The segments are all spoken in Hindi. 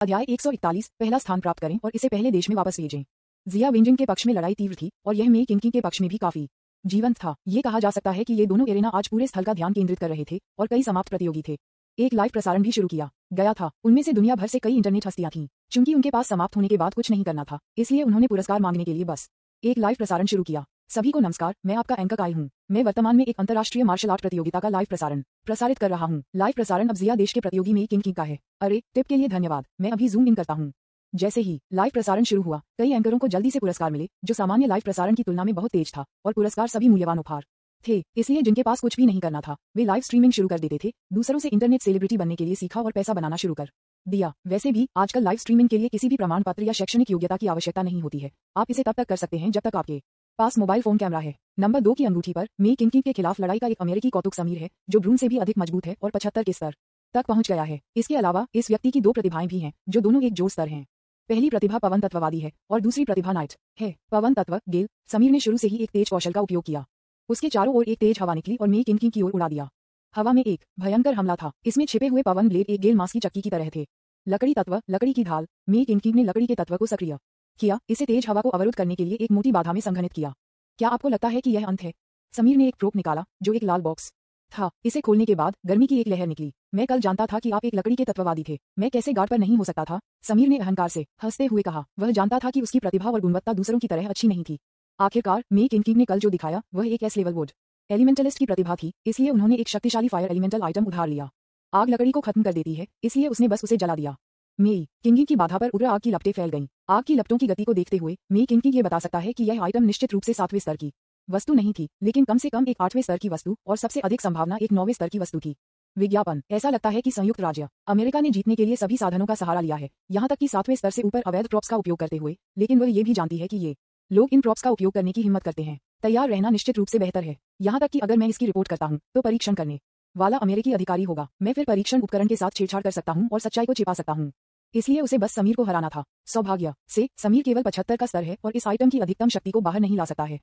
अध्याय 141 पहला स्थान प्राप्त करें और इसे पहले देश में वापस भेजें। जिया विंजिंग के पक्ष में लड़ाई तीव्र थी और यह मे किंकी के पक्ष में भी काफी जीवंत था। ये कहा जा सकता है कि ये दोनों एरेना आज पूरे स्थल का ध्यान केंद्रित कर रहे थे और कई समाप्त प्रतियोगी थे। एक लाइव प्रसारण भी शुरू किया गया था। उनमें से दुनिया भर से कई इंटरनेट हस्तियां थीं। चूंकि उनके पास समाप्त होने के बाद कुछ नहीं करना था, इसलिए उन्होंने पुरस्कार मांगने के लिए बस एक लाइव प्रसारण शुरू किया। सभी को नमस्कार, मैं आपका एंकर कायल हूँ। मैं वर्तमान में एक अंतर्राष्ट्रीय मार्शल आर्ट प्रतियोगिता का लाइव प्रसारण प्रसारित कर रहा हूँ। लाइव प्रसारण अब जिया देश के प्रतियोगी मे किंकी का है। अरे, टिप के लिए धन्यवाद। मैं अभी जूम इन करता हूँ। जैसे ही लाइव प्रसारण शुरू हुआ, कई एंकरों को जल्दी से पुरस्कार मिले, जो सामान्य लाइव प्रसारण की तुलना में बहुत तेज था, और पुरस्कार सभी मूल्यवान उपहार थे। इसलिए जिनके पास कुछ भी नहीं करना था, वे लाइव स्ट्रीमिंग शुरू कर देते थे, दूसरों से इंटरनेट सेलिब्रिटी बनने के लिए सीखा और पैसा बनाना शुरू कर दिया। वैसे भी आजकल लाइव स्ट्रीमिंग के लिए किसी भी प्रमाण पत्र या शैक्षणिक योग्यता की आवश्यकता नहीं होती है। आप इसे तब तक कर सकते हैं जब तक आपके पास मोबाइल फोन कैमरा है। नंबर 2 की अंगूठी पर मे किंकी के खिलाफ लड़ाई का एक अमेरिकी कौतुक समीर है, जो ब्रून से भी अधिक मजबूत है और 75 के स्तर तक पहुंच गया है। इसके अलावा इस व्यक्ति की 2 प्रतिभाएं भी हैं, जो दोनों एक जोड़ स्तर हैं। पहली प्रतिभा पवन तत्ववादी है और दूसरी प्रतिभा नाइट है। पवन तत्व गेल समीर ने शुरू से ही एक तेज कौशल का उपयोग किया। उसके चारों ओर एक तेज हवा निकली और मे किंकी की ओर उड़ा दिया। हवा में एक भयंकर हमला था। इसमें छिपे हुए पवन ब्लेड एक गेल मांस की चक्की की तरह थे। लकड़ी तत्व लकड़ी की ढाल मे किंकी ने लकड़ी के तत्व को सक्रिय किया, इसे तेज हवा को अवरुद्ध करने के लिए एक मोटी बाधा में संघनित किया। क्या आपको लगता है कि यह अंत है? समीर ने एक प्रोप निकाला, जो एक लाल बॉक्स था। इसे खोलने के बाद गर्मी की एक लहर निकली। मैं कल जानता था कि आप एक लकड़ी के तत्ववादी थे। मैं कैसे गार्ड पर नहीं हो सकता था? समीर ने अहंकार से हंसते हुए कहा। वह जानता था कि उसकी प्रतिभा और गुणवत्ता दूसरों की तरह अच्छी नहीं थी। आखिरकार मे किंकी ने कल जो दिखाया वह एक एस लेवल वुड एलिमेंटलिस्ट की प्रतिभा थी, इसलिए उन्होंने एक शक्तिशाली फायर एलिमेंटल आइटम उधार लिया। आग लकड़ी को खत्म कर देती है, इसलिए उसने बस उसे जला दिया। मे किंकी की बाधा पर उग्र आग की लपटें फैल गईं। आग की लपटों की गति को देखते हुए मे किंकी ये बता सकता है कि यह आइटम निश्चित रूप से 7वें स्तर की वस्तु नहीं थी, लेकिन कम से कम एक 8वें स्तर की वस्तु और सबसे अधिक संभावना एक 9वें स्तर की वस्तु थी। विज्ञापन। ऐसा लगता है कि संयुक्त राज्य अमेरिका ने जीतने के लिए सभी साधनों का सहारा लिया है, यहाँ तक कि 7वें स्तर से ऊपर अवैध प्रॉप्स का उपयोग करते हुए, लेकिन वह ये भी जानती है कि ये लोग इन प्रॉप्स का उपयोग करने की हिम्मत करते हैं। तैयार रहना निश्चित रूप से बेहतर है, यहाँ तक कि अगर मैं इसकी रिपोर्ट करता हूँ तो परीक्षण करने वाला अमेरिकी अधिकारी होगा। मैं फिर परीक्षण उपकरण के साथ छेड़छाड़ कर सकता हूँ और सच्चाई को छिपा सकता हूँ। इसलिए उसे बस समीर को हराना था। सौभाग्य से समीर केवल 75 का स्तर है और इस आइटम की अधिकतम शक्ति को बाहर नहीं ला सकता है।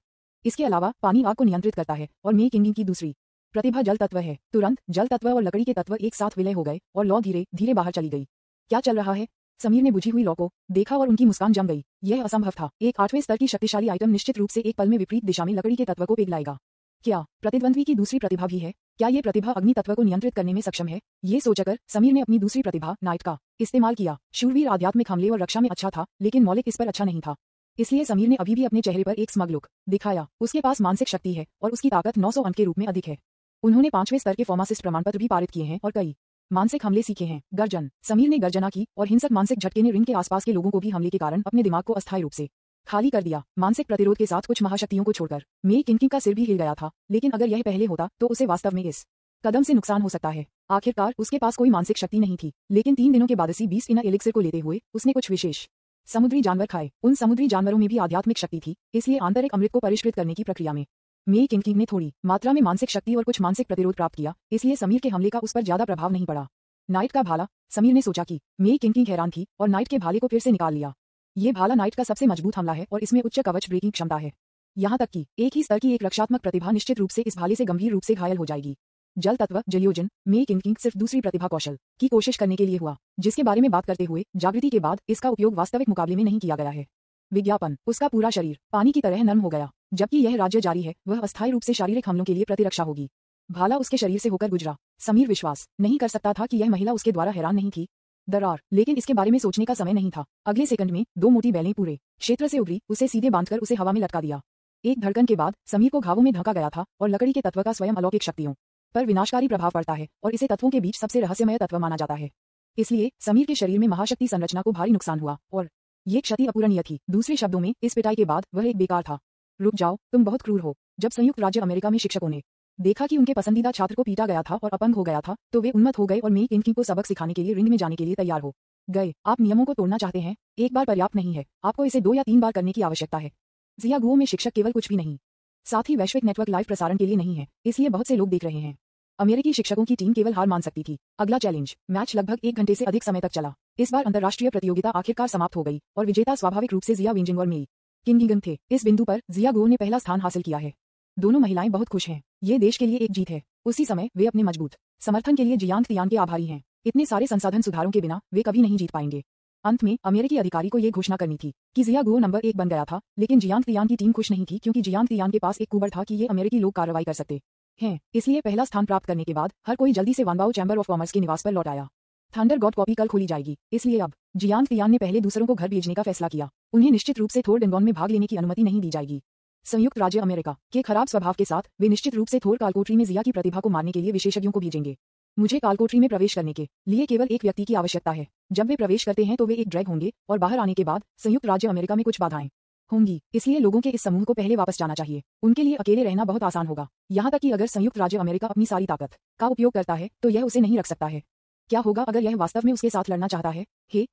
इसके अलावा पानी आग को नियंत्रित करता है और मे किंगी की दूसरी प्रतिभा जल तत्व है। तुरंत जल तत्व और लकड़ी के तत्व एक साथ विलय हो गए और लौ धीरे धीरे बाहर चली गई। क्या चल रहा है? समीर ने बुझी हुई लौ को देखा और उनकी मुस्कान जम गई। यह असंभव था। एक 8वें स्तर की शक्तिशाली आइटम निश्चित रूप से एक पल में विपरीत दिशा में लकड़ी के तत्व को पिघलाएगा। क्या प्रतिद्वंद्वी की दूसरी प्रतिभा भी है? क्या ये प्रतिभा अग्नि तत्व को नियंत्रित करने में सक्षम है? ये सोचकर समीर ने अपनी दूसरी प्रतिभा नाइट का इस्तेमाल किया। शूरवीर आध्यात्मिक हमले और रक्षा में अच्छा था, लेकिन मौलिक इस पर अच्छा नहीं था। इसलिए समीर ने अभी भी अपने चेहरे पर एक स्मग लुक दिखाया। उसके पास मानसिक शक्ति है और उसकी ताकत 900 अंक के रूप में अधिक है। उन्होंने 5वें स्तर के फार्मासिस्ट प्रमाण पत्र भी पारित किए हैं और कई मानसिक हमले सीखे हैं। गर्जन। समीर ने गर्जना की और हिंसक मानसिक झटके ने रिंग के आसपास के लोगों को भी हमले के कारण अपने दिमाग को अस्थायी रूप से खाली कर दिया। मानसिक प्रतिरोध के साथ कुछ महाशक्तियों को छोड़कर मे किंकी का सिर भी हिल गया था, लेकिन अगर यह पहले होता तो उसे वास्तव में इस कदम से नुकसान हो सकता है। आखिरकार उसके पास कोई मानसिक शक्ति नहीं थी, लेकिन 3 दिनों के बाद इसी 20 इनर एलिक्सिर को लेते हुए उसने कुछ विशेष समुद्री जानवर खाए। उन समुद्री जानवरों में भी आध्यात्मिक शक्ति थी, इसलिए आंतरिक अमृत को परिष्कृत करने की प्रक्रिया में मे किंकी ने थोड़ी मात्रा में मानसिक शक्ति और कुछ मानसिक प्रतिरोध प्राप्त किया, इसलिए समीर के हमले का उस पर ज्यादा प्रभाव नहीं पड़ा। नाइट का भाला। समीर ने सोचा कि मे किंकी हैरान थी और नाइट के भाले को फिर से निकाल लिया। ये भाला नाइट का सबसे मजबूत हमला है और इसमें उच्च कवच ब्रेकिंग क्षमता है। यहाँ तक कि एक ही स्तर की एक रक्षात्मक प्रतिभा निश्चित रूप से इस भाले से गंभीर रूप से घायल हो जाएगी। जल तत्व जलियोजन। मे किंकी सिर्फ दूसरी प्रतिभा कौशल की कोशिश करने के लिए हुआ, जिसके बारे में बात करते हुए जागृति के बाद इसका उपयोग वास्तविक मुकाबले में नहीं किया गया है। विज्ञापन। उसका पूरा शरीर पानी की तरह नर्म हो गया। जबकि यह राज्य जारी है, वह अस्थायी रूप से शारीरिक हमलों के लिए प्रतिरक्षा होगी। भाला उसके शरीर से होकर गुजरा। समीर विश्वास नहीं कर सकता था कि यह महिला उसके द्वारा हैरान नहीं थी। दरार। लेकिन इसके बारे में सोचने का समय नहीं था। अगले सेकंड में 2 मोटी बैलें पूरे क्षेत्र से उभरी, उसे सीधे बांधकर उसे हवा में लटका दिया। एक धड़कन के बाद समीर को घावों में ढका गया था और लकड़ी के तत्व का स्वयं अलौकिक शक्तियों पर विनाशकारी प्रभाव पड़ता है और इसे तत्वों के बीच सबसे रहस्यमय तत्व माना जाता है। इसलिए समीर के शरीर में महाशक्ति संरचना को भारी नुकसान हुआ और ये क्षति अपूरणीय थी। दूसरे शब्दों में इस पिटाई के बाद वह एक बेकार था। रुक जाओ, तुम बहुत क्रूर हो। जब संयुक्त राज्य अमेरिका में शिक्षकों ने देखा कि उनके पसंदीदा छात्र को पीटा गया था और अपंग हो गया था, तो वे उन्मत्त हो गए और मे किंकी को सबक सिखाने के लिए रिंग में जाने के लिए तैयार हो गए। आप नियमों को तोड़ना चाहते हैं? एक बार पर्याप्त नहीं है, आपको इसे 2 या 3 बार करने की आवश्यकता है। जिया गुओ में शिक्षक केवल कुछ भी नहीं, साथ ही वैश्विक नेटवर्क लाइव प्रसारण के लिए नहीं है, इसलिए बहुत से लोग देख रहे हैं। अमेरिकी शिक्षकों की टीम केवल हार मान सकती थी। अगला चैलेंज मैच लगभग 1 घंटे से अधिक समय तक चला। इस बार अंतर्राष्ट्रीय प्रतियोगिता आखिरकार समाप्त हो गई और विजेता स्वाभाविक रूप से जिया विंजिंग और मे किंगी थे। इस बिंदु पर जिया गुओ ने पहला स्थान हासिल किया है। दोनों महिलाएं बहुत खुश हैं। ये देश के लिए एक जीत है। उसी समय वे अपने मजबूत समर्थन के लिए जियांग तियान के आभारी हैं। इतने सारे संसाधन सुधारों के बिना वे कभी नहीं जीत पाएंगे। अंत में अमेरिकी अधिकारी को ये घोषणा करनी थी कि जिया गुओ नंबर 1 बन गया था, लेकिन जियांग तियान की टीम खुश नहीं थी क्योंकि जियांग तियान के पास एक कुबड़ था कि ये अमेरिकी लोग कार्रवाई कर सकते हैं। इसलिए पहला स्थान प्राप्त करने के बाद हर कोई जल्दी से वानबाओ चैम्बर ऑफ कॉमर्स के निवास पर लौट आया। थंडर गॉड कॉपी कल खोली जाएगी, इसलिए अब जियांग तियान ने पहले दूसरों को घर भेजने का फैसला किया। उन्हें निश्चित रूप से थोर डेंगॉन में भाग लेने की अनुमति नहीं दी जाएगी। संयुक्त राज्य अमेरिका के खराब स्वभाव के साथ वे निश्चित रूप से थोर कालकोठरी में जिया की प्रतिभा को मारने के लिए विशेषज्ञों को भेजेंगे। मुझे कालकोठरी में प्रवेश करने के लिए केवल एक व्यक्ति की आवश्यकता है। जब वे प्रवेश करते हैं तो वे एक ड्रैग होंगे और बाहर आने के बाद संयुक्त राज्य अमेरिका में कुछ बाधाएं होंगी, इसलिए लोगों के इस समूह को पहले वापस जाना चाहिए। उनके लिए अकेले रहना बहुत आसान होगा, यहाँ तक कि अगर संयुक्त राज्य अमेरिका अपनी सारी ताकत का उपयोग करता है तो यह उसे नहीं रख सकता है। क्या होगा अगर यह वास्तव में उसके साथ लड़ना चाहता है?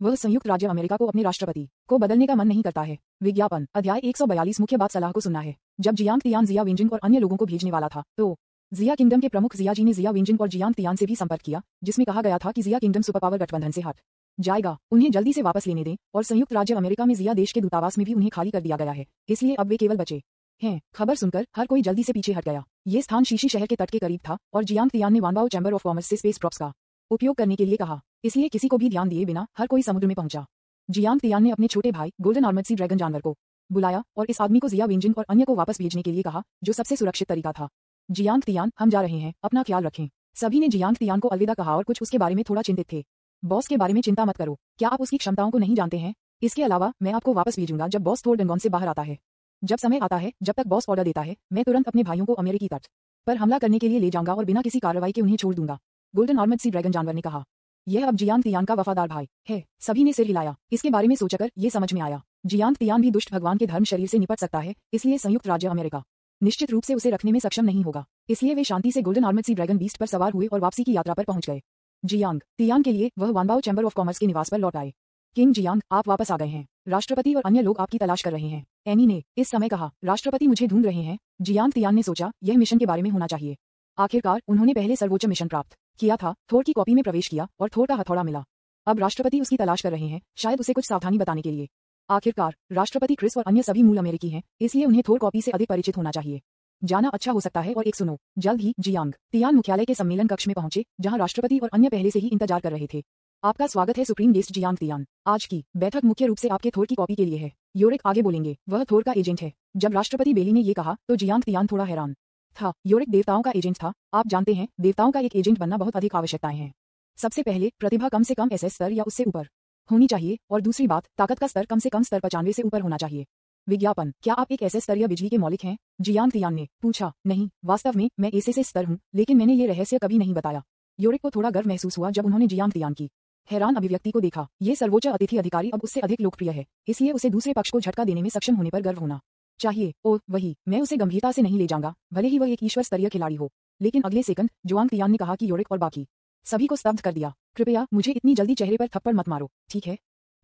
वह संयुक्त राज्य अमेरिका को अपने राष्ट्रपति को बदलने का मन नहीं करता है। विज्ञापन अध्याय 142 मुख्य बात सलाह को सुनना है। जब जियांग तियान जिया विंजिंग और अन्य लोगों को भेजने वाला था तो जिया किंगडम के प्रमुख जिया जी ने जिया विंजिंग और जियांग तियान से भी संपर्क किया, जिसमें कहा गया था कि जिया किंगडम सुपर पावर गठबंधन से हट जाएगा, उन्हें जल्दी से वापस लेने दें। और संयुक्त राज्य अमेरिका में जिया देश के दूतावास में भी उन्हें खाली कर दिया गया है, इसलिए अब वे केवल बचे हैं। खबर सुनकर हर कोई जल्दी से पीछे हट गया। ये स्थान शीशी शहर के तट के करीब था और जियांग तियान ने वानबाओ चैम्बर ऑफ कॉमर्स से स्पेस प्रॉप्स का उपयोग करने के लिए कहा, इसलिए किसी को भी ध्यान दिए बिना हर कोई समुद्र में पहुंचा। जियांग तियान ने अपने छोटे भाई गोल्डन आर्मर्ड सी ड्रैगन जानवर को बुलाया और इस आदमी को जिया विंजिंग और अन्य को वापस भेजने के लिए कहा, जो सबसे सुरक्षित तरीका था। जियांग तियान, हम जा रहे हैं, अपना ख्याल रखें। सभी ने जियांग तियान को अलविदा कहा और कुछ उसके बारे में थोड़ा चिंतित थे। बॉस के बारे में चिंता मत करो, क्या आप उसकी क्षमताओं को नहीं जानते हैं? इसके अलावा मैं आपको वापस भेजूंगा जब बॉस थोर डेंगॉन से बाहर आता है। जब समय आता है, जब तक बॉस ऑर्डर देता है, मैं तुरंत अपने भाइयों को अमेरिकी तट पर हमला करने के लिए ले जाऊंगा और बिना किसी कार्रवाई के उन्हें छोड़ दूंगा। गोल्डन आर्मर्ड सी ड्रैगन जानवर ने कहा, यह अब जियांग तियान का वफादार भाई है। सभी ने सिर हिलाया। इसके बारे में सोचकर ये समझ में आया, जियांग तियान भी दुष्ट भगवान के धर्म शरीर से निपट सकता है, इसलिए संयुक्त राज्य अमेरिका निश्चित रूप से उसे रखने में सक्षम नहीं होगा। इसलिए वे शांति से golden armoured sea dragon beast पर सवार हुए और वापसी की यात्रा पर पहुंच गए। जियांग तियान के लिए वह वानबाओ चैम्बर ऑफ कॉमर्स के निवास पर लौट आए। किंग जियांग, आप वापस आ गए हैं। राष्ट्रपति और अन्य लोग आपकी तलाश कर रहे हैं। एनी ने इस समय कहा, राष्ट्रपति मुझे ढूंढ रहे हैं। जियांग तियान ने सोचा, यह मिशन के बारे में होना चाहिए। आखिरकार उन्होंने पहले सर्वोच्च मिशन प्राप्त किया था, थोर की कॉपी में प्रवेश किया और थोर का हथौड़ा मिला। अब राष्ट्रपति उसकी तलाश कर रहे हैं, शायद उसे कुछ सावधानी बताने के लिए। आखिरकार राष्ट्रपति क्रिस और अन्य सभी मूल अमेरिकी हैं, इसलिए उन्हें थोर कॉपी से अधिक परिचित होना चाहिए। जाना अच्छा हो सकता है। और एक सुनो, जल्द ही जियांग तियान मुख्यालय के सम्मेलन कक्ष में पहुंचे, जहां राष्ट्रपति और अन्य पहले से ही इंतजार कर रहे थे। आपका स्वागत है सुप्रीम गेस्ट जियांग तियान। आज की बैठक मुख्य रूप से आपके थोर की कॉपी के लिए है। योरिक आगे बोलेंगे, वह थोर का एजेंट है। जब राष्ट्रपति बेली ने ये कहा तो जियांग तियान थोड़ा हैरान था। योरिक देवताओं का एजेंट था। आप जानते हैं, देवताओं का एक एजेंट बनना बहुत अधिक आवश्यकताएं हैं। सबसे पहले प्रतिभा कम से कम एसएस स्तर या उससे ऊपर होनी चाहिए, और दूसरी बात, ताकत का स्तर कम से कम स्तर 95 से ऊपर होना चाहिए। विज्ञापन, क्या आप एक एसएस स्तर या बिजली के मौलिक हैं? जियांग तियान ने पूछा। नहीं, वास्तव में मैं एसएस स्तर हूँ, लेकिन मैंने ये रहस्य कभी नहीं बताया। योरिक को थोड़ा गर्व महसूस हुआ जब उन्होंने जियांग तियान की हैरान अभिव्यक्ति को देखा। ये सर्वोच्च अतिथि अधिकारी अब उससे अधिक लोकप्रिय है, इसलिए उसे दूसरे पक्ष को झटका देने में सक्षम होने पर गर्व होना चाहिए। ओह वही, मैं उसे गंभीरता से नहीं ले जाऊंगा, भले ही वह एक ईश्वर स्तरीय खिलाड़ी हो। लेकिन अगले सेकंड जियांग तियान ने कहा कि योरिक और बाकी सभी को स्तब्ध कर दिया। कृपया मुझे इतनी जल्दी चेहरे पर थप्पड़ मत मारो, ठीक है?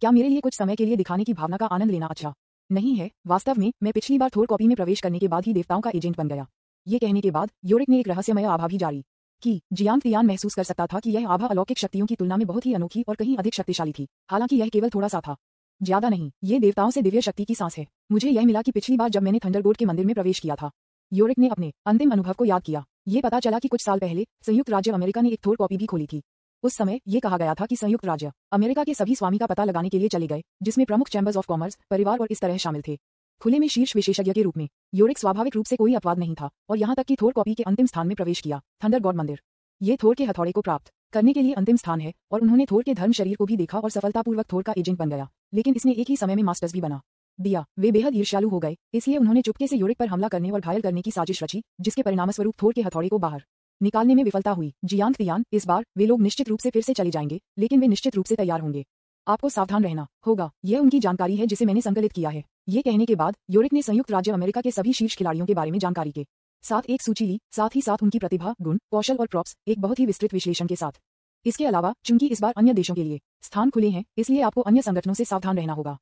क्या मेरे लिए कुछ समय के लिए दिखाने की भावना का आनंद लेना अच्छा नहीं है? वास्तव में मैं पिछली बार थोर कॉपी में प्रवेश करने के बाद ही देवताओं का एजेंट बन गया। ये कहने के बाद योरिक ने एक रहस्यमय आभा भी जारी की। जियांग तियान महसूस कर सकता था कि यह आभा अलौकिक शक्तियों की तुलना में बहुत ही अनोखी और कहीं अधिक शक्तिशाली थी। हालांकि यह केवल थोड़ा सा था, ज्यादा नहीं। ये देवताओं से दिव्य शक्ति की सांस है। मुझे यह मिला कि पिछली बार जब मैंने थंडरगोड के मंदिर में प्रवेश किया था। योरिक ने अपने अंतिम अनुभव को याद किया। ये पता चला कि कुछ साल पहले संयुक्त राज्य अमेरिका ने एक थोर कॉपी भी खोली थी। उस समय ये कहा गया था कि संयुक्त राज्य अमेरिका के सभी स्वामी का पता लगाने के लिए चले गए, जिसमें प्रमुख चैम्बर्स ऑफ कॉमर्स, परिवार और इस तरह शामिल थे। खुले में शीर्ष विशेषज्ञ के रूप में योरिक स्वाभाविक रूप से कोई अपवाद नहीं था, और यहाँ तक कि थोर कॉपी के अंतिम स्थान में प्रवेश किया, थंडरगॉड मंदिर। ये थोर के हथौड़े को प्राप्त करने के लिए अंतिम स्थान है, और उन्होंने थोर के धर्म शरीर को भी देखा और सफलतापूर्वक थोर का एजेंट बन गया। लेकिन इसने एक ही समय में मास्टर्स भी बना दिया। वे बेहद ईर्ष्यालु हो गए, इसलिए उन्होंने चुपके से योरिक पर हमला करने और घायल करने की साजिश रची, जिसके परिणामस्वरूप थोर के हथौड़े को बाहर निकालने में विफलता हुई। जियांग तियान, इस बार वे लोग निश्चित रूप से फिर से चले जाएंगे, लेकिन वे निश्चित रूप से तैयार होंगे। आपको सावधान रहना होगा। यह उनकी जानकारी है जिसे मैंने संकलित किया है। ये कहने के बाद योरिक ने संयुक्त राज्य अमेरिका के सभी शीर्ष खिलाड़ियों के बारे में जानकारी के साथ एक सूची ली, साथ ही साथ उनकी प्रतिभा, गुण, कौशल और प्रॉप्स, एक बहुत ही विस्तृत विश्लेषण के साथ। इसके अलावा चूंकि इस बार अन्य देशों के लिए स्थान खुले हैं, इसलिए आपको अन्य संगठनों से सावधान रहना होगा।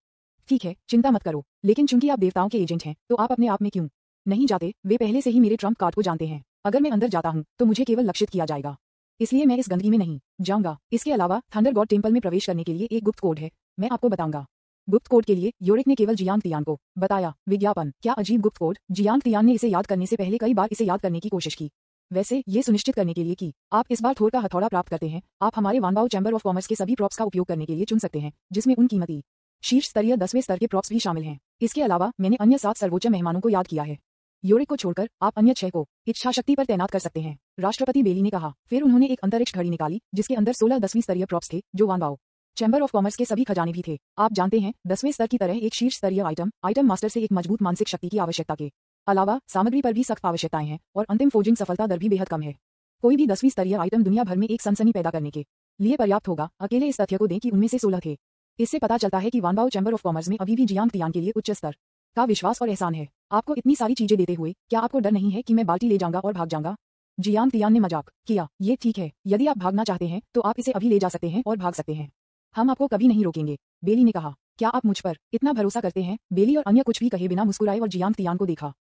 ठीक है, चिंता मत करो, लेकिन चूंकि आप देवताओं के एजेंट हैं, तो आप अपने आप में क्यों नहीं जाते? वे पहले से ही मेरे ट्रम्प कार्ड को जानते हैं। अगर मैं अंदर जाता हूं तो मुझे केवल लक्षित किया जाएगा, इसलिए मैं इस गंदगी में नहीं जाऊंगा। इसके अलावा थंडर गॉड टेम्पल में प्रवेश करने के लिए एक गुप्त कोड है, मैं आपको बताऊंगा। गुप्त कोड के लिए योरिक ने केवल जियांग तियान को बताया। विज्ञापन, क्या अजीब गुप्त कोड! जियांग तियान ने इसे याद करने से पहले कई बार इसे याद करने की कोशिश की। वैसे ये सुनिश्चित करने के लिए कि आप इस बार थोर का हथौड़ा प्राप्त करते हैं, आप हमारे वानबाओ चैम्बर ऑफ कॉमर्स के सभी प्रॉप्स का उपयोग करने के लिए चुन सकते हैं, जिसमें उन कीमती शीर्ष स्तरीय 10वें स्तर के प्रॉप्स भी शामिल हैं। इसके अलावा मैंने अन्य 7 सर्वोच्च मेहमानों को याद किया है। यूरिक को छोड़कर आप अन्य 6 को इच्छा शक्ति पर तैनात कर सकते हैं, राष्ट्रपति बेली ने कहा। फिर उन्होंने एक अंतरिक्ष घड़ी निकाली जिसके अंदर 16 10वीं स्तरीय प्रॉप्स थे जो वानबाओ चैम्बर ऑफ कॉमर्स के सभी खजाने भी थे। आप जानते हैं 10वें स्तर की तरह एक शीर्ष स्तरीय आइटम मास्टर से एक मजबूत मानसिक शक्ति की आवश्यकता के अलावा सामग्री पर भी सख्त आवश्यकताएं हैं और अंतिम फोर्जिंग सफलता दर भी बेहद कम है। कोई भी 10वीं स्तरीय आइटम दुनिया भर में एक सनसनी पैदा करने के लिए पर्याप्त होगा। अकेले इस तथ्य को दें कि उनमें से 16 थे। इससे पता चलता है कि वानबाओ चैम्बर ऑफ कॉमर्स में अभी भी जियांग तियान के लिए उच्च स्तर का विश्वास और एहसान है। आपको इतनी सारी चीजें देते हुए क्या आपको डर नहीं है कि मैं बाल्टी ले जाऊंगा और भाग जाऊंगा? जियांग तियान ने मजाक किया। ये ठीक है, यदि आप भागना चाहते हैं तो आप इसे अभी ले जा सकते हैं और भाग सकते हैं। हम आपको कभी नहीं रोकेंगे, बेली ने कहा। क्या आप मुझ पर इतना भरोसा करते हैं? बेली और अन्य कुछ भी कहे बिना मुस्कुराए और जियांग तियान को देखा।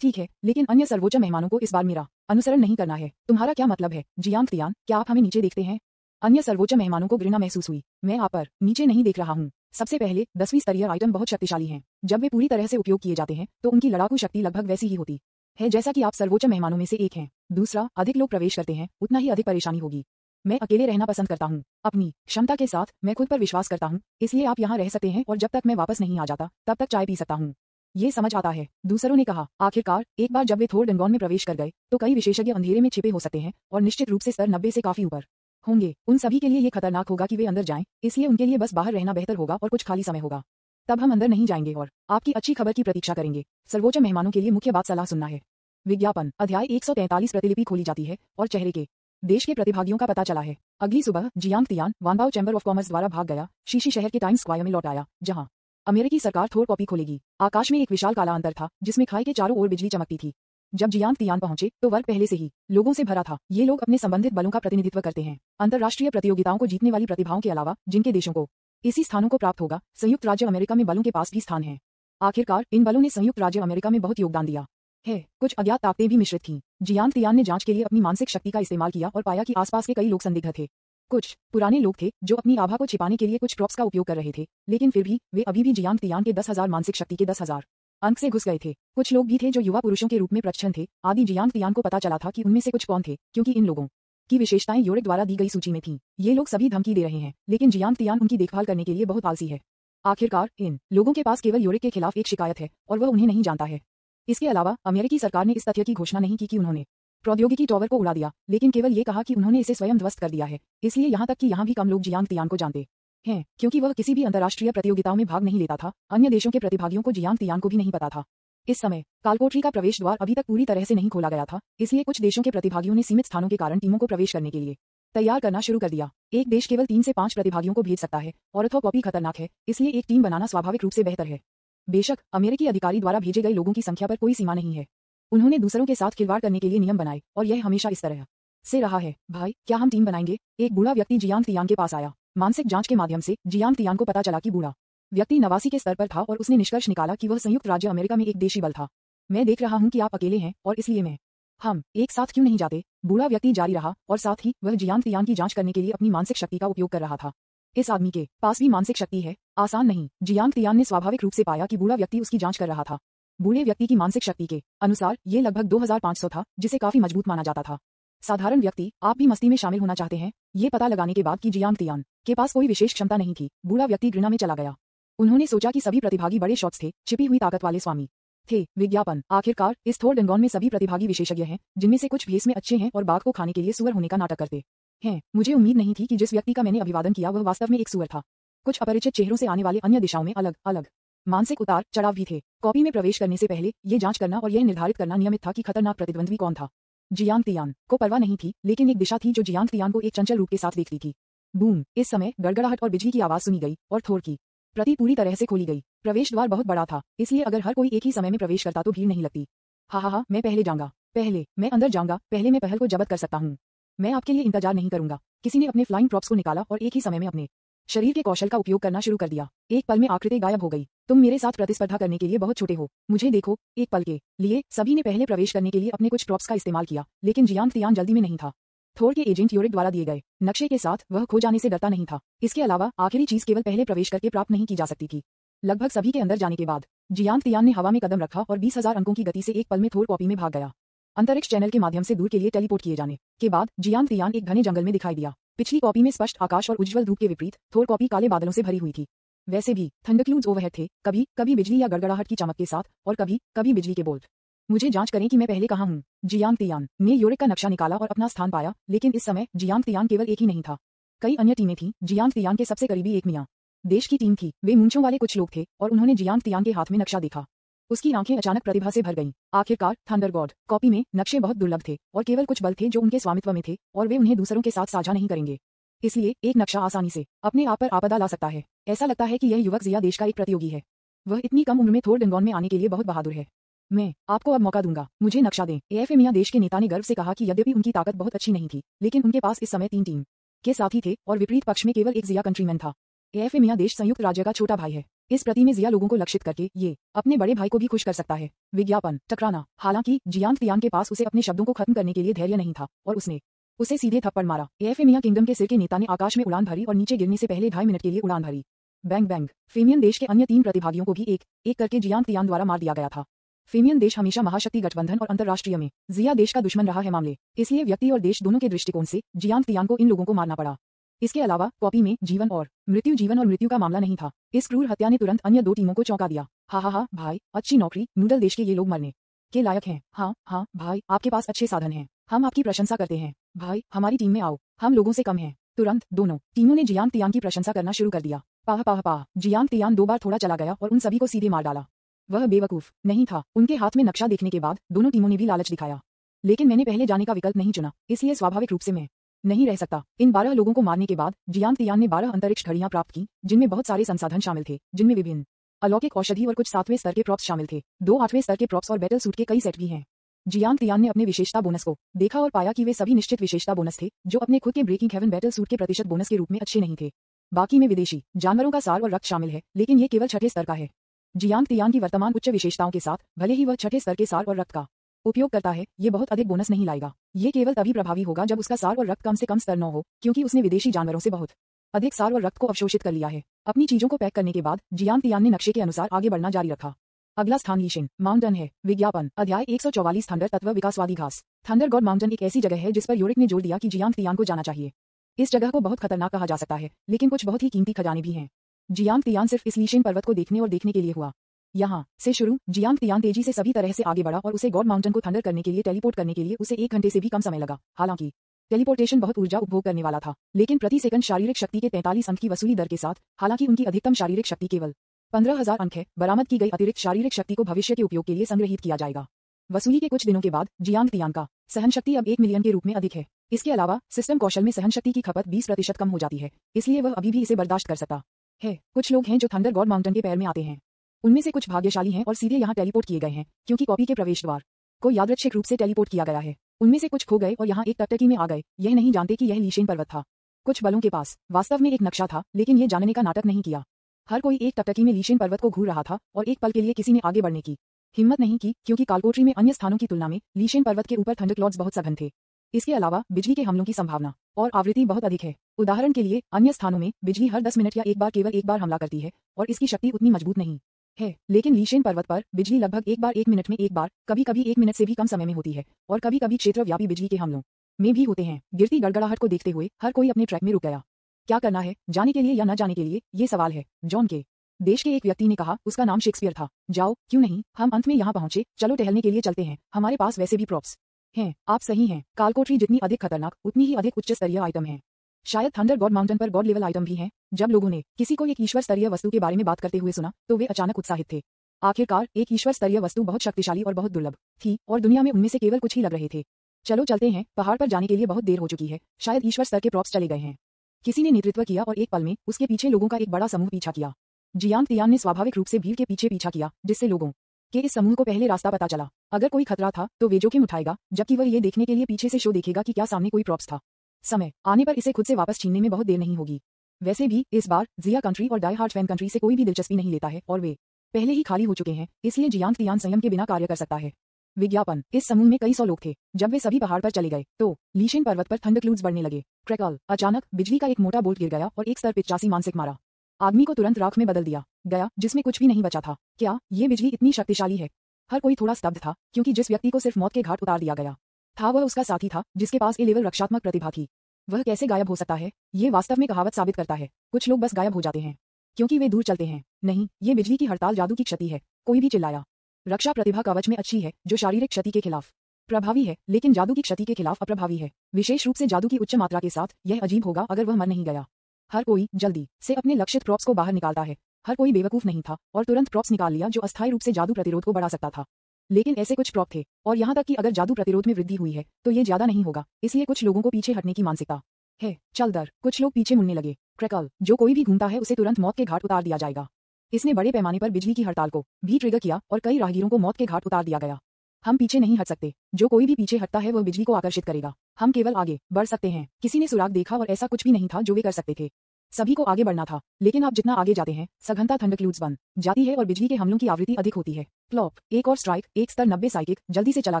ठीक है, लेकिन अन्य सर्वोच्च मेहमानों को इस बार मेरा अनुसरण नहीं करना है। तुम्हारा क्या मतलब है, जियांग तियान? क्या आप हमें नीचे देखते हैं? अन्य सर्वोच्च मेहमानों को घृणा महसूस हुई। मैं आप पर नीचे नहीं देख रहा हूँ। सबसे पहले 10वीं स्तरीय आइटम बहुत शक्तिशाली हैं। जब वे पूरी तरह से उपयोग किए जाते हैं तो उनकी लड़ाकू शक्ति लगभग वैसी ही होती है जैसा कि आप सर्वोच्च मेहमानों में से एक हैं। दूसरा, अधिक लोग प्रवेश करते हैं उतना ही अधिक परेशानी होगी। मैं अकेले रहना पसंद करता हूँ। अपनी क्षमता के साथ मैं खुद पर विश्वास करता हूँ, इसलिए आप यहाँ रह सकते हैं और जब तक मैं वापस नहीं आ जाता तब तक चाय पी सकता हूँ। ये समझ आता है, दूसरों ने कहा। आखिरकार एक बार जब वे थोर डंगोन में प्रवेश कर गए तो कई विशेषज्ञ अंधेरे में छिपे हो सकते हैं और निश्चित रूप से स्तर 90 से काफी ऊपर होंगे। उन सभी के लिए ये खतरनाक होगा कि वे अंदर जाएं, इसलिए उनके लिए बस बाहर रहना बेहतर होगा और कुछ खाली समय होगा। तब हम अंदर नहीं जाएंगे और आपकी अच्छी खबर की प्रतीक्षा करेंगे। सर्वोच्च मेहमानों के लिए मुख्य बात सलाह सुनना है। विज्ञापन अध्याय 143 प्रतिलिपि खोली जाती है और चेहरे के देश के प्रतिभागियों का पता चला है। अगली सुबह Jiang Tian Wanbao chamber of commerce द्वारा भाग गया, शीशी शहर के टाइम्स स्क्वायर में लौट आया जहां अमेरिकी सरकार थोर कॉपी खोलेगी। आकाश में एक विशाल काला अंतर था जिसमें खाई के चारों ओर बिजली चमकती थी। जब जियांग तियान पहुंचे तो वर्ग पहले से ही लोगों से भरा था। ये लोग अपने संबंधित बलों का प्रतिनिधित्व करते हैं, अंतर्राष्ट्रीय प्रतियोगिताओं को जीतने वाली प्रतिभाओं के अलावा जिनके देशों को इसी स्थानों को प्राप्त होगा। संयुक्त राज्य अमेरिका में बलों के पास भी स्थान है। आखिरकार इन बलों ने संयुक्त राज्य अमेरिका में बहुत योगदान दिया है। कुछ अज्ञात ताकतें भी मिश्रित थीं। जियांग तियान ने जांच के लिए अपनी मानसिक शक्ति का इस्तेमाल किया और पाया कि आसपास के कई लोग संदिग्ध थे। कुछ पुराने लोग थे जो अपनी आभा को छिपाने के लिए कुछ प्रॉप्स का उपयोग कर रहे थे, लेकिन फिर भी वे अभी भी जियांग तियान के 10,000 मानसिक शक्ति के 10,000 अंक से घुस गए थे। कुछ लोग भी थे जो युवा पुरुषों के रूप में प्रच्छन्न थे। आदि जियांग तियान को पता चला था कि उनमें से कुछ कौन थे, क्योंकि इन लोगों की विशेषताएं यूरिक द्वारा दी गई सूची में थीं। ये लोग सभी धमकी दे रहे हैं, लेकिन जियांग तियान उनकी देखभाल करने के लिए बहुत आलसी है। आखिरकार इन लोगों के पास केवल यूरिक के खिलाफ एक शिकायत है और वह उन्हें नहीं जानता है। इसके अलावा अमेरिकी सरकार ने इस तथ्य की घोषणा नहीं की कि उन्होंने प्रौद्योगिकी टॉवर को उड़ा दिया, लेकिन केवल ये कहा कि उन्होंने इसे स्वयं ध्वस्त कर दिया है। इसलिए यहाँ तक कि यहाँ भी कम लोग जियांग तियान को जानते हैं, क्योंकि वह किसी भी अंतर्राष्ट्रीय प्रतियोगिताओं में भाग नहीं लेता था। अन्य देशों के प्रतिभागियों को जियांग तियान को भी नहीं पता था। इस समय कालकोठरी का प्रवेश द्वार अभी तक पूरी तरह से नहीं खोला गया था, इसलिए कुछ देशों के प्रतिभागियों ने सीमित स्थानों के कारण टीमों को प्रवेश करने के लिए तैयार करना शुरू कर दिया। एक देश केवल 3 से 5 प्रतिभागियों को भेज सकता है। ऑर्थोकॉपी खतरनाक है, इसलिए एक टीम बनाना स्वाभाविक रूप से बेहतर है। बेशक अमेरिकी अधिकारी द्वारा भेजे गए लोगों की संख्या पर कोई सीमा नहीं है। उन्होंने दूसरों के साथ खिलवाड़ करने के लिए नियम बनाए और यह हमेशा इस तरह से रहा है। भाई, क्या हम टीम बनाएंगे? एक बूढ़ा व्यक्ति जियांग तियान के पास आया। मानसिक जांच के माध्यम से जियांग तियान को पता चला कि बूढ़ा व्यक्ति 89 के स्तर पर था और उसने निष्कर्ष निकाला कि वह संयुक्त राज्य अमेरिका में एक देशी बल था। मैं देख रहा हूं कि आप अकेले हैं और इसलिए हम एक साथ क्यों नहीं जाते? बूढ़ा व्यक्ति जारी रहा और साथ ही वह जियांग तियान की जांच करने के लिए अपनी मानसिक शक्ति का उपयोग कर रहा था। इस आदमी के पास भी मानसिक शक्ति है, आसान नहीं। जियांग तियान ने स्वाभाविक रूप से पाया कि बूढ़ा व्यक्ति उसकी जांच कर रहा था। बूढ़े व्यक्ति की मानसिक शक्ति के अनुसार ये लगभग 2500 था, जिसे काफी मजबूत माना जाता था। साधारण व्यक्ति, आप भी मस्ती में शामिल होना चाहते हैं? ये पता लगाने के बाद कि जियांग तियान के पास कोई विशेष क्षमता नहीं थी, बूढ़ा व्यक्ति घृणा में चला गया। उन्होंने सोचा कि सभी प्रतिभागी बड़े शॉट्स थे, छिपी हुई ताकत वाले स्वामी थे। विज्ञापन आखिरकार इस थोर डंगोन में सभी प्रतिभागी विशेषज्ञ हैं, जिनमें से कुछ भेस में अच्छे हैं और बाघ को खाने के लिए सुअर होने का नाटक करते हैं। मुझे उम्मीद नहीं थी कि जिस व्यक्ति का मैंने अभिवादन किया वह वास्तव में एक सुअर था। कुछ अपरिचित चेहरों से आने वाले अन्य दिशाओं में अलग अलग मानसिक उतार चढ़ाव भी थे। कॉपी में प्रवेश करने से पहले ये जांच करना और यह निर्धारित करना नियमित था कि खतरनाक प्रतिद्वंद्वी कौन था। जियांग तियान को परवाह नहीं थी, लेकिन एक दिशा थी जो जियांग तियान को एक चंचल रूप के साथ देखती थी। बूम! इस समय गड़गड़ाहट और बिजली की आवाज सुनी गई और थोर की प्रति पूरी तरह से खोली गई। प्रवेश द्वार बहुत बड़ा था, इसलिए अगर हर कोई एक ही समय में प्रवेश करता तो भीड़ नहीं लगती। हा, मैं पहले जाऊंगा, पहले मैं अंदर जाऊंगा, पहले मैं पहल को जब्त कर सकता हूँ। मैं आपके लिए इंतजार नहीं करूंगा। किसी ने अपने फ्लाइंग प्रॉप्स को निकाला और एक ही समय में अपने शरीर के कौशल का उपयोग करना शुरू कर दिया। एक पल में आकृति गायब हो गई। तुम मेरे साथ प्रतिस्पर्धा करने के लिए बहुत छोटे हो, मुझे देखो। एक पल के लिए सभी ने पहले प्रवेश करने के लिए अपने कुछ प्रॉप्स का इस्तेमाल किया, लेकिन जियांग तियान जल्दी में नहीं था। थोर के एजेंट यूरिक द्वारा दिए गए नक्शे के साथ वह खो जाने से डरता नहीं था। इसके अलावा आखिरी चीज केवल पहले प्रवेश करके प्राप्त नहीं की जा सकती थी। लगभग सभी के अंदर जाने के बाद जियांग तियान ने हवा में कदम रखा और 20,000 अंकों की गति से एक पल में थोर कॉपी में भाग गया। अंतरिक्ष चैनल के माध्यम से दूर के लिए टेलीपोर्ट किए जाने के बाद जियांग तियान एक घने जंगल में दिखाई दिया। पिछली कॉपी में स्पष्ट आकाश और उज्ज्वल धूप के विपरीत थोर कॉपी काले बादलों से भरी हुई थी। वैसे भी थंडरक्लूड्स ओवरहेड थे, कभी कभी बिजली या गड़गड़ाहट की चमक के साथ और कभी कभी बिजली के बोल्ट। मुझे जांच करें कि मैं पहले कहाँ हूँ। जियांग तियान ने यूरिक का नक्शा निकाला और अपना स्थान पाया, लेकिन इस समय जियांग तियान केवल एक ही नहीं था। कई अन्य टीमें थीं। जियांग तियान के सबसे करीबी एक मियाँ देश की टीम थी। वे मूंछों वाले कुछ लोग थे और उन्होंने जियांग तियान के हाथ में नक्शा देखा। उसकी आंखें अचानक प्रतिभा से भर गईं। आखिरकार थंडर गॉड कॉपी में नक्शे बहुत दुर्लभ थे और केवल कुछ बल थे जो उनके स्वामित्व में थे और वे उन्हें दूसरों के साथ साझा नहीं करेंगे। इसलिए एक नक्शा आसानी से अपने आप पर आपदा ला सकता है। ऐसा लगता है कि यह युवक जिया देश का एक प्रतियोगी है। वह इतनी कम उम्र में थोर डंगोन में आने के लिए बहुत बहादुर है। मैं आपको अब मौका दूंगा, मुझे नक्शा दें। एएफए मियां देश के नेता ने गर्व से कहा कि यद्यपि उनकी ताकत बहुत अच्छी नहीं थी, लेकिन उनके पास इस समय 3 टीम के साथी थे और विपरीत पक्ष में केवल एक जिया कंट्रीमैन था। एएफए मियां देश संयुक्त राज्य का छोटा भाई है। इस प्रति में जिया लोगों को लक्षित करके ये अपने बड़े भाई को भी खुश कर सकता है। विज्ञापन टकराना। हालांकि जियांग तियान के पास उसे अपने शब्दों को खत्म करने के लिए धैर्य नहीं था और उसने उसे सीधे थप्पड़ मारा। एएफए मियां किंगडम के सिर के नेता ने आकाश में उड़ान भरी और नीचे गिरने से पहले 2.5 मिनट के लिए उड़ान भरी। Bang bang. फेमियन देश के अन्य 3 प्रतिभागियों को भी एक एक करके जियांग तियान द्वारा मार दिया गया था। फेमियन देश हमेशा महाशक्ति गठबंधन और अंतर्राष्ट्रीय में जिया देश का दुश्मन रहा है मामले, इसलिए व्यक्ति और देश दोनों के दृष्टिकोण से जियांग तियान को इन लोगों को मारना पड़ा। इसके अलावा कॉपी में जीवन और मृत्यु का मामला नहीं था। इस क्रूर हत्या ने तुरंत अन्य 2 टीमों को चौंका दिया। हा भाई, अच्छी नौकरी। नूडल देश के ये लोग मरने के लायक हैं। हाँ भाई, आपके पास अच्छे साधन हैं। हम आपकी प्रशंसा करते हैं। भाई, हमारी टीम में आओ, हम लोगों से कम हैं। तुरंत दोनों टीमों ने जियांग तियान की प्रशंसा करना शुरू कर दिया। पाह। जियांग तियान 2 बार थोड़ा चला गया और उन सभी को सीधे मार डाला। वह बेवकूफ नहीं था। उनके हाथ में नक्शा देखने के बाद दोनों टीमों ने भी लालच दिखाया, लेकिन मैंने पहले जाने का विकल्प नहीं चुना, इसलिए स्वाभाविक रूप से मैं नहीं रह सकता। इन 12 लोगों को मारने के बाद जियांग तियान ने 12 अंतरिक्ष घड़ियां प्राप्त की, जिनमें बहुत सारे संसाधन शामिल थे, जिनमें विभिन्न अलौकिक औषधि और कुछ 7वें स्तर के प्रॉप्स शामिल थे। 2 8वें स्तर के प्रॉप्स और बैटल सूट के कई सेट भी हैं। जियांग तियान ने अपने विशेषता बोनस को देखा और पाया कि वे सभी निश्चित विशेषता बोनस थे, जो अपने खुद के ब्रेकिंग हेवन बैटल सूट के प्रतिशत बोनस के रूप में अच्छे नहीं थे। बाकी में विदेशी जानवरों का सार और रक्त शामिल है, लेकिन ये केवल 6ठे स्तर का है। जियांग तियान की वर्तमान उच्च विशेषताओं के साथ भले ही वह 6ठे स्तर के सार और रक्त का उपयोग करता है, ये बहुत अधिक बोनस नहीं लाएगा। ये केवल तभी प्रभावी होगा जब उसका सार और रक्त कम से कम स्तर 9 हो, क्योंकि उसने विदेशी जानवरों से बहुत अधिक सार और रक्त को अवशोषित कर लिया है। अपनी चीजों को पैक करने के बाद जियांग तियान ने नक्शे के अनुसार आगे बढ़ना जारी रखा। अगला स्थान लीशेन माउंटेन है। विज्ञापन अध्याय 144 थंडर तत्व विकासवादी घास। थंडर गॉड माउंटेन एक ऐसी जगह है जिस पर यूरिक ने जोर दिया कि जियांग तियान को जाना चाहिए। इस जगह को बहुत खतरनाक कहा जा सकता है, लेकिन कुछ बहुत ही कीमती खजाने भी हैं। जियांग तियान सिर्फ इस लीशेन पर्वत को देखने के लिए हुआ। यहाँ से शुरू जियांग तियान तेजी से सभी तरह से आगे बढ़ा और उसे गॉड माउंटेन को थंडर करने के लिए टेलीपोर्ट करने के लिए उसे 1 घंटे से भी कम समय लगा। हालांकि टेलीपोर्टेशन बहुत ऊर्जा उपभोग करने वाला था, लेकिन प्रति सेकंड शारीरिक शक्ति के 43 अंक की वसूली दर के साथ, हालांकि उनकी अधिकतम शारीरिक शक्ति केवल 15,000 अंक है। बरामद की गई अतिरिक्त शारीरिक शक्ति को भविष्य के उपयोग के लिए संग्रहित किया जाएगा। वसूली के कुछ दिनों के बाद जियांग तियान का सहन शक्ति अब 1 मिलियन के रूप में अधिक है। इसके अलावा सिस्टम कौशल में सहन शक्ति की खपत 20% कम हो जाती है, इसलिए वह अभी भी इसे बर्दाश्त कर सकता है। कुछ लोग हैं जो थंडर गॉड माउंटेन के पैर में आते हैं। उनमें से कुछ भाग्यशाली हैं और सीधे यहाँ टेलीपोर्ट किए गए हैं, क्योंकि कॉपी के प्रवेश द्वार को यादृच्छिक रूप से टेलीपोर्ट किया गया है। उनमें से कुछ खो गए और यहाँ एक टकटकी में आ गए, यह नहीं जानते कि यह लीशेन पर्वत था। कुछ बलों के पास वास्तव में एक नक्शा था, लेकिन ये जानने का नाटक नहीं किया। हर कोई एक टकटकी में लीशेन पर्वत को घूर रहा था और एक पल के लिए किसी ने आगे बढ़ने की हिम्मत नहीं की, क्योंकि कालकोटरी में अन्य स्थानों की तुलना में लीशेन पर्वत के ऊपर थंडरक्लॉड्स बहुत सघन थे। इसके अलावा बिजली के हमलों की संभावना और आवृत्ति बहुत अधिक है। उदाहरण के लिए अन्य स्थानों में बिजली हर 10 मिनट या केवल एक बार हमला करती है और इसकी शक्ति उतनी मजबूत नहीं है, लेकिन लीशेन पर्वत पर बिजली लगभग एक बार 1 मिनट में एक बार, कभी-कभी 1 मिनट से भी कम समय में होती है और कभी-कभी क्षेत्रव्यापी बिजली के हमलों में भी होते हैं। गिरती गड़गड़ाहट को देखते हुए हर कोई अपने ट्रैक में रुक गया। क्या करना है, जाने के लिए या न जाने के लिए, ये सवाल है। जॉन के देश के एक व्यक्ति ने कहा, उसका नाम शेक्सपियर था। जाओ, क्यों नहीं, हम अंत में यहाँ पहुंचे, चलो टहलने के लिए चलते हैं, हमारे पास वैसे भी प्रॉप्स हैं। आप सही हैं, कालकोटरी जितनी अधिक खतरनाक उतनी ही अधिक उच्च स्तरीय आइटम है। शायद थंडर गॉड माउंटेन पर गॉड लेवल आइटम भी हैं। जब लोगों ने किसी को एक ईश्वर स्तरीय वस्तु के बारे में बात करते हुए सुना, तो वे अचानक उत्साहित थे। आखिरकार एक ईश्वर स्तरीय वस्तु बहुत शक्तिशाली और बहुत दुर्लभ थी और दुनिया में उनमें से केवल कुछ ही लग रहे थे। चलो चलते हैं, पहाड़ पर जाने के लिए बहुत देर हो चुकी है, शायद ईश्वर स्तर के प्रॉप्स चले गए हैं। किसी ने नेतृत्व किया और एक पल में उसके पीछे लोगों का एक बड़ा समूह पीछा किया। जियांग तियान ने स्वाभाविक रूप से भीड़ के पीछे पीछा किया, जिससे लोगों के इस समूह को पहले रास्ता पता चला। अगर कोई खतरा था तो वे जोखिम उठाएगा, जबकि वह ये देखने के लिए पीछे से शो देखेगा कि क्या सामने कोई प्रॉप्स था। समय आने पर इसे खुद से वापस छीनने में बहुत देर नहीं होगी। वैसे भी इस बार जिया कंट्री और डाई हार्ड फैन कंट्री से कोई भी दिलचस्पी नहीं लेता है और वे पहले ही खाली हो चुके हैं, इसलिए जियांग तियान संयम के बिना कार्य कर सकता है। विज्ञापन इस समूह में कई 100 लोग थे। जब वे सभी पहाड़ पर चले गए तो लीशेन पर्वत पर थंडरक्लूड्स बढ़ने लगे। क्रैकल, अचानक बिजली का एक मोटा बोल्ट गिर गया और एक स्तर 85 मानसिक मारा। आदमी को तुरंत राख में बदल दिया गया, जिसमें कुछ भी नहीं बचा था। क्या ये बिजली इतनी शक्तिशाली है? हर कोई थोड़ा स्तब्ध था, क्योंकि जिस व्यक्ति को सिर्फ मौत के घाट उतार दिया गया था वह उसका साथी था, जिसके पास ए लेवल रक्षात्मक प्रतिभा थी। वह कैसे गायब हो सकता है? ये वास्तव में कहावत साबित करता है, कुछ लोग बस गायब हो जाते हैं क्योंकि वे दूर चलते हैं। नहीं, ये बिजली की हड़ताल जादू की क्षति है। कोई भी चिल्लाया। रक्षा प्रतिभा कवच में अच्छी है, जो शारीरिक क्षति के खिलाफ प्रभावी है, लेकिन जादू की क्षति के खिलाफ अप्रभावी है। विशेष रूप से जादू की उच्च मात्रा के साथ। यह अजीब होगा अगर वह मर नहीं गया। हर कोई जल्दी से अपने लक्षित प्रॉप्स को बाहर निकालता है। हर कोई बेवकूफ नहीं था और तुरंत प्रॉप्स निकाल लिया जो अस्थायी रूप से जादू प्रतिरोध को बढ़ा सकता था। लेकिन ऐसे कुछ प्रॉप थे, और यहाँ तक कि अगर जादू प्रतिरोध में वृद्धि हुई है तो ये ज्यादा नहीं होगा, इसलिए कुछ लोगों को पीछे हटने की मानसिकता है। चल दर, कुछ लोग पीछे मुड़ने लगे। क्रैकल, जो कोई भी घूमता है उसे तुरंत मौत के घाट उतार दिया जाएगा। इसने बड़े पैमाने पर बिजली की हड़ताल को भी ट्रिगर किया और कई राहगीरों को मौत के घाट उतार दिया गया। हम पीछे नहीं हट सकते। जो कोई भी पीछे हटता है वह बिजली को आकर्षित करेगा। हम केवल आगे बढ़ सकते हैं। किसी ने सुराग देखा और ऐसा कुछ भी नहीं था जो वे कर सकते थे। सभी को आगे बढ़ना था, लेकिन आप जितना आगे जाते हैं सघनता थंडरक्लूड्स बन जाती है और बिजली के हमलों की आवृत्ति अधिक होती है। प्लॉप, एक और स्ट्राइक, एक स्तर 90 साइकिक जल्दी से चला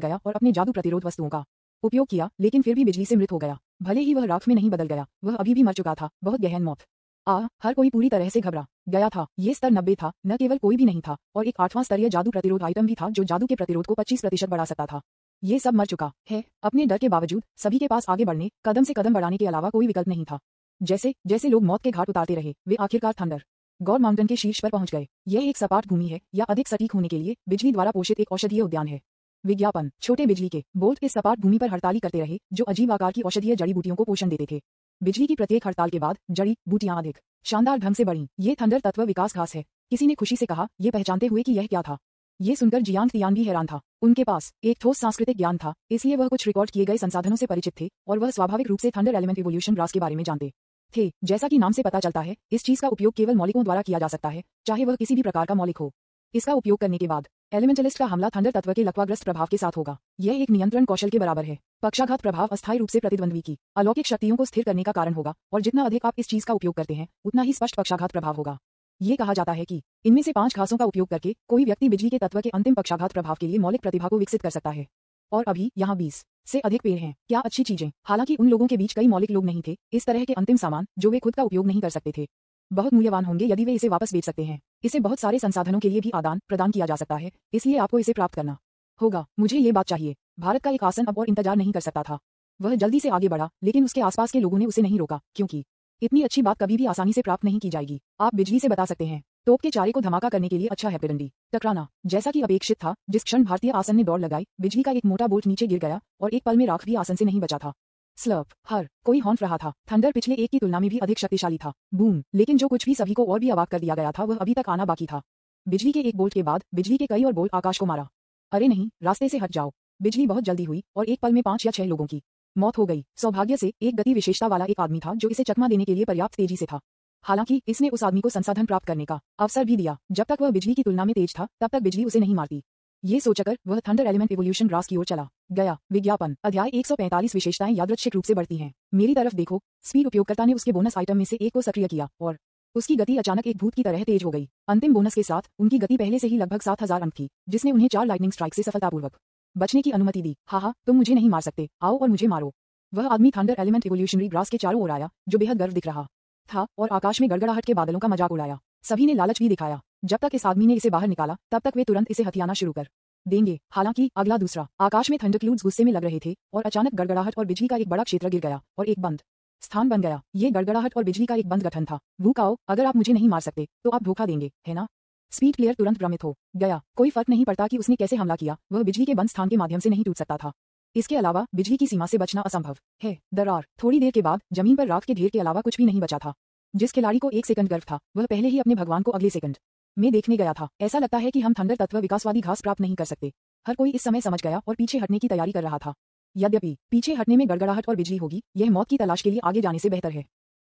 गया और अपने जादू प्रतिरोध वस्तुओं का उपयोग किया, लेकिन फिर भी बिजली से मृत हो गया। भले ही वह राख में नहीं बदल गया, वह अभी भी मर चुका था, बहुत गहन मौत। हर कोई पूरी तरह से घबरा गया था। ये स्तर 90 था, न केवल कोई भी नहीं था, और एक 8वां स्तरीय जादू प्रतिरोध आइटम भी था जो जादू के प्रतिरोध को 25% बढ़ा सकता था। ये सब मर चुका है। अपने डर के बावजूद सभी के पास आगे बढ़ने, कदम से कदम बढ़ाने के अलावा कोई विकल्प नहीं था। जैसे जैसे लोग मौत के घाट उतारते रहे, वे आखिरकार थंडर गॉड माउंटेन के शीर्ष पर पहुंच गए। यह एक सपाट भूमि है, या अधिक सटीक होने के लिए बिजली द्वारा पोषित एक औषधीय उद्यान है। विज्ञापन, छोटे बिजली के बोल्ट इस सपाट भूमि पर हड़ताली करते रहे, जो अजीब आकार की औषधीय जड़ी बूटियों को पोषण देते थे। बिजली की प्रत्येक हड़ताल के बाद जड़ी बूटियां अधिक शानदार ढंग से बढ़ीं। ये थंडर तत्व विकास घास है, किसी ने खुशी से कहा, ये पहचानते हुए कि यह क्या था। ये सुनकर जियांग तियान भी हैरान था। उनके पास एक ठोस सांस्कृतिक ज्ञान था, इसलिए वह कुछ रिकॉर्ड किए गए संसाधनों से परिचित थे, और वह स्वाभाविक रूप से थंडर एलिमेंट इवोल्यूशन रास के बारे में जानते थे। जैसा कि नाम से पता चलता है, इस चीज का उपयोग केवल मौलिकों द्वारा किया जा सकता है, चाहे वह किसी भी प्रकार का मौलिक हो। इसका उपयोग करने के बाद एलिमेंटलिस्ट का हमला थंडर तत्व के लकवाग्रस्त प्रभाव के साथ होगा। यह एक नियंत्रण कौशल के बराबर है। पक्षाघात प्रभाव अस्थायी रूप से प्रतिद्वंद्वी की अलौकिक शक्तियों को स्थिर करने का कारण होगा, और जितना अधिक आप इस चीज का उपयोग करते हैं उतना ही स्पष्ट पक्षाघात प्रभाव होगा। ये कहा जाता है कि इनमें से 5 घासों का उपयोग करके कोई व्यक्ति बिजली के तत्व के अंतिम पक्षाघात प्रभाव के लिए मौलिक प्रतिभा को विकसित कर सकता है। और अभी यहाँ 20 से अधिक पेड़ हैं। क्या अच्छी चीजें। हालांकि उन लोगों के बीच कई मौलिक लोग नहीं थे। इस तरह के अंतिम सामान जो वे खुद का उपयोग नहीं कर सकते थे, बहुत मूल्यवान होंगे यदि वे इसे वापस बेच सकते हैं। इसे बहुत सारे संसाधनों के लिए भी आदान प्रदान किया जा सकता है, इसलिए आपको इसे प्राप्त करना होगा। मुझे ये बात चाहिए। भारत का एक आसन अब और इंतजार नहीं कर सकता था। वह जल्दी से आगे बढ़ा, लेकिन उसके आसपास के लोगों ने उसे नहीं रोका, क्योंकि इतनी अच्छी बात कभी भी आसानी से प्राप्त नहीं की जाएगी। आप बिजली से बता सकते हैं। तोप के चारे को धमाका करने के लिए अच्छा है पिडंडी। टकराना, जैसा कि अपेक्षित था, जिस क्षण भारतीय आसन ने दौड़ लगाई, बिजली का एक मोटा बोल्ट नीचे गिर गया और एक पल में राख भी आसन से नहीं बचा था। स्लर्प, हर कोई हॉन्ट रहा था। थंडर पिछले एक की तुलना में भी अधिक शक्तिशाली था। बूम, लेकिन जो कुछ भी सभी को और भी अवाक कर दिया गया था वह अभी तक आना बाकी था। बिजली के एक बोल्ट के बाद बिजली के कई और बोल्ट आकाश को मारा। अरे नहीं, रास्ते से हट जाओ। बिजली बहुत जल्दी हुई और एक पल में 5 या 6 लोगों की मौत हो गई। सौभाग्य से एक गति विशेषता वाला एक आदमी था जो इसे चकमा देने के लिए पर्याप्त तेजी से था। हालांकि इसने उस आदमी को संसाधन प्राप्त करने का अवसर भी दिया। जब तक वह बिजली की तुलना में तेज था, तब तक बिजली उसे नहीं मारती। ये सोचकर वह थंडर एलिमेंट इवोल्यूशन ग्रास की ओर चला गया। विज्ञापन, अध्याय 145 विशेषताएं यादृच्छिक रूप से बढ़ती हैं। मेरी तरफ देखो। स्पीड उपयोगकर्ता ने उसके बोनस आइटम में से एक को सक्रिय किया और उसकी गति अचानक एक भूत की तरह तेज हो गई। अंतिम बोनस के साथ उनकी गति पहले से ही लगभग 7000 अंक थी, जिसने उन्हें 4 लाइटनिंग स्ट्राइक से सफलतापूर्वक बचने की अनुमति दी। हाँ, तुम मुझे नहीं मार सकते, आओ और मुझे मारो। वह आदमी थंडर एलिमेंट इवोल्यूशनरी ग्रास के चारों ओर आया, जो बेहद गर्व दिख रहा था, और आकाश में गड़गड़ाहट के बादलों का मजाक उड़ाया। सभी ने लालच भी दिखाया। जब तक इस आदमी ने इसे बाहर निकाला, तब तक वे तुरंत इसे हथियाना शुरू कर देंगे। हालांकि अगला दूसरा आकाश में थंडरक्लूड्स गुस्से में लग रहे थे, और अचानक गड़गड़ाहट और बिजली का एक बड़ा क्षेत्र गिर गया और एक बंद स्थान बन गया। ये गड़गड़ाहट और बिजली का एक बंद गठन था। वूकाओ, अगर आप मुझे नहीं मार सकते तो आप धोखा देंगे, है ना? स्पीड प्लेयर तुरंत भ्रमित हो गया। कोई फर्क नहीं पड़ता कि उसने कैसे हमला किया, वह बिजली के बंद स्थान के माध्यम से नहीं टूट सकता था। इसके अलावा बिजली की सीमा से बचना असंभव है। दरार, थोड़ी देर के बाद जमीन पर राख के ढेर के अलावा कुछ भी नहीं बचा था। जिस खिलाड़ी को 1 सेकंड गर्व था, वह पहले ही अपने भगवान को अगले सेकंड में देखने गया था। ऐसा लगता है कि हम थंडर तत्व विकासवादी घास प्राप्त नहीं कर सकते। हर कोई इस समय समझ गया और पीछे हटने की तैयारी कर रहा था। यद्यपि पीछे हटने में गड़गड़ाहट और बिजली होगी, यह मौत की तलाश के लिए आगे जाने से बेहतर है।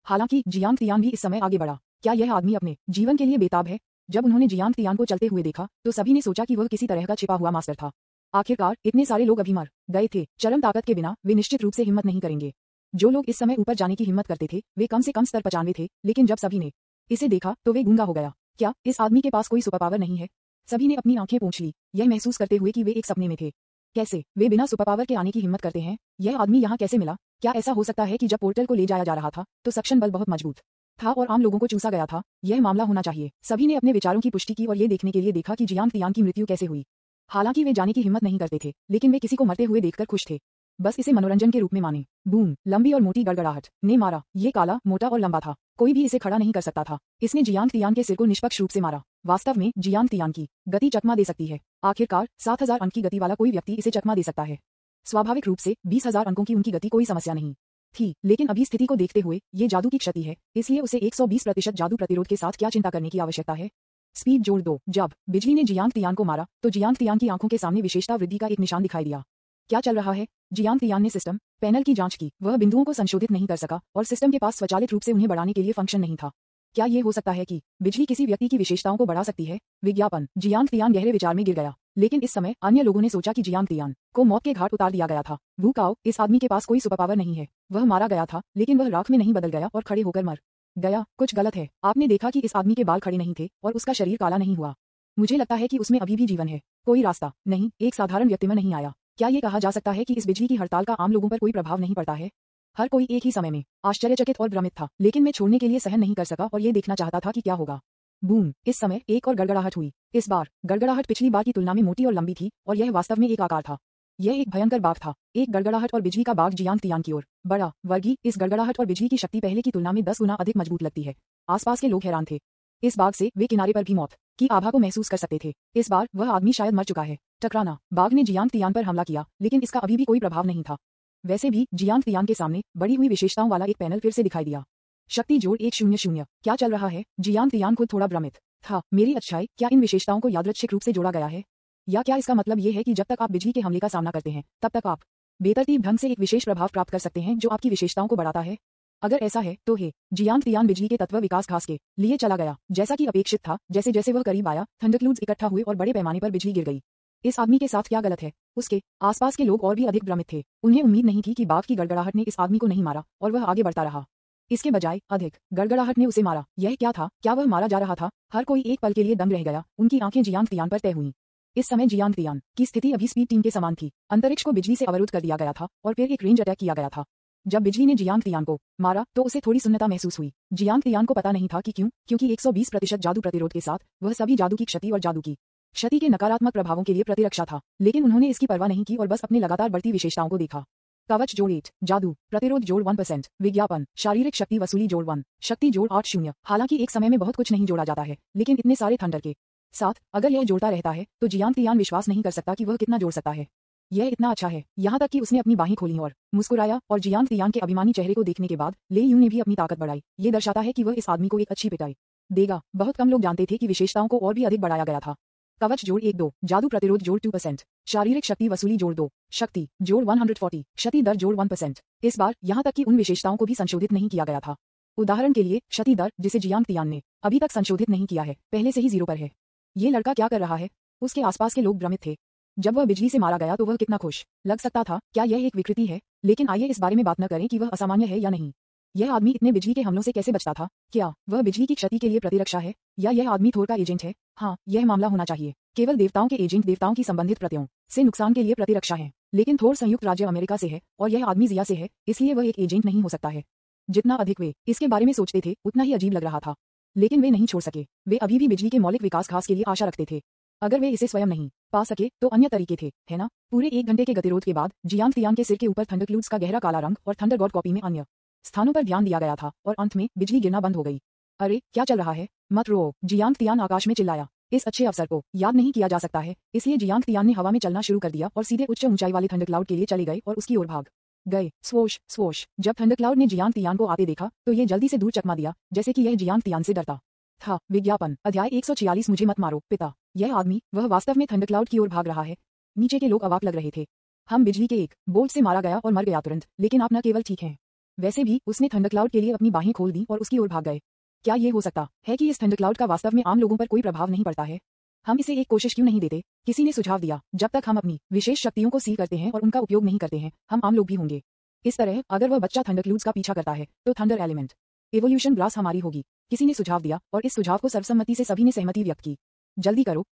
हालांकि जियांग तियान भी इस समय आगे बढ़ा। क्या यह आदमी अपने जीवन के लिए बेताब है? जब उन्होंने जियांग तियान को चलते हुए देखा, तो सभी ने सोचा कि वह किसी तरह का छिपा हुआ मास्टर था। आखिरकार इतने सारे लोग अभी मर गए थे। चरम ताकत के बिना वे निश्चित रूप से हिम्मत नहीं करेंगे। जो लोग इस समय ऊपर जाने की हिम्मत करते थे, वे कम से कम स्तर 95 थे, लेकिन जब सभी ने इसे देखा तो वे गूंगा हो गया। क्या इस आदमी के पास कोई सुपर पावर नहीं है? सभी ने अपनी आंखें पोंछ ली, यह महसूस करते हुए कि वे एक सपने में थे। कैसे वे बिना सुपर पावर के आने की हिम्मत करते हैं? यह आदमी यहाँ कैसे मिला? क्या ऐसा हो सकता है कि जब पोर्टल को ले जाया जा रहा था, तो सक्शन बल बहुत मजबूत था और आम लोगों को चूसा गया था? यह मामला होना चाहिए। सभी ने अपने विचारों की पुष्टि की और ये देखने के लिए देखा कि जियांग तियान की मृत्यु कैसे हुई। हालांकि वे जाने की हिम्मत नहीं करते थे, लेकिन वे किसी को मरते हुए देखकर खुश थे। बस इसे मनोरंजन के रूप में माने। बूम, लंबी और मोटी गड़गड़ाहट ने मारा। ये काला, मोटा और लंबा था। कोई भी इसे खड़ा नहीं कर सकता था। इसने जियांग तियान के सिर को निष्पक्ष रूप से मारा। वास्तव में जियांग तियान की गति चकमा दे सकती है। आखिरकार 7000 अंक की गति वाला कोई व्यक्ति इसे चकमा दे सकता है। स्वाभाविक रूप से 20,000 अंकों की उनकी गति कोई समस्या नहीं थी, लेकिन अभी स्थिति को देखते हुए ये जादू की क्षति है, इसलिए उसे 120% जादू प्रतिरोध के साथ क्या चिंता करने की आवश्यकता है। स्पीड जोड़ दो। जब बिजली ने जियांग तियान को मारा तो जियांग तियान की आंखों के सामने विशेषता वृद्धि का एक निशान दिखाई दिया। क्या चल रहा है? जियांग तियान ने सिस्टम पैनल की जांच की। वह बिंदुओं को संशोधित नहीं कर सका और सिस्टम के पास स्वचालित रूप से उन्हें बढ़ाने के लिए फंक्शन नहीं था। क्या ये हो सकता है कि बिजली किसी व्यक्ति की विशेषताओं को बढ़ा सकती है? विज्ञापन। जियांग तियान गहरे विचार में गिर गया, लेकिन इस समय अन्य लोगों ने सोचा कि जियांग तियान को मौत के घाट उतार दिया गया था। वू काओ, इस आदमी के पास कोई सुपर पावर नहीं है। वह मारा गया था, लेकिन वह राख में नहीं बदल गया और खड़े होकर मर गया। कुछ गलत है। आपने देखा कि इस आदमी के बाल खड़े नहीं थे और उसका शरीर काला नहीं हुआ। मुझे लगता है कि उसमें अभी भी जीवन है। कोई रास्ता नहीं, एक साधारण व्यक्ति में नहीं आया। क्या ये कहा जा सकता है कि इस बिजली की हड़ताल का आम लोगों पर कोई प्रभाव नहीं पड़ता है? हर कोई एक ही समय में आश्चर्यचकित और भ्रमित था, लेकिन मैं छोड़ने के लिए सहन नहीं कर सका और ये देखना चाहता था कि क्या होगा। बूम, इस समय एक और गड़गड़ाहट हुई। इस बार गड़गड़ाहट पिछली बार की तुलना में मोटी और लंबी थी और यह वास्तव में एक आकार था। यह एक भयंकर बाघ था। एक गड़गड़ाहट और बिजली का बाघ जियांग तियान की ओर बड़ा। वर्गी, इस गड़गड़ाहट और बिजली की शक्ति पहले की तुलना में 10 गुना अधिक मजबूत लगती है। आसपास के लोग हैरान थे। इस बाघ से वे किनारे पर भी मौत की आभा को महसूस कर सकते थे। इस बार वह आदमी शायद मर चुका है। टकराना। बाघ ने जियांग तियान पर हमला किया, लेकिन इसका अभी भी कोई प्रभाव नहीं था। वैसे भी जियांग तियान के सामने बढ़ी हुई विशेषताओं वाला एक पैनल फिर से दिखाई दिया। शक्ति जोड़ 100। क्या चल रहा है? जियांग तियान खुद थोड़ा भ्रमित था। मेरी अच्छाई, क्या इन विशेषताओं को यादृच्छिक रूप से जोड़ा गया है? या क्या इसका मतलब ये है कि जब तक आप बिजली के हमले का सामना करते हैं, तब तक आप बेतरतीब ढंग से एक विशेष प्रभाव प्राप्त कर सकते हैं जो आपकी विशेषताओं को बढ़ाता है? अगर ऐसा है तो हे जियांग तियान बिजली के तत्व विकास घास के लिए चला गया, जैसा कि अपेक्षित था। जैसे जैसे वह करीब आया, थंडरक्लूड्स इकट्ठा हुए और बड़े पैमाने पर बिजली गिर गई। इस आदमी के साथ क्या गलत है? उसके आसपास के लोग और भी अधिक भ्रमित थे। उन्हें उम्मीद नहीं थी कि बाघ की गड़गड़ाहट ने इस आदमी को नहीं मारा और वह आगे बढ़ता रहा। इसके बजाय अधिक गड़गड़ाहट ने उसे मारा। यह क्या था? क्या वह मारा जा रहा था? हर कोई एक पल के लिए दंग रह गया। उनकी आंखें जियांग तियान पर तय हुईं। इस समय जियांग तियान की स्थिति अभी स्पीड टीम के समान थी। अंतरिक्ष को बिजली से अवरुद्ध कर दिया गया था और फिर एक रेंज अटैक किया गया था। जब बिजली ने जियांग तियान को मारा तो उसे थोड़ी सुन्नता महसूस हुई। जियांग तियान को पता नहीं था कि क्यों, क्योंकि 120% जादू प्रतिरोध के साथ वह सभी जादू की क्षति और जादू की क्षति के नकारात्मक प्रभावों के लिए प्रतिरक्षा था, लेकिन उन्होंने इसकी परवाह नहीं की और बस अपने लगातार बढ़ती विशेषताओं को देखा। कवच जोड़ 8, जादू प्रतिरोध जोड़ 1%, विज्ञापन, शारीरिक शक्ति वसूली जोड़ 1, शक्ति जोड़ 80। हालांकि एक समय में बहुत कुछ नहीं जोड़ा जाता है, लेकिन इतने सारे थंडर के साथ अगर यह जोड़ता रहता है तो जियांग तियान विश्वास नहीं कर सकता कि वह कितना जोड़ सकता है। यह इतना अच्छा है। यहाँ तक कि उसने अपनी बाहें खोली और मुस्कुराया और जियांग तियान के अभिमानी चेहरे को देखने के बाद ले यूं ने भी अपनी ताकत बढ़ाई। ये दर्शाता है कि वह इस आदमी को एक अच्छी पिटाई देगा। बहुत कम लोग जानते थे कि विशेषताओं को और भी अधिक बढ़ाया गया था। कवच जोड़ 1-2, जादू प्रतिरोध जोड़ 2%, शारीरिक शक्ति वसूली जोड़ 2, शक्ति जोड़ 140, क्षति दर जोड़ 1%। इस बार यहाँ तक कि उन विशेषताओं को भी संशोधित नहीं किया गया था। उदाहरण के लिए क्षति दर, जिसे जियांग तियान ने अभी तक संशोधित नहीं किया है, पहले से ही 0 पर है। ये लड़का क्या कर रहा है? उसके आसपास के लोग भ्रमित थे। जब वह बिजली से मारा गया तो वह कितना खुश लग सकता था। क्या यह एक विकृति है? लेकिन आइए इस बारे में बात न करें कि वह असामान्य है या नहीं। यह आदमी इतने बिजली के हमलों से कैसे बचता था? क्या वह बिजली की क्षति के लिए प्रतिरक्षा है, या यह आदमी थोर का एजेंट है? हाँ, यह मामला होना चाहिए। केवल देवताओं के एजेंट देवताओं की संबंधित प्रतियों से नुकसान के लिए प्रतिरक्षा है, लेकिन थोर संयुक्त राज्य अमेरिका से है और यह आदमी जिया से है, इसलिए वह एक एजेंट नहीं हो सकता है। जितना अधिक वे इसके बारे में सोचते थे, उतना ही अजीब लग रहा था, लेकिन वे नहीं छोड़ सके। वे अभी भी बिजली के मौलिक विकास घास के लिए आशा रखते थे। अगर वे इसे स्वयं नहीं पा सके तो अन्य तरीके थे, है ना? पूरे 1 घंटे के गतिरोध के बाद जियांग तियान के सिर के ऊपर थंडरक्लूड्स का गहरा काला रंग और थंडर गॉड कॉपी में अन्य स्थानों पर ध्यान दिया गया था और अंत में बिजली गिरना बंद हो गई। अरे, क्या चल रहा है? मत रो, जियांग तियान आकाश में चिल्लाया। इस अच्छे अवसर को याद नहीं किया जा सकता है, इसलिए जियांग तियान ने हवा में चलना शुरू कर दिया और सीधे उच्च ऊंचाई वाले थंडरक्लाउड के लिए चले गए और उसकी ओर भाग गए। Swoosh swoosh. जब थंडरक्लाउड ने जियांग तियान को आते देखा तो ये जल्दी से दूर चकमा दिया, जैसे कि यह जियांग तियान से डरता था। विज्ञापन, अध्याय 146। मुझे मत मारो पिता। यह आदमी, वह वास्तव में थंडरक्लाउड की ओर भाग रहा है। नीचे के लोग अवाक लग रहे थे। हम बिजली के एक बोल्ट से मारा गया और मर गया तुरंत, लेकिन आप न केवल ठीक हैं, वैसे भी उसने थंडरक्लाउड के लिए अपनी बाहें खोल दी और उसकी ओर भाग गए। क्या ये हो सकता है कि इस थंडरक्लाउड का वास्तव में आम लोगों पर कोई प्रभाव नहीं पड़ता है? हम इसे एक कोशिश क्यों नहीं देते? किसी ने सुझाव दिया, जब तक हम अपनी विशेष शक्तियों को सील करते हैं और उनका उपयोग नहीं करते हैं, हम आम लोग भी होंगे। इस तरह अगर वह बच्चा थंडरक्लूड्स का पीछा करता है तो थंडर एलिमेंट एवोल्यूशन ग्रास हमारी होगी। किसी ने सुझाव दिया और इस सुझाव को सर्वसम्मति से सभी ने सहमति व्यक्त की। जल्दी करो,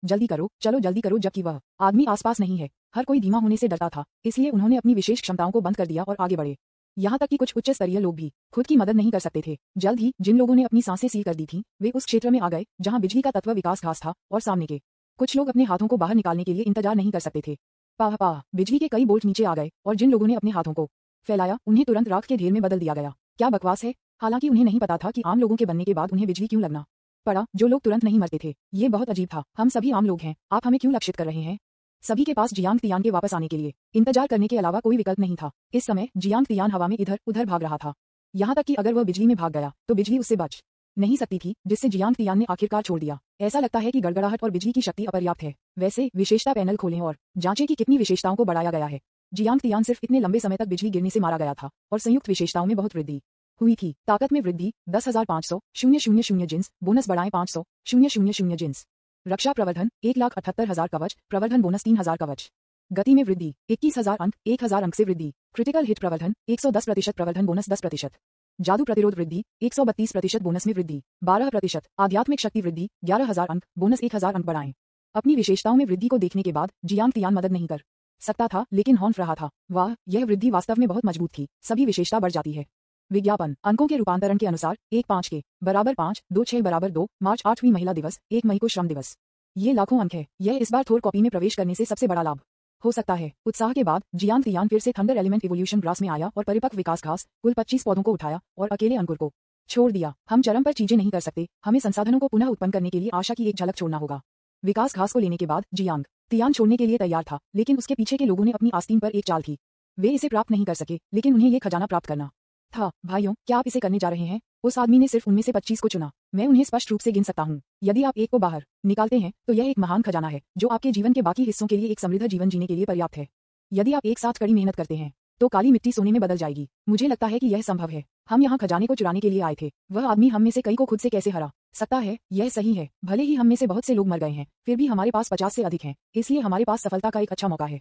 चलो जल्दी करो। जबकि वह आदमी आसपास नहीं है। हर कोई धीमा होने से डरता था, इसलिए उन्होंने अपनी विशेष क्षमताओं को बंद कर दिया और आगे बढ़े। यहाँ तक कि कुछ उच्च स्तरीय लोग भी खुद की मदद नहीं कर सकते थे। जल्द ही जिन लोगों ने अपनी सांसें सील कर दी थीं, वे उस क्षेत्र में आ गए जहाँ बिजली का तत्व विकास घास था और सामने के कुछ लोग अपने हाथों को बाहर निकालने के लिए इंतजार नहीं कर सकते थे। पाह पाह, बिजली के कई बोल्ट नीचे आ गए और जिन लोगों ने अपने हाथों को फैलाया उन्हें तुरंत राख के ढेर में बदल दिया गया। क्या बकवास है। हालांकि उन्हें नहीं पता था कि आम लोगों के बनने के बाद उन्हें बिजली क्यों लगना पड़ा। जो लोग तुरंत नहीं मरते थे। ये बहुत अजीब था। हम सभी आम लोग हैं, आप हमें क्यों लक्षित कर रहे हैं। सभी के पास जियांग तियान के वापस आने के लिए इंतजार करने के अलावा कोई विकल्प नहीं था। इस समय जियांग तियान हवा में इधर उधर भाग रहा था। यहाँ तक कि अगर वह बिजली में भाग गया तो बिजली उससे बच नहीं सकती थी, जिससे जियांग तियान ने आखिरकार छोड़ दिया। ऐसा लगता है कि गड़गड़ाहट और बिजली की शक्ति अपर्याप्त है। वैसे विशेषता पैनल खोलें और जांचें कि कितनी विशेषताओं को बढ़ाया गया है। जियांग तियान सिर्फ इतने लंबे समय तक बिजली गिरने से मारा गया था और संयुक्त विशेषताओं में बहुत वृद्धि हुई थी। ताकत में वृद्धि 10,500 जिन्स बोनस बढ़ाएं 500 जिन्स। रक्षा प्रवर्धन 1,78,000 कवच प्रवर्धन बोनस 3,000 कवच। गति में वृद्धि 21,000 अंक 1,000 अंक से वृद्धि। क्रिटिकल हिट प्रवर्धन 110% प्रवर्धन बोनस 10%। जादू प्रतिरोध वृद्धि 132% बोनस में वृद्धि 12%। आध्यात्मिक शक्ति वृद्धि 11,000 अंक बोनस 1,000 अंक बढ़ाएं। अपनी विशेषताओं में वृद्धि को देखने के बाद जियांग तियान मदद नहीं कर सकता था, लेकिन हौंफ रहा था। वाह, यह वृद्धि वास्तव में बहुत मजबूत थी। सभी विशेषता बढ़ जाती है। विज्ञापन अंकों के रूपांतरण के अनुसार 1 5 के बराबर 5 2 6 बराबर 2 मार्च 8वीं महिला दिवस 1 मई को श्रम दिवस। ये लाखों अंक है। यह इस बार थोर कॉपी में प्रवेश करने से सबसे बड़ा लाभ हो सकता है। उत्साह के बाद जियांग तियान फिर से थंडर एलिमेंट इवोल्यूशन ग्रास में आया और परिपक्व विकास घास कुल 25 पौधों को उठाया और अकेले अंकुर को छोड़ दिया। हम चरम पर चीजें नहीं कर सकते, हमें संसाधनों को पुनः उत्पन्न करने के लिए आशा की एक झलक छोड़ना होगा। विकास घास को लेने के बाद जियांग तियान छोड़ने के लिए तैयार था, लेकिन उसके पीछे के लोगों ने अपनी आस्तीन पर एक चाल थी। वे इसे प्राप्त नहीं कर सके, लेकिन उन्हें ये खजाना प्राप्त करना था। भाइयों, क्या आप इसे करने जा रहे हैं। उस आदमी ने सिर्फ उनमें से 25 को चुना। मैं उन्हें स्पष्ट रूप से गिन सकता हूँ। यदि आप एक को बाहर निकालते हैं तो यह एक महान खजाना है जो आपके जीवन के बाकी हिस्सों के लिए एक समृद्ध जीवन जीने के लिए पर्याप्त है। यदि आप एक साथ कड़ी मेहनत करते हैं तो काली मिट्टी सोने में बदल जाएगी। मुझे लगता है कि यह संभव है। हम यहाँ खजाने को चुराने के लिए आए थे। वह आदमी हम में से कई को खुद से कैसे हरा सकता है। यह सही है। भले ही हम में से बहुत से लोग मर गए हैं, फिर भी हमारे पास 50 से अधिक हैं, इसलिए हमारे पास सफलता का एक अच्छा मौका है।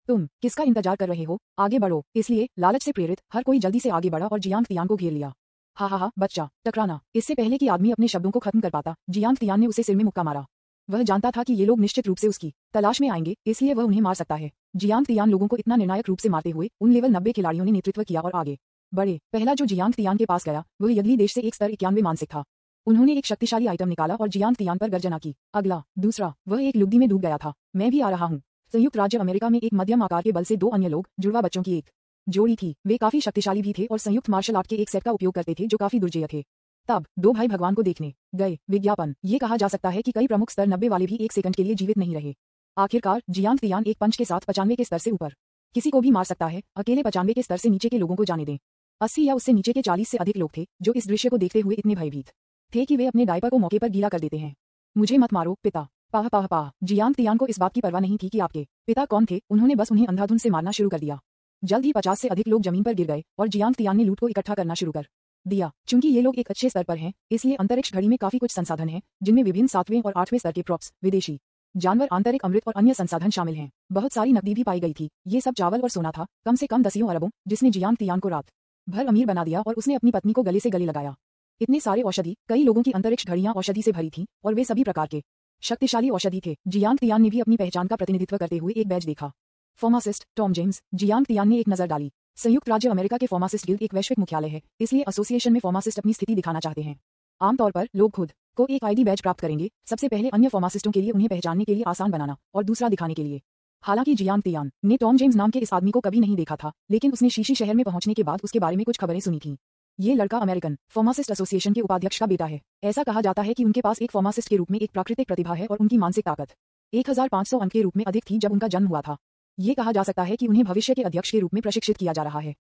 तुम किसका इंतजार कर रहे हो। आगे बढ़ो। इसलिए लालच से प्रेरित हर कोई जल्दी से आगे बढ़ा और जियांग तियान को घेर लिया। हा, बच्चा, टकराना। इससे पहले कि आदमी अपने शब्दों को खत्म कर पाता, जियांग तियान ने उसे सिर में मुक्का मारा। वह जानता था कि ये लोग निश्चित रूप से उसकी तलाश में आएंगे, इसलिए वह उन्हें मार सकता है। जियांग तियान लोगों को इतना निर्णायक रूप से मारते हुए उन लेवल 90 खिलाड़ियों ने नेतृत्व किया और आगे बढ़े। पहला जो जियांग तियान के पास गया वह यदली देश से एक स्तर 91 मानसिक था। उन्होंने एक शक्तिशाली आइटम निकाला और जियांग तियान पर गर्जना की। अगला दूसरा, वह एक लुगदी में डूब गया था। मैं भी आ रहा हूँ। संयुक्त राज्य अमेरिका में एक मध्यम आकार के बल से 2 अन्य लोग, जुड़वा बच्चों की एक जोड़ी थी। वे काफी शक्तिशाली भी थे और संयुक्त मार्शल आर्ट के एक सेट का उपयोग करते थे जो काफी दुर्जेय थे। तब 2 भाई भगवान को देखने गए। विज्ञापन ये कहा जा सकता है कि कई प्रमुख स्तर 90 वाले भी 1 सेकंड के लिए जीवित नहीं रहे। आखिरकार जियांग तियान एक पंच के साथ 95 के स्तर से ऊपर किसी को भी मार सकता है। अकेले 95 के स्तर से नीचे के लोगों को जाने दें। 80 या उससे नीचे के 40 से अधिक लोग थे जो इस दृश्य को देखते हुए इतने भयभीत थे कि वे अपने डायपर को मौके पर गीला कर देते हैं। मुझे मत मारो पिता। पाह पाह पाह। जियांग तियान को इस बात की परवाह नहीं थी कि आपके पिता कौन थे। उन्होंने बस उन्हें अंधाधुंध से मारना शुरू कर दिया। जल्द ही 50 से अधिक लोग जमीन पर गिर गए और जियांग तियान ने लूट को इकट्ठा करना शुरू कर दिया। चूंकि ये लोग एक अच्छे स्तर पर हैं, इसलिए अंतरिक्ष घड़ी में काफी कुछ संसाधन हैं, जिनमें विभिन्न 7वें और 8वें स्तर के प्रॉप्स, विदेशी जानवर, आंतरिक अमृत और अन्य संसाधन शामिल हैं। बहुत सारी नकदी भी पाई गई थी। ये सब चावल और सोना था, कम से कम दसियों अरबों, जिसने जियांग तियान को रात भर अमीर बना दिया और उसने अपनी पत्नी को गले से गले लगाया। इतने सारे औषधि, कई लोगों की अंतरिक्ष घड़ियां औषधि से भरी थीं और वे सभी प्रकार के शक्तिशाली औषधि थे। जियांग तियान ने भी अपनी पहचान का प्रतिनिधित्व करते हुए एक बैज देखा। Pharmacist Tom James. Jiang Tian ने एक नजर डाली। संयुक्त राज्य अमेरिका के फार्मासिस्ट गिल्ड एक वैश्विक मुख्यालय है, इसलिए एसोसिएशन में फार्मासिस्ट अपनी स्थिति दिखाना चाहते हैं। आमतौर पर लोग खुद को एक आईडी बैज प्राप्त करेंगे, सबसे पहले अन्य फार्मासिस्टों के लिए उन्हें पहचानने के लिए आसान बनाना और दूसरा दिखाने के लिए। हालांकि जियांग तियान ने टॉम जेम्स नाम के इस आदमी को कभी नहीं देखा था, लेकिन उसने शीशी शहर में पहुंचने के बाद उसके बारे में कुछ खबरें सुनी थीं। ये लड़का अमेरिकन फार्मासिस्ट एसोसिएशन के उपाध्यक्ष का बेटा है। ऐसा कहा जाता है कि उनके पास एक फार्मासिस्ट के रूप में एक प्राकृतिक प्रतिभा है और उनकी मानसिक ताकत 1500 अंक के रूप में अधिक थी जब उनका जन्म हुआ था। ये कहा जा सकता है कि उन्हें भविष्य के अध्यक्ष के रूप में प्रशिक्षित किया जा रहा है।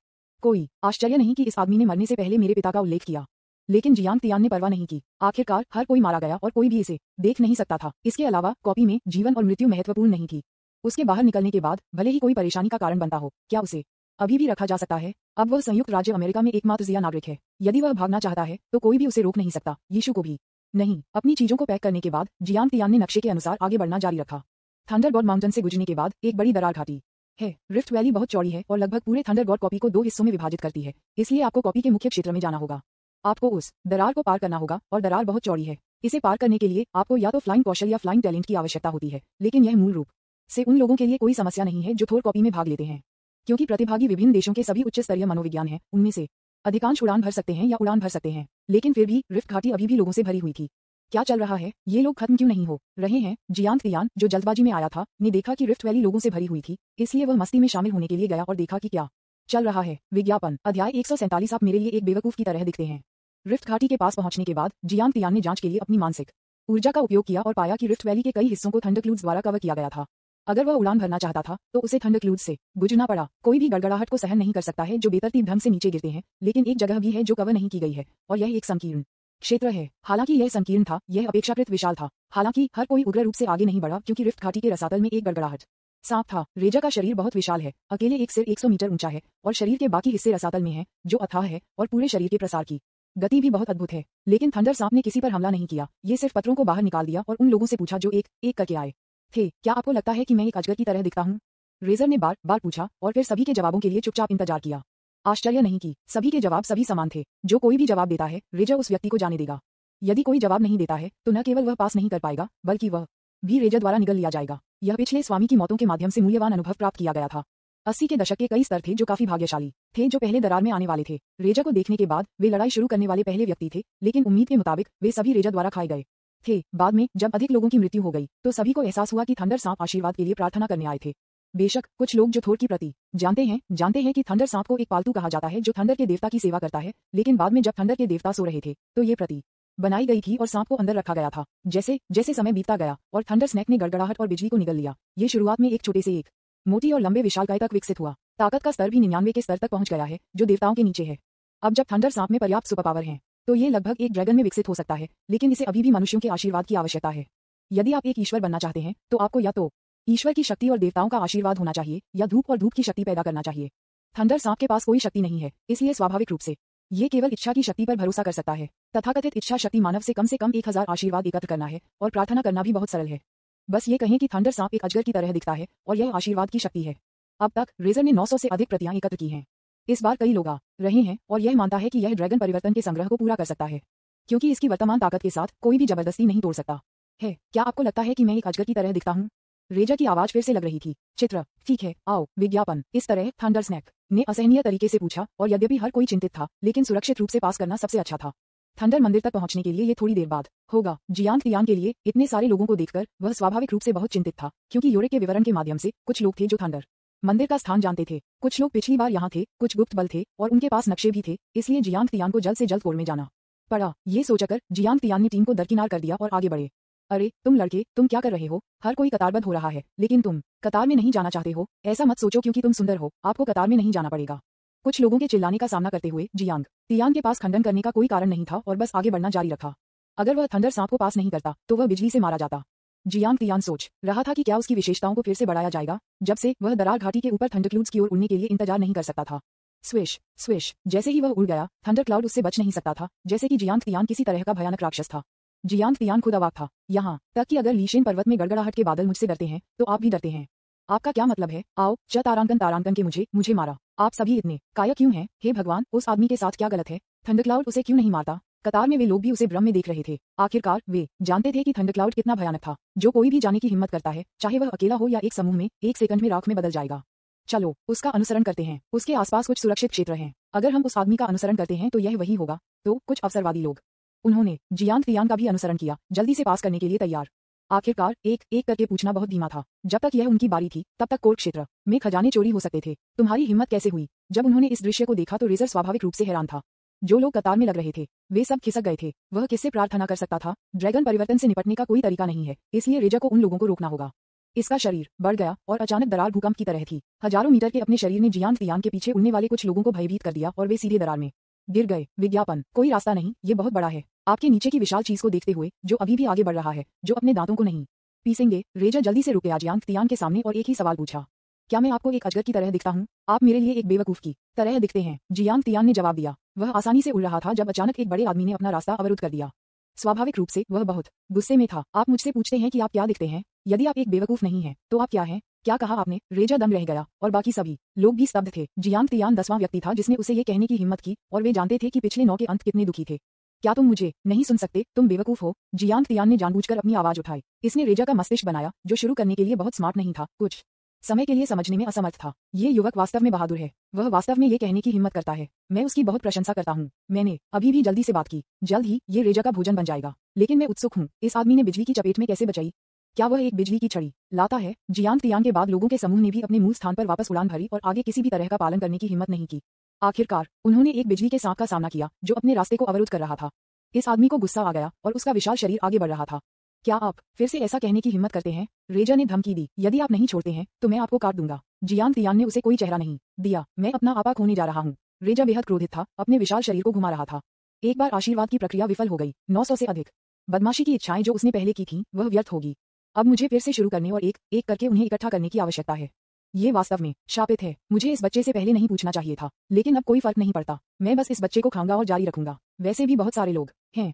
कोई आश्चर्य नहीं कि इस आदमी ने मरने से पहले मेरे पिता का उल्लेख किया, लेकिन जियांग तियान ने परवाह नहीं की। आखिरकार हर कोई मारा गया और कोई भी इसे देख नहीं सकता था। इसके अलावा कॉपी में जीवन और मृत्यु महत्वपूर्ण नहीं थी। उसके बाहर निकलने के बाद भले ही कोई परेशानी का कारण बनता हो, क्या उसे अभी भी रखा जा सकता है। अब वह संयुक्त राज्य अमेरिका में एकमात्र जिया नागरिक है। यदि वह भागना चाहता है तो कोई भी उसे रोक नहीं सकता, यीशु को भी नहीं। अपनी चीजों को पैक करने के बाद जियांग तियान ने नक्शे के अनुसार आगे बढ़ना जारी रखा। थंडरगॉड माउंटेन से गुजरने के बाद एक बड़ी दरार घाटी है। रिफ्ट वैली बहुत चौड़ी है और लगभग पूरे थंडरगॉड कॉपी को 2 हिस्सों में विभाजित करती है, इसलिए आपको कॉपी के मुख्य क्षेत्र में जाना होगा। आपको उस दरार को पार करना होगा और दरार बहुत चौड़ी है। इसे पार करने के लिए आपको या तो फ्लाइंग कौशल या फ्लाइंग टैलेंट की आवश्यकता होती है, लेकिन यह मूल रूप से उन लोगों के लिए कोई समस्या नहीं है जो थोर कॉपी में भाग लेते हैं, क्योंकि प्रतिभागी विभिन्न देशों के सभी उच्च स्तरीय मनोविज्ञान हैं। उनमें से अधिकांश उड़ान भर सकते हैं या उड़ान भर सकते हैं, लेकिन फिर भी रिफ्ट घाटी अभी भी लोगों से भरी हुई थी। क्या चल रहा है? ये लोग खत्म क्यों नहीं हो रहे हैं? जियांग तियान, जो जल्दबाजी में आया था, ने देखा कि रिफ्ट वैली लोगों से भरी हुई थी, इसलिए वह मस्ती में शामिल होने के लिए गया और देखा कि क्या चल रहा है। विज्ञापन अध्याय 147। आप मेरे लिए एक बेवकूफ की तरह दिखते हैं। रिफ्ट घाटी के पास पहुंचने के बाद जियांग तियान ने जांच के लिए अपनी मानसिक ऊर्जा का उपयोग किया और पाया कि रिफ्ट वैली के कई हिस्सों को थंडरक्लूड्स द्वारा कवर किया गया था। अगर वह उड़ान भरना चाहता था तो उसे थंडरक्लूड्स से गुजरना पड़ा। कोई भी गड़गड़ाहट को सहन नहीं कर सकता है जो बेतरतीब ढंग से नीचे गिरते हैं, लेकिन एक जगह भी है जो कवर नहीं की गई है, और यह एक संकीर्ण क्षेत्र है। हालांकि यह संकीर्ण था, यह अपेक्षाकृत विशाल था। हालांकि हर कोई उग्र रूप से आगे नहीं बढ़ा क्योंकि रिफ्ट घाटी के रसातल में एक गड़गड़ाहट सांप था। रेजा का शरीर बहुत विशाल है, अकेले एक सिर 100 मीटर ऊंचा है और शरीर के बाकी हिस्से रसातल में है जो अथाह है, और पूरे शरीर के प्रसार की गति भी बहुत अद्भुत है। लेकिन थंडर सांप ने किसी पर हमला नहीं किया, ये सिर्फ पत्थरों को बाहर निकाल दिया और उन लोगों से पूछा जो एक एक करके आए थे, क्या आपको लगता है कि मैं एक अजगर की तरह दिखता हूँ? रेजर ने बार बार पूछा और फिर सभी के जवाबों के लिए चुपचाप इंतजार किया। आश्चर्य नहीं कि सभी के जवाब सभी समान थे। जो कोई भी जवाब देता है, रेजर उस व्यक्ति को जाने देगा। यदि कोई जवाब नहीं देता है तो न केवल वह पास नहीं कर पाएगा, बल्कि वह भी रेजर द्वारा निगल लिया जाएगा। यह पिछले स्वामी की मौतों के माध्यम से मूल्यवान अनुभव प्राप्त किया गया था। 80 के दशक के कई स्तर थे जो काफी भाग्यशाली थे जो पहले दरार में आने वाले थे। रेजा को देखने के बाद वे लड़ाई शुरू करने वाले पहले व्यक्ति थे, लेकिन उम्मीद के मुताबिक वे सभी रेजा द्वारा खाए गए थे। बाद में जब अधिक लोगों की मृत्यु हो गई तो सभी को एहसास हुआ कि थंडर सांप आशीर्वाद के लिए प्रार्थना करने आए थे। बेशक कुछ लोग जो थोर की प्रति जानते हैं कि थंडर सांप को एक पालतू कहा जाता है जो थंडर के देवता की सेवा करता है, लेकिन बाद में जब थंडर के देवता सो रहे थे तो ये प्रति बनाई गई थी और सांप को अंदर रखा गया था। जैसे जैसे समय बीतता गया और थंडर स्नैक ने गड़गड़ाहट और बिजली को निगल लिया, ये शुरुआत में एक छोटे से एक मोटी और लंबे विशालकाय तक विकसित हुआ। ताकत का स्तर भी 99 के स्तर तक पहुंच गया है, जो देवताओं के नीचे है। अब जब थंडर सांप में पर्याप्त सुपर पावर है तो ये लगभग एक ड्रैगन में विकसित हो सकता है, लेकिन इसे अभी भी मनुष्यों के आशीर्वाद की आवश्यकता है। यदि आप एक ईश्वर बनना चाहते हैं तो आपको या तो ईश्वर की शक्ति और देवताओं का आशीर्वाद होना चाहिए या धूप और धूप की शक्ति पैदा करना चाहिए। थंडर सांप के पास कोई शक्ति नहीं है, इसलिए स्वाभाविक रूप से ये केवल इच्छा की शक्ति पर भरोसा कर सकता है। तथाकथित इच्छा शक्ति मानव से कम 1000 आशीर्वाद एकत्र करना है, और प्रार्थना करना भी बहुत सरल है। बस ये कहें कि थंडर सांप एक अजगर की तरह दिखता है और यह आशीर्वाद की शक्ति है। अब तक रेजर ने 900 से अधिक प्रतियां एकत्र की हैं। इस बार कई लोग आ रहे हैं और यह मानता है कि यह ड्रैगन परिवर्तन के संग्रह को पूरा कर सकता है, क्योंकि इसकी वर्तमान ताकत के साथ कोई भी जबरदस्ती नहीं तोड़ सकता है। क्या आपको लगता है कि मैं एक अजगर की तरह दिखता हूँ? रेजा की आवाज फिर से लग रही थी। चित्र, ठीक है, आओ। विज्ञापन इस तरह थंडर स्नैक ने असहनीय तरीके से पूछा, और यद्यपि हर कोई चिंतित था, लेकिन सुरक्षित रूप से पास करना सबसे अच्छा था। थंडर मंदिर तक पहुंचने के लिए ये थोड़ी देर बाद होगा। जियांग तियान के लिए इतने सारे लोगों को देखकर वह स्वाभाविक रूप से बहुत चिंतित था, क्योंकि योरे के विवरण के माध्यम से कुछ लोग थे जो थंडर मंदिर का स्थान जानते थे। कुछ लोग पिछली बार यहाँ थे, कुछ गुप्त बल थे और उनके पास नक्शे भी थे, इसलिए जियांग तियान को जल्द से जल्द कोर में जाना पड़ा। ये सोचकर जियांग तियान ने टीम को दरकिनार कर दिया और आगे बढ़े। अरे तुम लड़के, तुम क्या कर रहे हो? हर कोई कतारबद्ध हो रहा है, लेकिन तुम कतार में नहीं जाना चाहते हो। ऐसा मत सोचो, क्योंकि तुम सुंदर हो, आपको कतार में नहीं जाना पड़ेगा। कुछ लोगों के चिल्लाने का सामना करते हुए जियांग तियान के पास खंडन करने का कोई कारण नहीं था और बस आगे बढ़ना जारी रखा। अगर वह थंडर सांप को पास नहीं करता तो वह बिजली से मारा जाता। जियांग तियान सोच रहा था कि क्या उसकी विशेषताओं को फिर से बढ़ाया जाएगा, जब से वह दरार घाटी के ऊपर थंडरक्लाउड्स की ओर उड़ने के लिए इंतजार नहीं कर सकता था। स्विश स्विश, जैसे ही वह उड़ गया, थंडर क्लाउड उससे बच नहीं सकता था, जैसे कि जियांग तियान किसी तरह का भयानक राक्षस था। जियांग तियान खुद अवाक था, यहाँ तक कि अगर लीशेन पर्वत में गड़गड़ाहट के बादल मुझसे डरते हैं तो आप भी डरते हैं। आपका क्या मतलब है? आओ तारांकन के मुझे मारा। आप सभी इतने काया क्यों हैं? हे भगवान, उस आदमी के साथ क्या गलत है? थंडरक्लाउड उसे क्यों नहीं मारता? कतार में वे लोग भी उसे भ्रम में देख रहे थे। आखिरकार वे जानते थे कि थंडरक्लाउड कितना भयानक था। जो कोई भी जाने की हिम्मत करता है, चाहे वह अकेला हो या एक समूह में, 1 सेकंड में राख में बदल जाएगा। चलो उसका अनुसरण करते हैं। उसके आसपास कुछ सुरक्षित क्षेत्र हैं। अगर हम उस आदमी का अनुसरण करते हैं तो यह वही होगा। तो कुछ अवसरवादी लोग, उन्होंने जियांग तियान का भी अनुसरण किया, जल्दी से पास करने के लिए तैयार। आखिरकार एक एक करके पूछना बहुत धीमा था। जब तक यह उनकी बारी थी तब तक कोर क्षेत्र में खजाने चोरी हो सकते थे। तुम्हारी हिम्मत कैसे हुई? जब उन्होंने इस दृश्य को देखा तो रेजर स्वाभाविक रूप से हैरान था। जो लोग कतार में लग रहे थे वे सब खिसक गए थे। वह किससे प्रार्थना कर सकता था? ड्रैगन परिवर्तन से निपटने का कोई तरीका नहीं है, इसलिए रेजर को उन लोगों को रोकना होगा। इसका शरीर बढ़ गया और अचानक दरार भूकंप की तरह थी। हजारों मीटर के अपने शरीर ने जियांग तियान के पीछे उड़ने वाले कुछ लोगों को भयभीत कर दिया और वे सीधे दरार में गिर गए। विज्ञापन, कोई रास्ता नहीं, ये बहुत बड़ा है। आपके नीचे की विशाल चीज को देखते हुए जो अभी भी आगे बढ़ रहा है, जो अपने दांतों को नहीं पीसेंगे। रेजर जल्दी से रुक गया जियांग तियान के सामने और एक ही सवाल पूछा, क्या मैं आपको एक अजगर की तरह दिखता हूँ? आप मेरे लिए एक बेवकूफ की तरह दिखते हैं। जियांग तियान ने जवाब दिया। वह आसानी से उड़ रहा था जब अचानक एक बड़े आदमी ने अपना रास्ता अवरुद्ध कर दिया। स्वाभाविक रूप से वह बहुत गुस्से में था। आप मुझसे पूछते हैं कि आप क्या दिखते हैं? यदि आप एक बेवकूफ नहीं हैं तो आप क्या हैं? क्या कहा आपने? रेजर दम रह गया और बाकी सभी लोग भी स्तब्ध थे। जियांग तियान 10वां व्यक्ति था जिसने उसे ये कहने की हिम्मत की, और वे जानते थे कि पिछले 9 के अंत कितने दुखी थे। क्या तुम मुझे नहीं सुन सकते? तुम बेवकूफ हो। जियांग तियान ने जानबूझकर अपनी आवाज उठाई। इसने रेजा का मस्तिष्क बनाया, जो शुरू करने के लिए बहुत स्मार्ट नहीं था। कुछ समय के लिए समझने में असमर्थ था। ये युवक वास्तव में बहादुर है। वह वास्तव में ये कहने की हिम्मत करता है। मैं उसकी बहुत प्रशंसा करता हूँ। मैंने अभी भी जल्दी से बात की। जल्द ही ये रेजा का भोजन बन जाएगा। लेकिन मैं उत्सुक हूँ, इस आदमी ने बिजली की चपेट में कैसे बचाई? क्या वह एक बिजली की छड़ी लाता है? जियांग तियांग के बाद लोगों के समूह ने भी अपने मूल स्थान पर वापस उड़ान भरी और आगे किसी भी तरह का पालन करने की हिम्मत नहीं की। आखिरकार उन्होंने एक बिजली के सांप का सामना किया जो अपने रास्ते को अवरुद्ध कर रहा था। इस आदमी को गुस्सा आ गया और उसका विशाल शरीर आगे बढ़ रहा था। क्या आप फिर से ऐसा कहने की हिम्मत करते हैं? रेजा ने धमकी दी, यदि आप नहीं छोड़ते हैं तो मैं आपको काट दूंगा। जियांग तियांग ने उसे कोई चेहरा नहीं दिया। मैं अपना आपा खोने जा रहा हूँ। रेजा बेहद क्रोधित था, अपने विशाल शरीर को घुमा रहा था। एक बार आशीर्वाद की प्रक्रिया विफल हो गई। 900 से अधिक बदमाशी की इच्छाएं जो उसने पहले की थीं, वह व्यर्थ होगी। अब मुझे फिर से शुरू करने और एक एक करके उन्हें इकट्ठा करने की आवश्यकता है। ये वास्तव में शापित है। मुझे इस बच्चे से पहले नहीं पूछना चाहिए था, लेकिन अब कोई फर्क नहीं पड़ता। मैं बस इस बच्चे को खाऊंगा और जारी रखूंगा। वैसे भी बहुत सारे लोग हैं।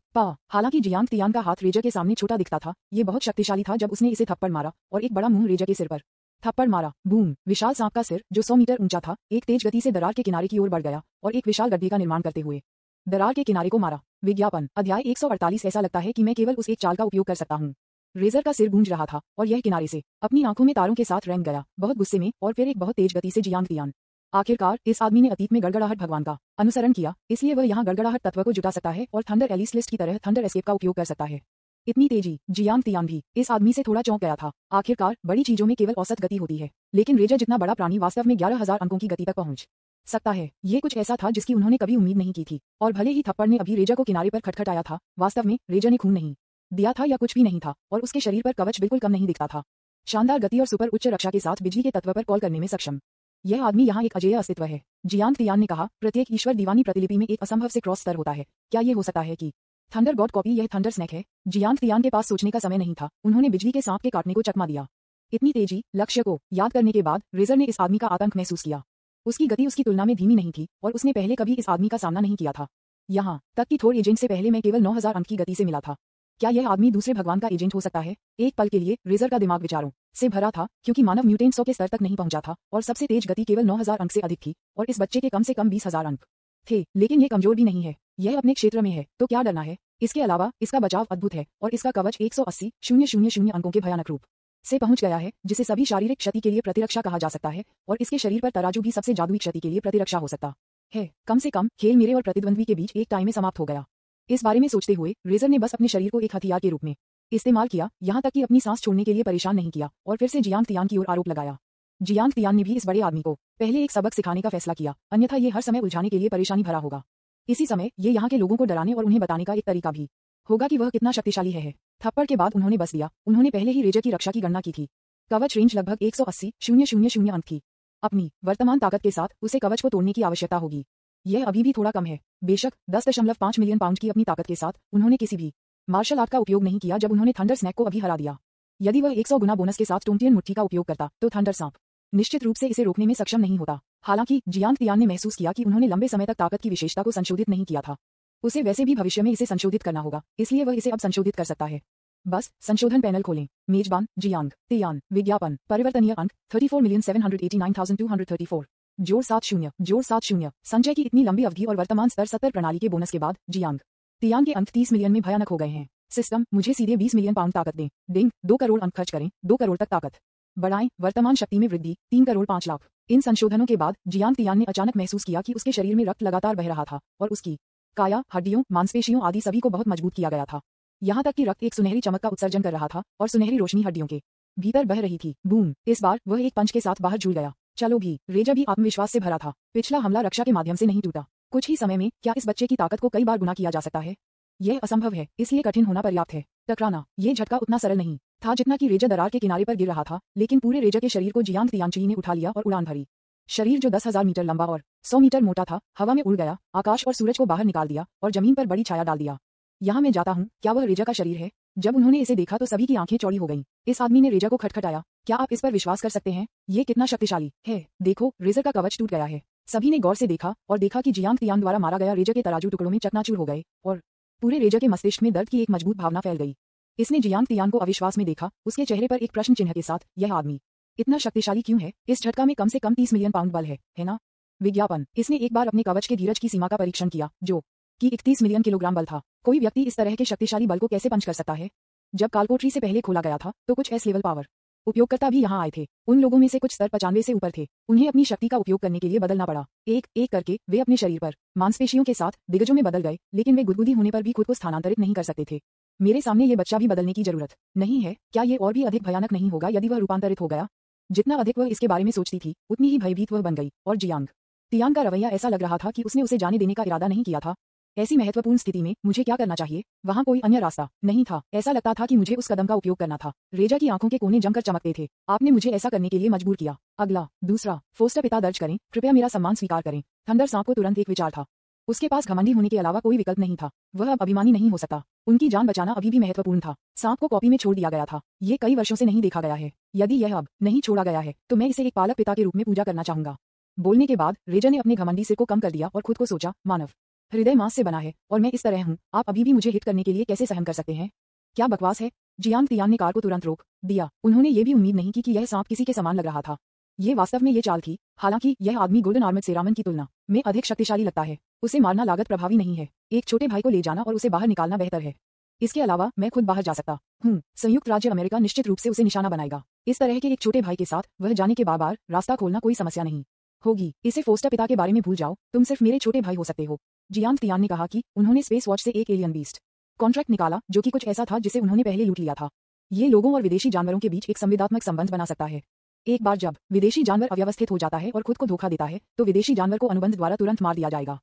हालांकि जियांग तियांग का हाथ रेजा के सामने छोटा दिखता था, ये बहुत शक्तिशाली था। जब उसने इसे थप्पड़ मारा और एक बड़ा मुंह रेजा के सिर पर थप्पड़ मारा, बूम! विशाल सांप का सिर जो 100 मीटर ऊंचा था, एक तेज गति से दरार के किनारे की ओर बढ़ गया और एक विशाल गड्ढे का निर्माण करते हुए दरार के किनारे को मारा। विज्ञापन अध्याय 148। ऐसा लगता है कि मैं केवल उस एक चाल का उपयोग कर सकता हूँ। रेजर का सिर गूंज रहा था और यह किनारे से अपनी आंखों में तारों के साथ रेंग गया, बहुत गुस्से में, और फिर एक बहुत तेज गति से जियांग तियांग। आखिरकार इस आदमी ने अतीत में गड़गड़ाहट भगवान का अनुसरण किया, इसलिए वह यहाँ गड़गड़ाहट तत्व को जुटा सकता है और थंडर एलिस लिस्ट की तरह थंडर एस्केप का उपयोग कर सकता है। इतनी तेजी! जियांग तियांग भी इस आदमी से थोड़ा चौंक गया था। आखिरकार बड़ी चीजों में केवल औसत गति होती है, लेकिन रेजर जितना बड़ा प्राणी वास्तव में 11,000 अंकों की गति तक पहुंच सकता है। ये कुछ ऐसा था जिसकी उन्होंने कभी उम्मीद नहीं की थी। और भले ही थप्पड़ ने अभी रेजा को किनारे पर खटखटाया था, वास्तव में रेजा ने खून नहीं दिया था या कुछ भी नहीं था, और उसके शरीर पर कवच बिल्कुल कम नहीं दिखता था। शानदार गति और सुपर उच्च रक्षा के साथ बिजली के तत्व पर कॉल करने में सक्षम यह आदमी यहाँ एक अजेय अस्तित्व है। जियांग तियांग ने कहा, प्रत्येक ईश्वर दीवानी प्रतिलिपि में एक असंभव से क्रॉस स्तर होता है। क्या ये हो सकता है कि थंडर गॉड कॉपी यह थंडर स्नैक है? जियांग तियांग के पास सोचने का समय नहीं था। उन्होंने बिजली के सांप के काटने को चकमा दिया। इतनी तेजी! लक्ष्य को याद करने के बाद रेजर ने इस आदमी का आतंक महसूस किया। उसकी गति उसकी तुलना में धीमी नहीं थी और उसने पहले कभी इस आदमी का सामना नहीं किया था। यहाँ तक कि थोर एजेंट से पहले मैं केवल 9,000 अंक की गति से मिला था। क्या यह आदमी दूसरे भगवान का एजेंट हो सकता है? एक पल के लिए रेजर का दिमाग विचारों से भरा था, क्योंकि मानव म्यूटेंट 100 के स्तर तक नहीं पहुंचा था और सबसे तेज गति केवल 9,000 अंक से अधिक थी, और इस बच्चे के कम से कम 20,000 अंक थे। लेकिन ये कमजोर भी नहीं है। यह अपने क्षेत्र में है, तो क्या डरना है? इसके अलावा इसका बचाव अद्भुत है और इसका कवच 180,000 अंकों के भयानक रूप से पहुंच गया है, जिसे सभी शारीरिक क्षति के लिए प्रतिरक्षा कहा जा सकता है, और इसके शरीर पर तराजू भी सबसे जादुई क्षति के लिए प्रतिरक्षा हो सकता है। कम से कम खेल मेरे और प्रतिद्वंद्वी के बीच एक टाइम में समाप्त हो गया। इस बारे में सोचते हुए रेजर ने बस अपने शरीर को एक हथियार के रूप में इस्तेमाल किया, यहाँ तक कि अपनी सांस छोड़ने के लिए परेशान नहीं किया, और फिर से जियांग तियांग की ओर आरोप लगाया। जियांग तियांग ने भी इस बड़े आदमी को पहले एक सबक सिखाने का फैसला किया, अन्यथा ये हर समय उलझाने के लिए परेशानी भरा होगा। इसी समय ये यहाँ के लोगों को डराने और उन्हें बताने का एक तरीका भी होगा कि वह कितना शक्तिशाली है। थप्पड़ के बाद उन्होंने बस दिया। उन्होंने पहले ही रेजर की रक्षा की गणना की थी। कवच रेंज लगभग 180,000 अंक थी। अपनी वर्तमान ताकत के साथ उसे कवच को तोड़ने की आवश्यकता होगी। यह अभी भी थोड़ा कम है। बेशक 10.5 मिलियन पाउंड की अपनी ताकत के साथ उन्होंने किसी भी मार्शल आर्ट का उपयोग नहीं किया जब उन्होंने थंडर स्नैक को अभी हरा दिया। यदि वह 100 गुना बोनस के साथ टोंटियन मुट्ठी का उपयोग करता तो थंडर सांप निश्चित रूप से इसे रोकने में सक्षम नहीं होता। हालांकि जियांग तियांग ने महसूस किया कि उन्होंने लंबे समय तक ताकत की विशेषता को संशोधित नहीं किया था। उसे वैसे भी भविष्य में इसे संशोधित करना होगा, इसलिए वह इसे अब संशोधित कर सकता है। बस संशोधन पैनल खोलें। मेजबान जियांग तियांग। विज्ञापन परिवर्तनीय अंक 34,789,234 जोड़ 70 संचय की इतनी लंबी अवधि और वर्तमान स्तर 70 प्रणाली के बोनस के बाद जियांग तियांग के अंक 30 मिलियन में भयानक हो गए हैं। सिस्टम मुझे सीधे 20 मिलियन पाउंड ताकत दें। डिंग 2 करोड़ अंक खर्च करें। 2 करोड़ तक ताकत बढ़ाएं। वर्तमान शक्ति में वृद्धि 3 करोड़ 5 लाख। इन संशोधनों के बाद जियांग तियांग ने अचानक महसूस किया कि उसके शरीर में रक्त लगातार बह रहा था और उसकी काया, हड्डियों, मांसपेशियों आदि सभी को बहुत मजबूत किया गया था। यहाँ तक कि रक्त एक सुनहरी चमक का उत्सर्जन कर रहा था और सुनहरी रोशनी हड्डियों के भीतर बह रही थी। बूम! इस बार वह एक पंच के साथ बाहर झूल गया। चलो भी। रेजा भी आत्मविश्वास से भरा था। पिछला हमला रक्षा के माध्यम से नहीं टूटा। कुछ ही समय में क्या इस बच्चे की ताकत को कई बार गुना किया जा सकता है? यह असंभव है, इसलिए कठिन होना पर्याप्त है। टकराना ये झटका उतना सरल नहीं था जितना कि रेजा दरार के किनारे पर गिर रहा था, लेकिन पूरे रेजा के शरीर को जियांग तियांग ने उठा लिया और उड़ान भरी। शरीर जो 10,000 मीटर लंबा और 100 मीटर मोटा था, हवा में उड़ गया, आकाश और सूरज को बाहर निकाल दिया और जमीन पर बड़ी छाया डाल दिया। यहाँ मैं जाता हूँ, क्या वह रेजा का शरीर है? जब उन्होंने इसे देखा तो सभी की आंखें चौड़ी हो गईं। इस आदमी ने रेजा को खटखटाया। क्या आप इस पर विश्वास कर सकते हैं? ये कितना शक्तिशाली है। देखो, रेजर का कवच टूट गया है। सभी ने गौर से देखा और देखा कि जियांग तियांग द्वारा मारा गया रेजा के तराजू टुकड़ों में चकनाचूर हो गए और पूरे रेजा के मस्तिष्क में दर्द की एक मजबूत भावना फैल गई। इसने जियांग तियांग को अविश्वास में देखा। उसके चेहरे पर एक प्रश्न चिन्ह के साथ, यह आदमी इतना शक्तिशाली क्यों है? इस झटका में कम से कम 30 मिलियन पाउंड बल है ना? विज्ञापन इसने एक बार अपने कवच के धीरज की सीमा का परीक्षण किया, जो कि 31 मिलियन किलोग्राम बल था। कोई व्यक्ति इस तरह के शक्तिशाली बल को कैसे पंच कर सकता है? जब कालकोठरी से पहले खोला गया था तो कुछ एस लेवल पावर उपयोगकर्ता भी यहाँ आए थे। उन लोगों में से कुछ स्तर 95 से ऊपर थे। उन्हें अपनी शक्ति का उपयोग करने के लिए बदलना पड़ा। एक एक करके वे अपने शरीर पर मांसपेशियों के साथ दिग्गजों में बदल गए, लेकिन वे गुदगुदी होने पर भी खुद को स्थानांतरित नहीं कर सकते थे। मेरे सामने ये बच्चा भी बदलने की जरूरत नहीं है। क्या ये और भी अधिक भयानक नहीं होगा यदि वह रूपांतरित हो गया? जितना अधिक वह इसके बारे में सोचती थी, उतनी ही भयभीत वह बन गई। और जियांग तियान का रवैया ऐसा लग रहा था कि उसने उसे जाने देने का इरादा नहीं किया था। ऐसी महत्वपूर्ण स्थिति में मुझे क्या करना चाहिए? वहाँ कोई अन्य रास्ता नहीं था। ऐसा लगता था कि मुझे उस कदम का उपयोग करना था। रेजा की आंखों के कोने जमकर चमकते थे। आपने मुझे ऐसा करने के लिए मजबूर किया। अगला, दूसरा, फोस्टर पिता दर्ज करें, कृपया मेरा सम्मान स्वीकार करें। थंडर सांप को तुरंत एक विचार था। उसके पास घमंडी होने के अलावा कोई विकल्प नहीं था। वह अब अभिमानी नहीं हो सकता। उनकी जान बचाना अभी भी महत्वपूर्ण था। सांप को कॉपी में छोड़ दिया गया था। ये कई वर्षों से नहीं देखा गया है। यदि यह अब नहीं छोड़ा गया है तो मैं इसे एक पालक पिता के रूप में पूजा करना चाहूंगा। बोलने के बाद रेजा ने अपने घमंडी सिर को कम कर दिया और खुद को सोचा, मानव हृदय मांस से बना है और मैं इस तरह हूँ। आप अभी भी मुझे हिट करने के लिए कैसे सहन कर सकते हैं? क्या बकवास है? जियांग तियान ने कार को तुरंत रोक दिया। उन्होंने ये भी उम्मीद नहीं की कि यह सांप किसी के समान लग रहा था। ये वास्तव में ये चाल थी। हालांकि यह आदमी गोल्डन आर्मर्ड सेरामन की तुलना में अधिक शक्तिशाली लगता है। उसे मारना लागत प्रभावी नहीं है। एक छोटे भाई को ले जाना और उसे बाहर निकालना बेहतर है। इसके अलावा मैं खुद बाहर जा सकता हूँ। संयुक्त राज्य अमेरिका निश्चित रूप से उसे निशाना बनाएगा। इस तरह के एक छोटे भाई के साथ वह जाने के बार रास्ता खोलना कोई समस्या नहीं होगी। इसे फोस्टर पिता के बारे में भूल जाओ। तुम सिर्फ मेरे छोटे भाई हो सकते हो। जियांग तियान ने कहा कि उन्होंने स्पेस वॉच से एक एलियन बीस्ट कॉन्ट्रैक्ट निकाला, जो कि कुछ ऐसा था जिसे उन्होंने पहले लूट लिया था। ये लोगों और विदेशी जानवरों के बीच एक संवेदनात्मक संबंध बना सकता है। एक बार जब विदेशी जानवर अव्यवस्थित हो जाता है और खुद को धोखा देता है तो विदेशी जानवर को अनुबंध द्वारा तुरंत मार दिया जाएगा।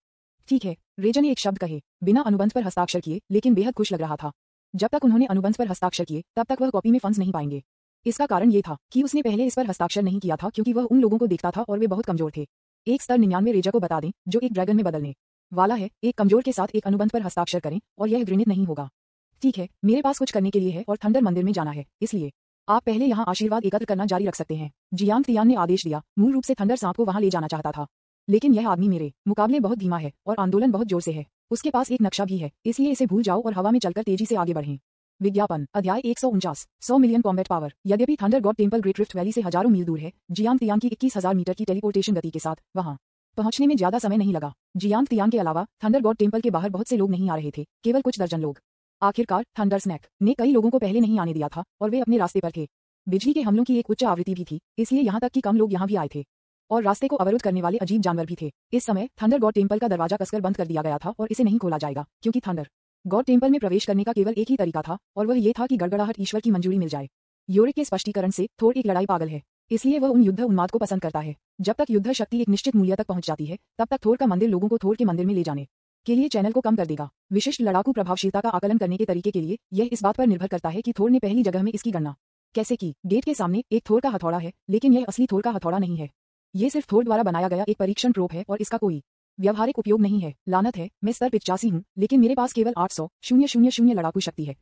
ठीक है, रेजा ने एक शब्द कहे, बिना अनुबंध पर हस्ताक्षर किए, लेकिन बेहद खुश लग रहा था। जब तक उन्होंने अनुबंध पर हस्ताक्षर किए तब तक वह कॉपी में फंड्स नहीं पाएंगे। इसका कारण ये था कि उसने पहले इस पर हस्ताक्षर नहीं किया था क्योंकि वह उन लोगों को देखता था और वे बहुत कमजोर थे। एक स्तर 99 रेजा को बता दें, जो एक ड्रैगन में बदलने वाला है। एक कमजोर के साथ एक अनुबंध पर हस्ताक्षर करें और यह घृणित नहीं होगा। ठीक है, मेरे पास कुछ करने के लिए है और थंडर मंदिर में जाना है, इसलिए आप पहले यहाँ आशीर्वाद एकत्र करना जारी रख सकते हैं। जियांग तियान ने आदेश दिया। मूल रूप से थंडर सांप को वहां ले जाना चाहता था, लेकिन यह आदमी मेरे मुकाबले बहुत धीमा है और आंदोलन बहुत जोर से है। उसके पास एक नक्शा भी है, इसलिए इसे भूल जाओ और हवा में चलकर तेजी से आगे बढ़ें। विज्ञापन अध्याय 149 100 मिलियन कॉम्बैट पावर। यद्यपि thunder God temple great rift valley से हजारों मील दूर है, जियांग तियान की 21,000 मीटर की टेलीपोर्टेशन गति के साथ वहां पहुंचने में ज्यादा समय नहीं लगा। जियांग तियान के अलावा थंडर गॉड टेम्पल के बाहर बहुत से लोग नहीं आ रहे थे, केवल कुछ दर्जन लोग। आखिरकार थंडर स्नैक ने कई लोगों को पहले नहीं आने दिया था और वे अपने रास्ते पर थे। बिजली के हमलों की एक उच्च आवृत्ति भी थी, इसलिए यहाँ तक कि कम लोग यहाँ भी आए थे और रास्ते को अवरुद्ध करने वाले अजीब जानवर भी थे। इस समय थंडर गॉड टेम्पल का दरवाजा कसकर बंद कर दिया गया था और इसे नहीं खोला जाएगा, क्योंकि थंडर गॉड टेम्पल में प्रवेश करने का केवल एक ही तरीका था और वह ये था कि गड़गड़ाहट ईश्वर की मंजूरी मिल जाए। योरिक के स्पष्टीकरण से थोर एक लड़ाई पागल है, इसलिए वह उन युद्ध उन्माद को पसंद करता है। जब तक युद्ध शक्ति एक निश्चित मूल्य तक पहुंच जाती है, तब तक थोर का मंदिर लोगों को थोर के मंदिर में ले जाने के लिए चैनल को कम कर देगा। विशिष्ट लड़ाकू प्रभावशीलता का आकलन करने के तरीके के लिए यह इस बात पर निर्भर करता है कि थोर ने पहली जगह में इसकी गणना कैसे की। गेट के सामने एक थोर का हथौड़ा है, लेकिन यह असली थोर का हथौड़ा नहीं है। ये सिर्फ थोर द्वारा बनाया गया एक परीक्षण प्रोब है और इसका कोई व्यावहारिक उपयोग नहीं है। लानत है, मैं स्तर 85 हूँ, लेकिन मेरे पास केवल 800,000 लड़ाकू शक्ति है।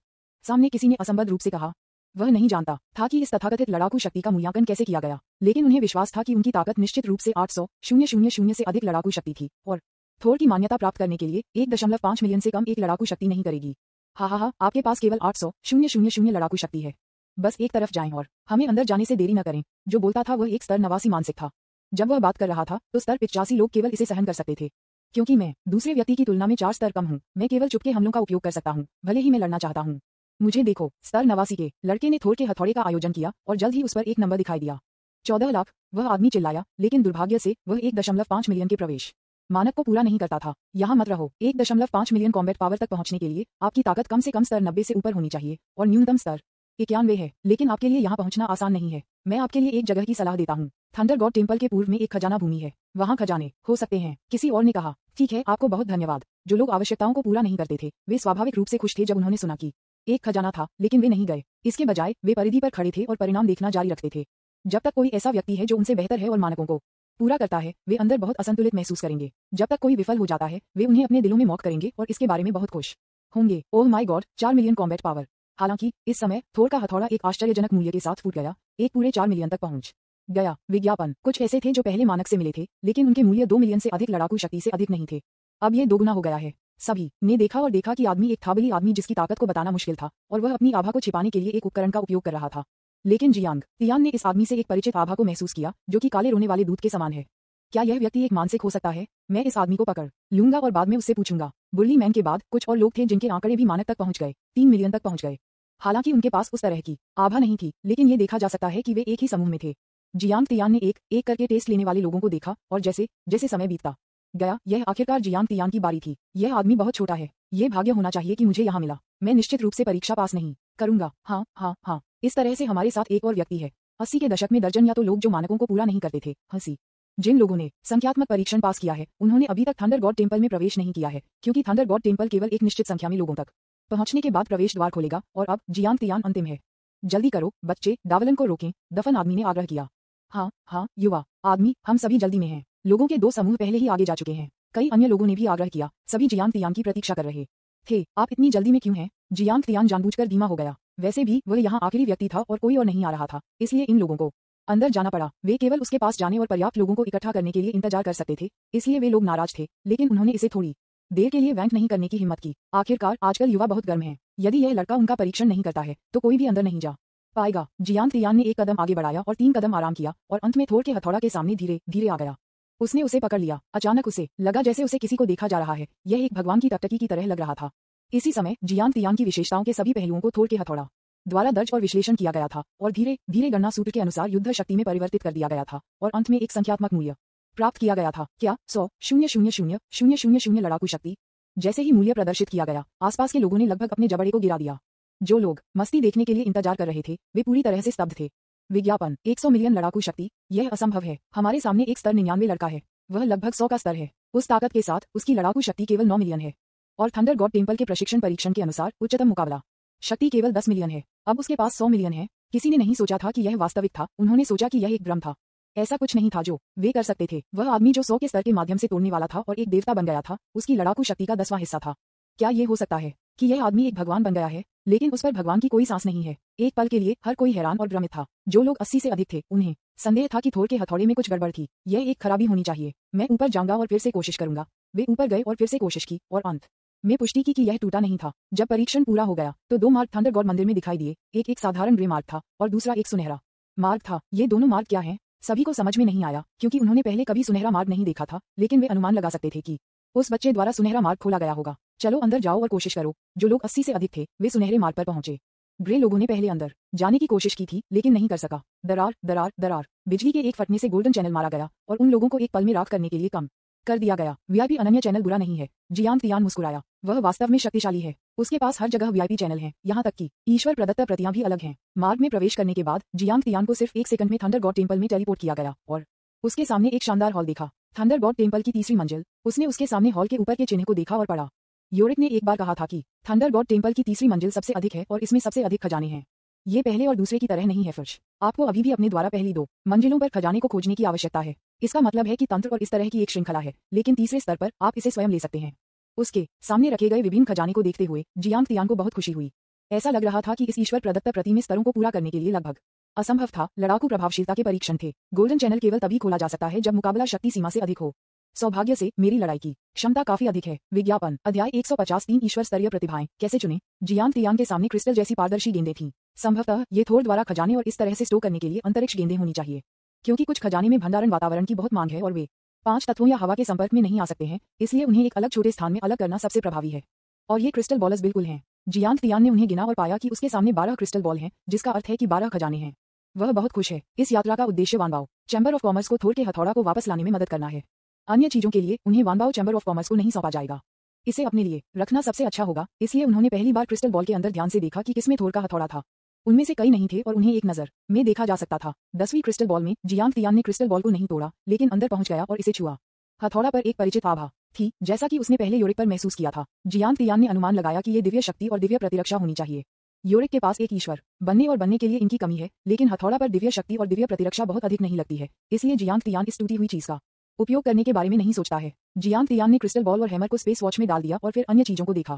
सामने किसी ने असंबद्ध रूप से कहा। वह नहीं जानता था कि इस तथाकथित लड़ाकू शक्ति का मूल्यांकन कैसे किया गया, लेकिन उन्हें विश्वास था कि उनकी ताकत निश्चित रूप से 800,000 से अधिक लड़ाकू शक्ति थी और थोर की मान्यता प्राप्त करने के लिए 1.5 मिलियन से कम एक लड़ाकू शक्ति नहीं करेगी। हा, आपके पास केवल 800,000 लड़ाकू शक्ति है। बस एक तरफ जाएं और हमें अंदर जाने से देरी न करें। जो बोलता था वह एक स्तर 89 मानसिक था। जब वह बात कर रहा था तो स्तर 85 लोग केवल इसे सहन कर सकते थे, क्योंकि मैं दूसरे व्यक्ति की तुलना में 4 स्तर कम हूँ। मैं केवल चुपके हमलों का उपयोग कर सकता हूँ, भले ही मैं लड़ना चाहता हूँ। मुझे देखो, स्तर 89 के लड़के ने थोर के हथौड़े का आयोजन किया और जल्द ही उस पर एक नंबर दिखाई दिया। 14 लाख, वह आदमी चिल्लाया, लेकिन दुर्भाग्य से वह 1.5 मिलियन के प्रवेश मानक को पूरा नहीं करता था। यहाँ मत रहो। 1.5 मिलियन कॉम्बैट पावर तक पहुंचने के लिए आपकी ताकत कम से कम स्तर 90 से ऊपर होनी चाहिए और न्यूनतम स्तर 91 है। लेकिन आपके लिए यहाँ पहुंचना आसान नहीं है। मैं आपके लिए एक जगह की सलाह देता हूँ। थंडर गॉड टेम्पल के पूर्व में एक खजाना भूमि है, वहाँ खजाने हो सकते हैं। किसी और ने कहा, ठीक है, आपको बहुत धन्यवाद। जो लोग आवश्यकताओं को पूरा नहीं करते थे, वे स्वाभाविक रूप से खुश थे जब उन्होंने सुना कि एक खजाना था, लेकिन वे नहीं गए। इसके बजाय वे परिधि पर खड़े थे और परिणाम देखना जारी रखते थे। जब तक कोई ऐसा व्यक्ति है जो उनसे बेहतर है और मानकों को पूरा करता है, वे अंदर बहुत असंतुलित महसूस करेंगे। जब तक कोई विफल हो जाता है, वे उन्हें अपने दिलों में मौत करेंगे और इसके बारे में बहुत खुश होंगे। Oh my God, 4 million combat power. हालांकि इस समय थोर का हथौड़ा एक आश्चर्यजनक मूल्य के साथ फूट गया, एक पूरे 4 मिलियन तक पहुंच गया। विज्ञापन कुछ ऐसे थे जो पहले मानक से मिले थे, लेकिन उनके मूल्य 2 मिलियन से अधिक लड़ाकू शक्ति से अधिक नहीं थे। अब ये दोगुना हो गया है। सभी ने देखा और देखा कि आदमी एक थाबली आदमी जिसकी ताकत को बताना मुश्किल था और वह अपनी आभा को छिपाने के लिए एक उपकरण का उपयोग कर रहा था। लेकिन जियांग तियान ने इस आदमी से एक परिचित आभा को महसूस किया, जो कि काले रोने वाले दूध के समान है। क्या यह व्यक्ति एक मानसिक हो सकता है? मैं इस आदमी को पकड़ लूंगा और बाद में उससे पूछूंगा। बुल्ली मैन के बाद कुछ और लोग थे जिनके आंकड़े भी मानक तक पहुंच गए, 3 मिलियन तक पहुंच गए। हालांकि उनके पास उस तरह की आभा नहीं थी, लेकिन ये देखा जा सकता है कि वे एक ही समूह में थे। जियांग तियान ने एक एक करके टेस्ट लेने वाले लोगों को देखा और जैसे जैसे समय बीतता गया, यह आखिरकार जियांग तियान की बारी थी। यह आदमी बहुत छोटा है, ये भाग्य होना चाहिए कि मुझे यहाँ मिला। मैं निश्चित रूप से परीक्षा पास नहीं करूंगा। हाँ हाँ हाँ, इस तरह से हमारे साथ एक और व्यक्ति है। 80 के दशक में दर्जन या तो लोग जो मानकों को पूरा नहीं करते थे। हंसी। जिन लोगों ने संख्यात्मक परीक्षण पास किया है उन्होंने अभी तक थंडर गॉड टेम्पल में प्रवेश नहीं किया है, क्योंकि थंडर गॉड टेम्पल केवल एक निश्चित संख्या में लोगों तक पहुंचने के बाद प्रवेश द्वार खोलेगा। और अब जियांग तियान अंतिम है। जल्दी करो बच्चे, दावलन को रोकें, दफन आदमी ने आग्रह किया। हाँ हाँ युवा आदमी, हम सभी जल्दी में हैं। लोगों के 2 समूह पहले ही आगे जा चुके हैं। कई अन्य लोगों ने भी आग्रह किया। सभी जियांग तियान की प्रतीक्षा कर रहे थे। आप इतनी जल्दी में क्यों हैं? जियांग तियान जानबूझकर धीमा हो गया। वैसे भी वह यहाँ आखिरी व्यक्ति था और कोई और नहीं आ रहा था, इसलिए इन लोगों को अंदर जाना पड़ा। वे केवल उसके पास जाने और पर्याप्त लोगों को इकट्ठा करने के लिए इंतजार कर सकते थे, इसलिए वे लोग नाराज थे, लेकिन उन्होंने इसे थोड़ी देर के लिए वैंक नहीं करने की हिम्मत की। आखिरकार आजकल युवा बहुत गर्म हैं। यदि यह लड़का उनका परीक्षण नहीं करता है तो कोई भी अंदर नहीं जा पाएगा। जियांग तियान ने एक कदम आगे बढ़ाया और 3 कदम आराम किया और अंत में थोड़ के हथौड़ा के सामने धीरे धीरे आ गया। उसने उसे पकड़ लिया। अचानक उसे लगा जैसे उसे किसी को देखा जा रहा है। यह एक भगवान की टकटकी की तरह लग रहा था। इसी समय जियांग तियान की विशेषताओं के सभी पहलुओं को थोड़ के हथौड़ा द्वारा दर्ज और विश्लेषण किया गया था और धीरे धीरे गणना सूत्र के अनुसार युद्ध शक्ति में परिवर्तित कर दिया गया था और अंत में एक संख्यात्मक मूल्य प्राप्त किया गया था। क्या 100,000,000 लड़ाकू शक्ति? जैसे ही मूल्य प्रदर्शित किया गया, आसपास के लोगों ने लगभग अपने जबड़े को गिरा दिया। जो लोग मस्ती देखने के लिए इंतजार कर रहे थे वे पूरी तरह से स्तब्ध थे। विज्ञापन 100 मिलियन लड़ाकू शक्ति, यह असंभव है। हमारे सामने एक स्तर 99 लड़का है, वह लगभग 100 का स्तर है। उस ताकत के साथ उसकी लड़ाकू शक्ति केवल 9 मिलियन है और थंडर गॉड टेम्पल के प्रशिक्षण परीक्षण के अनुसार उच्चतम मुकाबला शक्ति केवल 10 मिलियन है। अब उसके पास 100 मिलियन है। किसी ने नहीं सोचा था कि यह वास्तविक था, उन्होंने सोचा कि यह एक भ्रम था। ऐसा कुछ नहीं था जो वे कर सकते थे। वह आदमी जो 100 के स्तर के माध्यम से तोड़ने वाला था और एक देवता बन गया था, उसकी लड़ाकू शक्ति का 10वां हिस्सा था। क्या ये हो सकता है कि यह आदमी एक भगवान बन गया है? लेकिन उस पर भगवान की कोई सांस नहीं है। एक पल के लिए हर कोई हैरान और भ्रमित था। जो लोग 80 से अधिक थे उन्हें संदेह था कि थोड़ के हथौड़े में कुछ गड़बड़ थी। यह एक खराबी होनी चाहिए। मैं ऊपर जाऊंगा और फिर से कोशिश करूंगा। वे ऊपर गए और फिर से कोशिश की और अंत में पुष्टि की कि यह टूटा नहीं था। जब परीक्षण पूरा हो गया तो 2 मार्ग थंडर गॉड मंदिर में दिखाई दिए। एक साधारण ग्रे मार्ग था और दूसरा एक सुनहरा मार्ग था। ये दोनों मार्ग क्या हैं? सभी को समझ में नहीं आया, क्योंकि उन्होंने पहले कभी सुनहरा मार्ग नहीं देखा था, लेकिन वे अनुमान लगा सकते थे कि उस बच्चे द्वारा सुनहरा मार्ग खोला गया होगा। चलो अंदर जाओ और कोशिश करो। जो लोग 80 से अधिक थे वे सुनहरे मार्ग पर पहुंचे। ग्रे लोगों ने पहले अंदर जाने की कोशिश की थी, लेकिन नहीं कर सका। दरार दरार दरार, बिजली के एक फटने से गोल्डन चैनल मारा गया और उन लोगों को एक पल में राख करने के लिए कम कर दिया गया। वीआईपी अनन्य चैनल बुरा नहीं है। जियांग तियान मुस्कुराया। वह वास्तव में शक्तिशाली है। उसके पास हर जगह वीआईपी चैनल हैं, यहाँ तक कि ईश्वर प्रदत्त प्रतियां भी अलग हैं। मार्ग में प्रवेश करने के बाद जियांग तियान को सिर्फ 1 सेकंड में थंडर गॉड टेम्पल में टेलीपोर्ट किया गया और उसके सामने एक शानदार हॉल देखा। थंडर गॉड टेम्पल की 3री मंजिल। उसने उसके सामने हॉल के ऊपर के चिन्ह को देखा और पढ़ा। योरिक ने एक बार कहा था कि थंडर गॉड टेम्पल की 3री मंजिल सबसे अधिक है और इसमें सबसे अधिक खजाने हैं। ये पहले और दूसरे की तरह नहीं है फर्श। आपको अभी भी अपने द्वारा पहली 2 मंजिलों पर खजाने को खोजने की आवश्यकता है। इसका मतलब है कि तंत्र और इस तरह की एक श्रृंखला है, लेकिन तीसरे स्तर पर आप इसे स्वयं ले सकते हैं। उसके सामने रखे गए विभिन्न खजाने को देखते हुए जियांग तियान को बहुत खुशी हुई। ऐसा लग रहा था कि इस ईश्वर प्रदत्त प्रति में स्तरों को पूरा करने के लिए लगभग असंभव था। लड़ाकू प्रभावशीलता के परीक्षण थे। गोल्डन चैनल केवल तभी खोला जा सकता है जब मुकाबला शक्ति सीमा से अधिक हो। सौभाग्य से मेरी लड़ाई की क्षमता काफी अधिक है। विज्ञापन अध्याय 153 ईश्वर स्तरीय प्रतिभाएं कैसे चुने। जियांग तियान के सामने क्रिस्टल जैसी पारदर्शी गेंदें थीं। संभवतः ये थोड़ द्वारा खजाने और इस तरह से स्टोर करने के लिए अंतरिक्ष गेंदें होनी चाहिए, क्योंकि कुछ खजाने में भंडारण वातावरण की बहुत मांग है और वे 5 तत्वों या हवा के संपर्क में नहीं आ सकते हैं, इसलिए उन्हें एक अलग छोटे स्थान में अलग करना सबसे प्रभावी है। और ये क्रिस्टल बॉल्स बिल्कुल हैं। जियांग तियान ने उन्हें गिना और पाया कि उसके सामने 12 क्रिस्टल बॉल हैं, जिसका अर्थ है कि 12 खजाने हैं। वह बहुत खुश है। इस यात्रा का उद्देश्य वानबाओ चैम्बर ऑफ कॉमर्स को थोड़ के हथौड़ा को वापस लाने में मदद करना है। अन्य चीजों के लिए उन्हें वानबाओ चैम्बर ऑफ कॉमर्स को नहीं सौंपा जाएगा। इसे अपने लिए रखना सबसे अच्छा होगा, इसलिए उन्होंने पहली बार क्रिस्टल बॉल के अंदर ध्यान से देखा कि किसमें थोड़ का हथौड़ा था। उनमें से कई नहीं थे और उन्हें एक नजर में देखा जा सकता था। 10वीं क्रिस्टल बॉल में जियांग तियान ने क्रिस्टल बॉल को नहीं तोड़ा, लेकिन अंदर पहुंच गया और इसे छुआ। हथौड़ा पर एक परिचित आभा थी, जैसा कि उसने पहले योरिक पर महसूस किया था। जियांग तियान ने अनुमान लगाया कि ये दिव्य शक्ति और दिव्य प्रतिरक्षा होनी चाहिए। योरिक के पास एक ईश्वर बनने और बनने के लिए इनकी कमी है, लेकिन हथौड़ा पर दिव्य शक्ति और दिव्य प्रतिरक्षा बहुत अधिक नहीं लगती है, इसलिए जियांग तियान इस टूटी हुई चीज का उपयोग करने के बारे में नहीं सोचता है। जियांग तियान ने क्रिस्टल बॉल और हैमर को स्पेस वॉच में डाल दिया और फिर अन्य चीजों को देखा।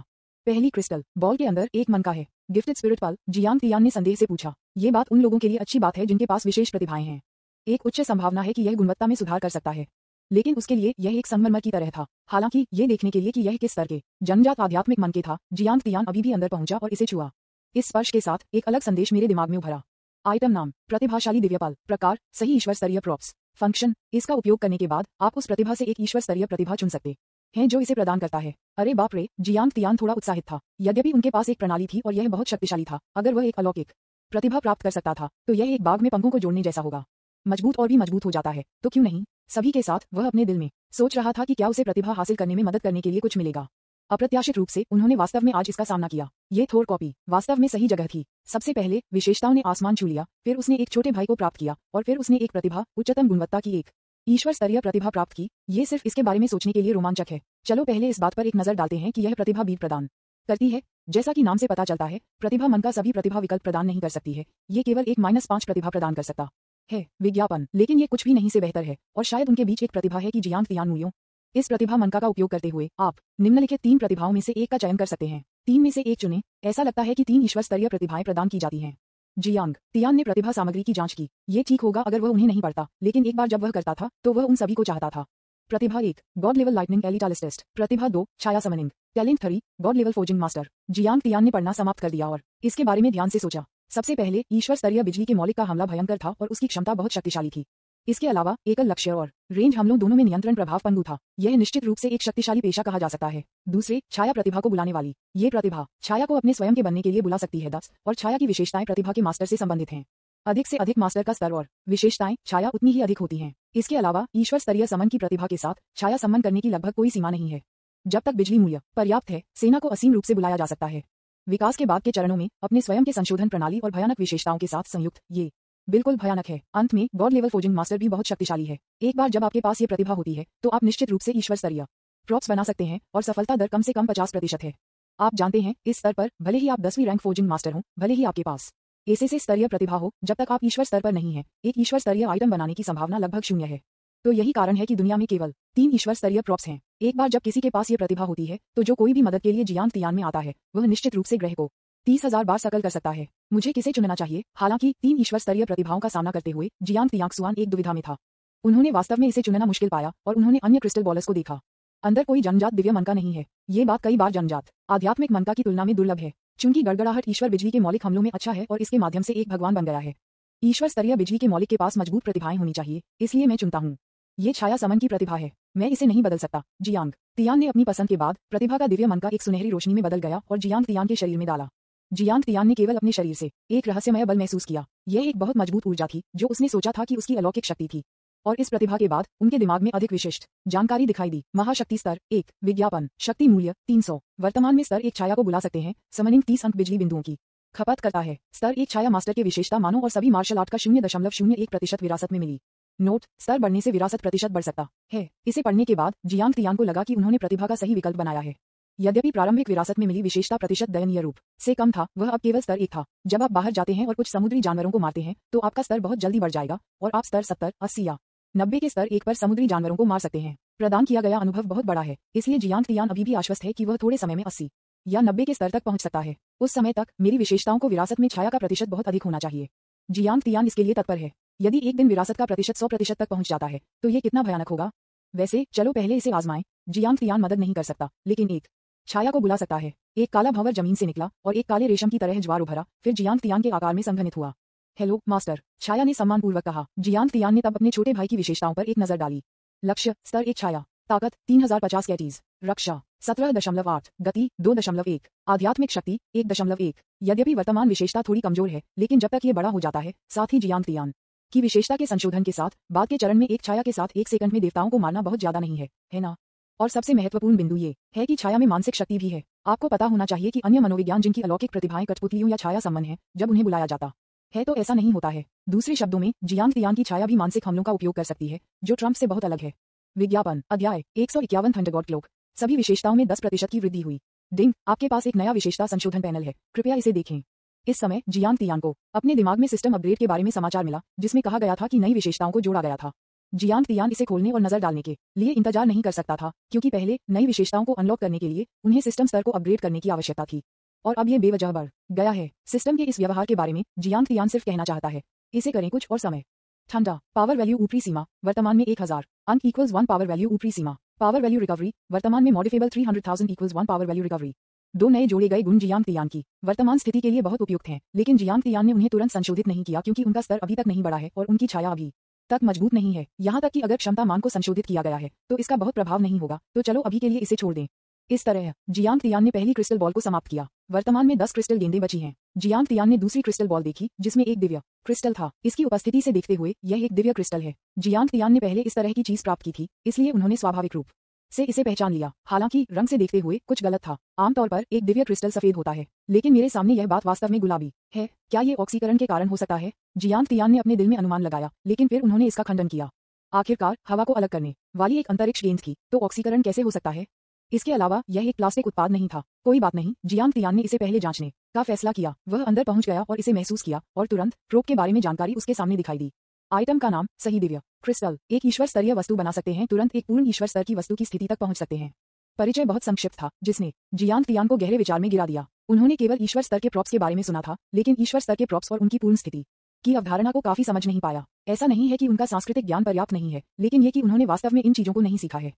पहली क्रिस्टल बॉल के अंदर एक मन का है। गिफ्टेड स्पिरिट पल। जियांग तियान ने संदेह से पूछा। ये बात उन लोगों के लिए अच्छी बात है जिनके पास विशेष प्रतिभाएं हैं। एक उच्च संभावना है कि यह गुणवत्ता में सुधार कर सकता है, लेकिन उसके लिए यह एक संगमरमर की तरह था। हालांकि ये देखने के लिए कि यह किस स्तर के जन्मजात आध्यात्मिक मन के था, जियांग तियान अभी भी अंदर पहुंचा और इसे छुआ। इस स्पर्श के साथ एक अलग संदेश मेरे दिमाग में उभरा। आइटम नाम प्रतिभाशाली दिव्यपाल। प्रकार सही ईश्वर स्तरीय प्रॉप्स। फंक्शन इसका उपयोग करने के बाद आप उस प्रतिभा से एक ईश्वर स्तरीय प्रतिभा चुन सकते हैं जो इसे प्रदान करता है। अरे बाप रे, जियांग तियान थोड़ा उत्साहित था। यद्यपि उनके पास एक प्रणाली थी और यह बहुत शक्तिशाली था। अगर वह एक अलौकिक प्रतिभा प्राप्त कर सकता था तो यह एक बाग में पंखों को जोड़ने जैसा होगा। मजबूत और भी मजबूत हो जाता है तो क्यों नहीं। सभी के साथ वह अपने दिल में सोच रहा था कि क्या उसे प्रतिभा हासिल करने में मदद करने के लिए कुछ मिलेगा। अप्रत्याशित रूप से उन्होंने वास्तव में आज इसका सामना किया। ये थोर कॉपी वास्तव में सही जगह थी। सबसे पहले विशेषताओं ने आसमान छू लिया, फिर उसने एक छोटे भाई को प्राप्त किया और फिर उसने एक प्रतिभा उच्चतम गुणवत्ता की एक ईश्वर स्तरीय प्रतिभा प्राप्त की। ये सिर्फ इसके बारे में सोचने के लिए रोमांचक है। चलो पहले इस बात पर एक नजर डालते हैं कि यह प्रतिभा बीज प्रदान करती है। जैसा कि नाम से पता चलता है, प्रतिभा मन का सभी प्रतिभा विकल्प प्रदान नहीं कर सकती है। ये केवल एक -5 प्रतिभा प्रदान कर सकता है विज्ञापन। लेकिन ये कुछ भी नहीं से बेहतर है और शायद उनके बीच एक प्रतिभा है कि जियांग तियान मूल्यों। इस प्रतिभा मनका का उपयोग करते हुए आप निम्नलिखित 3 प्रतिभाओं में से एक का चयन कर सकते हैं। 3 में से एक चुनें। ऐसा लगता है कि 3 ईश्वर स्तरीय प्रतिभाएं प्रदान की जाती हैं। जियांग तियान ने प्रतिभा सामग्री की जांच की। ये ठीक होगा अगर वह उन्हें नहीं पढ़ता, लेकिन एक बार जब वह करता था तो वह उन सभी को चाहता था। प्रतिभा 1, गॉड लेवल लाइटनिंग एलिटालिस्ट टेस्ट। प्रतिभा 2, छाया summoning. Talent 3, god level forging master. Jiang Tian ने पढ़ना समाप्त कर दिया और इसके बारे में ध्यान से सोचा। सबसे पहले ईश्वर स्तरीय बिजली के मौलिक का हमला भयंकर था और उसकी क्षमता बहुत शक्तिशाली थी। इसके अलावा एकल लक्ष्य और रेंज हमलों दोनों में नियंत्रण प्रभाव पंगु था। यह निश्चित रूप से एक शक्तिशाली पेशा कहा जा सकता है। दूसरे, छाया प्रतिभा को बुलाने वाली। ये प्रतिभा छाया को अपने स्वयं के बनने के लिए बुला सकती है। 10 और छाया की विशेषताएं प्रतिभा के मास्टर से संबंधित हैं। अधिक से अधिक मास्टर का स्तर और विशेषताएं छाया उतनी ही अधिक होती हैं। इसके अलावा ईश्वर स्तरीय समन की प्रतिभा के साथ छाया सम्मन करने की लगभग कोई सीमा नहीं है। जब तक बिजली मूल्य पर्याप्त है, सेना को असीम रूप से बुलाया जा सकता है। विकास के बाद के चरणों में अपने स्वयं के संशोधन प्रणाली और भयानक विशेषताओं के साथ संयुक्त, ये बिल्कुल भयानक है। अंत में गॉड लेवल फोर्जिंग मास्टर भी बहुत शक्तिशाली है। एक बार जब आपके पास ये प्रतिभा होती है तो आप निश्चित रूप से ईश्वर स्तरीय प्रॉप्स बना सकते हैं और सफलता दर कम से कम 50% है। आप जानते हैं, इस स्तर पर भले ही आप 10वीं रैंक फोर्जिंग मास्टर हो, भले ही आपके पास एसएसए स्तरीय प्रतिभा हो, जब तक आप ईश्वर स्तर पर नहीं है, एक ईश्वर स्तरीय आइटम बनाने की संभावना लगभग 0 है। तो यही कारण है कि दुनिया में केवल 3 ईश्वर स्तरीय प्रॉप्स हैं। एक बार जब किसी के पास ये प्रतिभा होती है तो जो कोई भी मदद के लिए जियांग तियान में आता है, वह निश्चित रूप से ग्रह को 30,000 बार सकल कर सकता है। मुझे किसे चुनना चाहिए? हालांकि 3 ईश्वर स्तरीय प्रतिभाओं का सामना करते हुए जियांग तियांगसुआन एक दुविधा में था। उन्होंने वास्तव में इसे चुनना मुश्किल पाया और उन्होंने अन्य क्रिस्टल बॉलर्स को देखा। अंदर कोई जन्मजात दिव्य मन का नहीं है। ये बात कई बार जन्मजात आध्यात्मिक मन का की तुलना में दुर्लभ है। चूंकि गड़गड़ाहट ईश्वर बिजली के मौलिक हमलों में अच्छा है और इसके माध्यम से एक भगवान बन गया है। ईश्वर स्तरीय बिजली के मौलिक के पास मजबूत प्रतिभाएं होनी चाहिए, इसलिए मैं चुनता हूँ। ये छाया समन की प्रतिभा है, मैं इसे नहीं बदल सकता। जियांग तियान ने अपनी पसंद के बाद प्रतिभा का दिव्य मन का एक सुनहरी रोशनी में बदल गया और जियांग तियान के शरीर में डाला। जियांग तियान ने केवल अपने शरीर से एक रहस्यमय बल महसूस किया। यह एक बहुत मजबूत ऊर्जा थी जो उसने सोचा था कि उसकी अलौकिक शक्ति थी। और इस प्रतिभा के बाद उनके दिमाग में अधिक विशिष्ट जानकारी दिखाई दी। महाशक्ति स्तर 1, विज्ञापन, शक्ति मूल्य 300। वर्तमान में स्तर 1 छाया को बुला सकते हैं। समनिंग 30 अंक बिजली बिंदुओं की खपत करता है। स्तर 1 छाया मास्टर की विशेषता मानो और सभी मार्शल आर्ट का 0.01% विरासत में मिली। नोट: स्तर बढ़ने से विरासत प्रतिशत बढ़ सकता है। इसे पढ़ने के बाद जियांग तियान को लगा कि उन्होंने प्रतिभा का सही विकल्प बनाया है। यद्यपि प्रारंभिक विरासत में मिली विशेषता प्रतिशत दयनीय रूप से कम था, वह अब केवल स्तर 1 था। जब आप बाहर जाते हैं और कुछ समुद्री जानवरों को मारते हैं तो आपका स्तर बहुत जल्दी बढ़ जाएगा और आप स्तर 70, 80 या 90 के स्तर 1 पर समुद्री जानवरों को मार सकते हैं। प्रदान किया गया अनुभव बहुत बड़ा है, इसलिए जियांग तियान अभी भी आश्वस्त है कि वह थोड़े समय में 80 या 90 के स्तर तक पहुंच सकता है। उस समय तक मेरी विशेषताओं को विरासत में छाया का प्रतिशत बहुत अधिक होना चाहिए। जियांग तियान इसके लिए तत्पर है। यदि एक दिन विरासत का प्रतिशत 100% तक पहुंच जाता है तो ये कितना भयानक होगा। वैसे चलो पहले इसे आजमाएं। जियांग तियान मदद नहीं कर सकता, लेकिन एक छाया को बुला सकता है। एक काला भंवर जमीन से निकला और एक काले रेशम की तरह ज्वार उभरा, फिर जियांग तियान के आकार में संघनित हुआ। हेलो मास्टर, छाया ने सम्मानपूर्वक कहा। जियांग तियान ने तब अपने छोटे भाई की विशेषताओं पर एक नजर डाली। लक्ष्य: स्तर 1 छाया, ताकत 3050 कैटीज, रक्षा 17.8, गति 2.1, आध्यात्मिक शक्ति 1.1। यद्यपि वर्तमान विशेषता थोड़ी कमजोर है, लेकिन जब तक ये बड़ा हो जाता है, साथ ही जियांग तियान की विशेषता के संशोधन के साथ बाद के चरण में एक छाया के साथ 1 सेकंड में देवताओं को मारना बहुत ज्यादा नहीं है ना? और सबसे महत्वपूर्ण बिंदु ये है कि छाया में मानसिक शक्ति भी है। आपको पता होना चाहिए कि अन्य मनोविज्ञान जिनकी अलौकिक प्रतिभाएं कठपुतलियों या छाया संबंध है, जब उन्हें बुलाया जाता है तो ऐसा नहीं होता है। दूसरे शब्दों में, जियांग तियान की छाया भी मानसिक हमलों का उपयोग कर सकती है, जो ट्रम्प से बहुत अलग है। विज्ञापन अध्याय 151 थंडरगॉड क्लोक। सभी विशेषताओं में 10% की वृद्धि हुई। डिंग, आपके पास एक नया विशेषता संशोधन पैनल है, कृपया इसे देखें। इस समय जियांग तियान को अपने दिमाग में सिस्टम अपग्रेड के बारे में समाचार मिला, जिसमें कहा गया था कि नई विशेषताओं को जोड़ा गया था। जियांग तियान इसे खोलने और नजर डालने के लिए इंतजार नहीं कर सकता था, क्योंकि पहले नई विशेषताओं को अनलॉक करने के लिए उन्हें सिस्टम स्तर को अपग्रेड करने की आवश्यकता थी। और अब ये बेवजह बढ़ गया है। सिस्टम के इस व्यवहार के बारे में जियांग तियान सिर्फ कहना चाहता है, इसे करें कुछ और समय। ठंडा पावर वैल्यू ऊपरी सीमा, वर्तमान में 1000 अंक इक्वल्स 1 पावर वैल्यू ऊपरी सीमा। पावर वैल्यू रिकवरी, वर्तमान में मॉडिफेबल 300,000 इक्वल्स 1 पावर वैल्यू रिकवरी। 2 नए जोड़े गए गुण जियांग तियान की वर्तमान स्थिति के लिए बहुत उपयुक्त हैं, लेकिन जियांग तियान ने उन्हें तुरंत संशोधित नहीं किया क्योंकि उनका स्तर अभी तक नहीं बढ़ा है और उनकी छाया अभी तक मजबूत नहीं है, यहाँ तक कि अगर क्षमता मान को संशोधित किया गया है तो इसका बहुत प्रभाव नहीं होगा, तो चलो अभी के लिए इसे छोड़ दें। इस तरह जियांग तियान ने पहली क्रिस्टल बॉल को समाप्त किया। वर्तमान में 10 क्रिस्टल गेंदें बची हैं। जियांग तियान ने दूसरी क्रिस्टल बॉल देखी जिसमें एक दिव्य क्रिस्टल था। इसकी उपस्थिति से देखते हुए यह एक दिव्य क्रिस्टल है। जियांग तियान ने पहले इस तरह की चीज प्राप्त की थी, इसलिए उन्होंने स्वाभाविक रूप से इसे पहचान लिया। हालांकि रंग से देखते हुए कुछ गलत था। आमतौर पर एक दिव्य क्रिस्टल सफेद होता है, लेकिन मेरे सामने यह बात वास्तव में गुलाबी है। क्या ये ऑक्सीकरण के कारण हो सकता है? जियांग तियान ने अपने दिल में अनुमान लगाया, लेकिन फिर उन्होंने इसका खंडन किया। आखिरकार हवा को अलग करने वाली एक अंतरिक्ष गेंद थी, तो ऑक्सीकरण कैसे हो सकता है? इसके अलावा यह एक प्लास्टिक उत्पाद नहीं था। कोई बात नहीं, जियांग तियान ने इसे पहले जांचने का फैसला किया। वह अंदर पहुंच गया और इसे महसूस किया और तुरंत प्रोब के बारे में जानकारी उसके सामने दिखाई दी। आइटम का नाम सही दिव्य क्रिस्टल। एक ईश्वर स्तरीय वस्तु बना सकते हैं, तुरंत एक पूर्ण ईश्वर स्तर की वस्तु की स्थिति तक पहुंच सकते हैं। परिचय बहुत संक्षिप्त था, जिसने जियांग तियान को गहरे विचार में गिरा दिया। उन्होंने केवल ईश्वर स्तर के प्रॉप्स के बारे में सुना था, लेकिन ईश्वर स्तर के प्रॉप्स और उनकी पूर्ण स्थिति की अवधारणा को काफी समझ नहीं पाया। ऐसा नहीं है कि उनका सांस्कृतिक ज्ञान पर्याप्त नहीं है, लेकिन ये कि उन्होंने वास्तव में इन चीजों को नहीं सीखा है,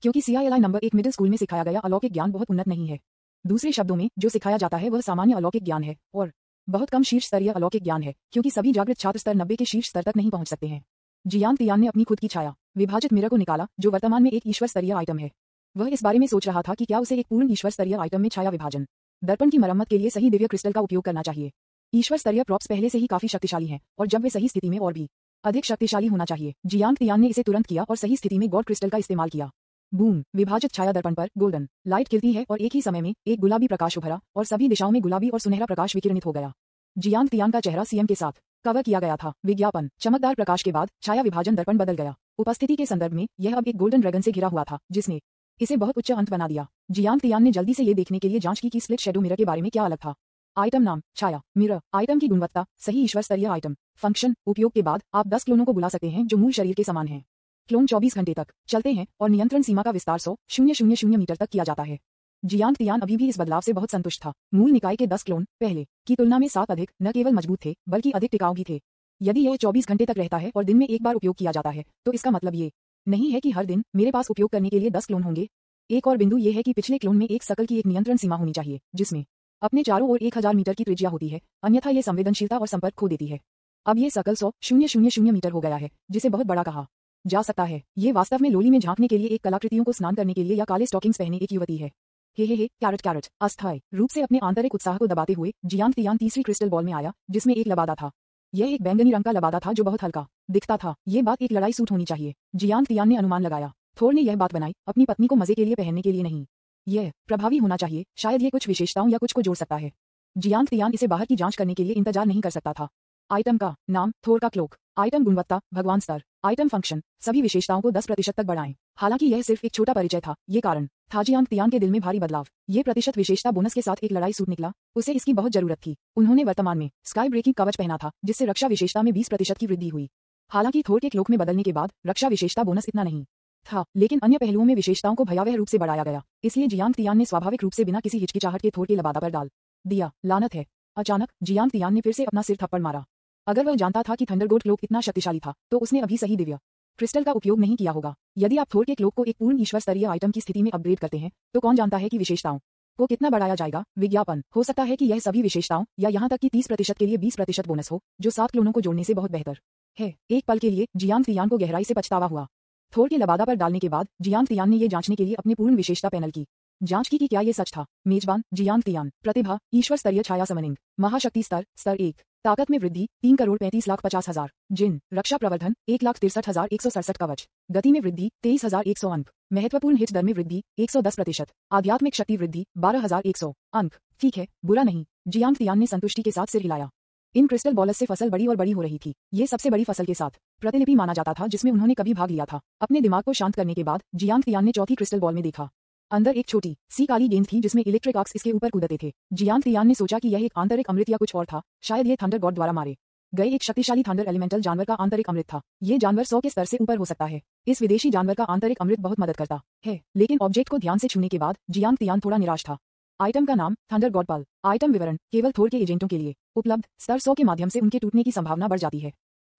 क्योंकि CILI नंबर 1 मिडिल स्कूल में सिखाया गया अलौकिक ज्ञान बहुत उन्नत नहीं है। दूसरे शब्दों में जो सिखाया जाता है वह सामान्य अलौकिक ज्ञान है और बहुत कम शीर्ष स्तरीय अलौकिक ज्ञान है, क्योंकि सभी जागृत छात्र स्तर 90 के शीर्ष स्तर तक नहीं पहुंच सकते हैं। जियांग तियान ने अपनी खुद की छाया विभाजित मिरर को निकाला, जो वर्तमान में एक ईश्वर स्तरीय आइटम है। वह इस बारे में सोच रहा था कि क्या उसे एक पूर्ण ईश्वर स्तरीय आइटम में छाया विभाजन दर्पण की मरम्मत के लिए सही दिव्य क्रिस्टल का उपयोग करना चाहिए। ईश्वर स्तरीय प्रॉप्स पहले से ही काफी शक्तिशाली हैं, और जब वे सही स्थिति में और भी अधिक शक्तिशाली होना चाहिए। जियांग तियान ने इसे तुरंत किया और सही स्थिति में गॉड क्रिस्टल का इस्तेमाल किया। बूम! विभाजित छाया दर्पण पर गोल्डन लाइट खिलती है और एक ही समय में एक गुलाबी प्रकाश उभरा और सभी दिशाओं में गुलाबी और सुनहरा प्रकाश विकिरणित हो गया। जियांग तियान का चेहरा सीएम के साथ कवर किया गया था। विज्ञापन चमकदार प्रकाश के बाद छाया विभाजन दर्पण बदल गया। उपस्थिति के संदर्भ में यह अब एक गोल्डन ड्रैगन से घिरा हुआ था, जिसने इसे बहुत उच्च अंत बना दिया। जियांग तियान ने जल्दी से ये देखने के लिए जांच की कि स्प्लिट शैडो मिरर के बारे में क्या अलग था। आइटम नाम छाया मिरर। आइटम की गुणवत्ता सही ईश्वर स्तरीय आइटम। फंक्शन उपयोग के बाद आप 10 क्लोनों को बुला सकते हैं जो मूल शरीर के समान हैं। क्लोन 24 घंटे तक चलते हैं और नियंत्रण सीमा का विस्तार 100,000 मीटर तक किया जाता है। जियांग तियान अभी भी इस बदलाव से बहुत संतुष्ट था। मूल निकाय के 10 क्लोन पहले की तुलना में 7 अधिक न केवल मजबूत थे बल्कि अधिक टिकाऊ भी थे। यदि यह 24 घंटे तक रहता है और दिन में एक बार उपयोग किया जाता है, तो इसका मतलब ये नहीं है कि हर दिन मेरे पास उपयोग करने के लिए 10 क्लोन होंगे। एक और बिंदु ये है कि पिछले क्लोन में एक सकल की एक नियंत्रण सीमा होनी चाहिए, जिसमें अपने चारों ओर 1000 मीटर की त्रिज्या होती है, अन्यथा ये संवेदनशीलता और संपर्क खो देती है। अब ये सकल 100,000 मीटर हो गया है, जिसे बहुत बड़ा कहा जा सकता है। ये वास्तव में लोली में झांकने के लिए एक कलाकृतियों को स्नान करने के लिए या काले स्टॉकिंग्स पहने एक युवती है। हे कैरट। अस्थायी रूप से अपने आंतरिक उत्साह को दबाते हुए जियांग तियान तीसरी क्रिस्टल बॉल में आया, जिसमें एक लबादा था। यह एक बैंगनी रंग का लबादा था जो बहुत हल्का दिखता था। ये बात एक लड़ाई सूट होनी चाहिए, जियांग तियान ने अनुमान लगाया। थोर ने यह बात बनाई, अपनी पत्नी को मजे के लिए पहनने के लिए नहीं। यह प्रभावी होना चाहिए, शायद ये कुछ विशेषताओं या कुछ को जोड़ सकता है। जियांग तियान इसे बाहर की जांच करने के लिए इंतजार नहीं कर सकता था। आइटम का नाम थोर का क्लोक। आइटम गुणवत्ता भगवान स्तर। आइटम फंक्शन सभी विशेषताओं को 10% तक बढ़ाएं। हालांकि यह सिर्फ एक छोटा परिचय था, ये कारण था जियांग तियान के दिल में भारी बदलाव। ये प्रतिशत विशेषता बोनस के साथ एक लड़ाई सूट निकला। उसे इसकी बहुत जरूरत थी। उन्होंने वर्तमान में स्काई ब्रेकिंग कवच पहना था, जिससे रक्षा विशेषता में 20% की वृद्धि हुई। हालांकि थोर के क्लोक में बदलने के बाद रक्षा विशेषता बोनस इतना नहीं था, लेकिन अन्य पहलुओं में विशेषताओं को भयावह रूप से बढ़ाया गया। इसलिए जियांग तियान ने स्वाभाविक रूप से बिना किसी हिचकिचाहट के थोर के लबादा पर डाल दिया। लानत है। अचानक जियांग तियान ने फिर से अपना सिर थप्पड़ मारा। अगर वह जानता था कि थंडरगोड क्लोक इतना शक्तिशाली था, तो उसने अभी सही दिव्य क्रिस्टल का उपयोग नहीं किया होगा। यदि आप थोर के क्लोक को एक पूर्ण ईश्वर स्तरीय आइटम की स्थिति में अपग्रेड करते हैं, तो कौन जानता है कि विशेषताओं को कितना बढ़ाया जाएगा। विज्ञापन हो सकता है कि यह सभी विशेषताओं या यहाँ तक कि 30% के लिए 20% बोनस हो, जो 7 क्लोनों को जोड़ने से बहुत बेहतर है। एक पल के लिए जियांग तियान को गहराई से पछतावा हुआ। थोर के लबादा पर डालने के बाद जियांग तियान ने ये जांचने के लिए अपने पूर्ण विशेषता पैनल की जांच की कि क्या ये सच था। मेजबान जियांग तियान। प्रतिभा ईश्वर स्तरीय छाया समनिंग। महाशक्ति स्तर स्तर 1। ताकत में वृद्धि 3,35,50,000। जिन रक्षा प्रवर्धन 1,63,167 कवच। गति में वृद्धि 23,100 अंक। महत्वपूर्ण हिट दर में वृद्धि 110%। आध्यात्मिक शक्ति वृद्धि 12,100 अंक। ठीक है, बुरा नहीं। जियांग तियान ने संतुष्टि के साथ सिर हिलाया। इन क्रिस्टल बॉलस से फसल बड़ी और बड़ी हो रही थी। ये सबसे बड़ी फसल के साथ प्रतिलिपि माना जाता था जिसमें उन्होंने कभी भाग लिया था। अपने दिमाग को शांत करने के बाद जियांग तियान ने चौथी क्रिस्टल बॉल में देखा। अंदर एक छोटी सी काली गेंद थी जिसमें इलेक्ट्रिक आर्क्स इसके ऊपर कूदते थे। जियांग तियान ने सोचा कि यह एक आंतरिक अमृत या कुछ और था। शायद ये थंडर गॉड द्वारा मारे गए एक शक्तिशाली थंडर एलिमेंटल जानवर का आंतरिक अमृत था। ये जानवर 100 के स्तर से ऊपर हो सकता है। इस विदेशी जानवर का आंतरिक अमृत बहुत मदद करता है, लेकिन ऑब्जेक्ट को ध्यान से छूने के बाद जियांग तियान थोड़ा निराश था। आइटम का नाम थंडर गॉड पल। आइटम विवरण केवल थोर के एजेंटों के लिए उपलब्ध। स्तर 100 के माध्यम से उनके टूटने की संभावना बढ़ जाती है।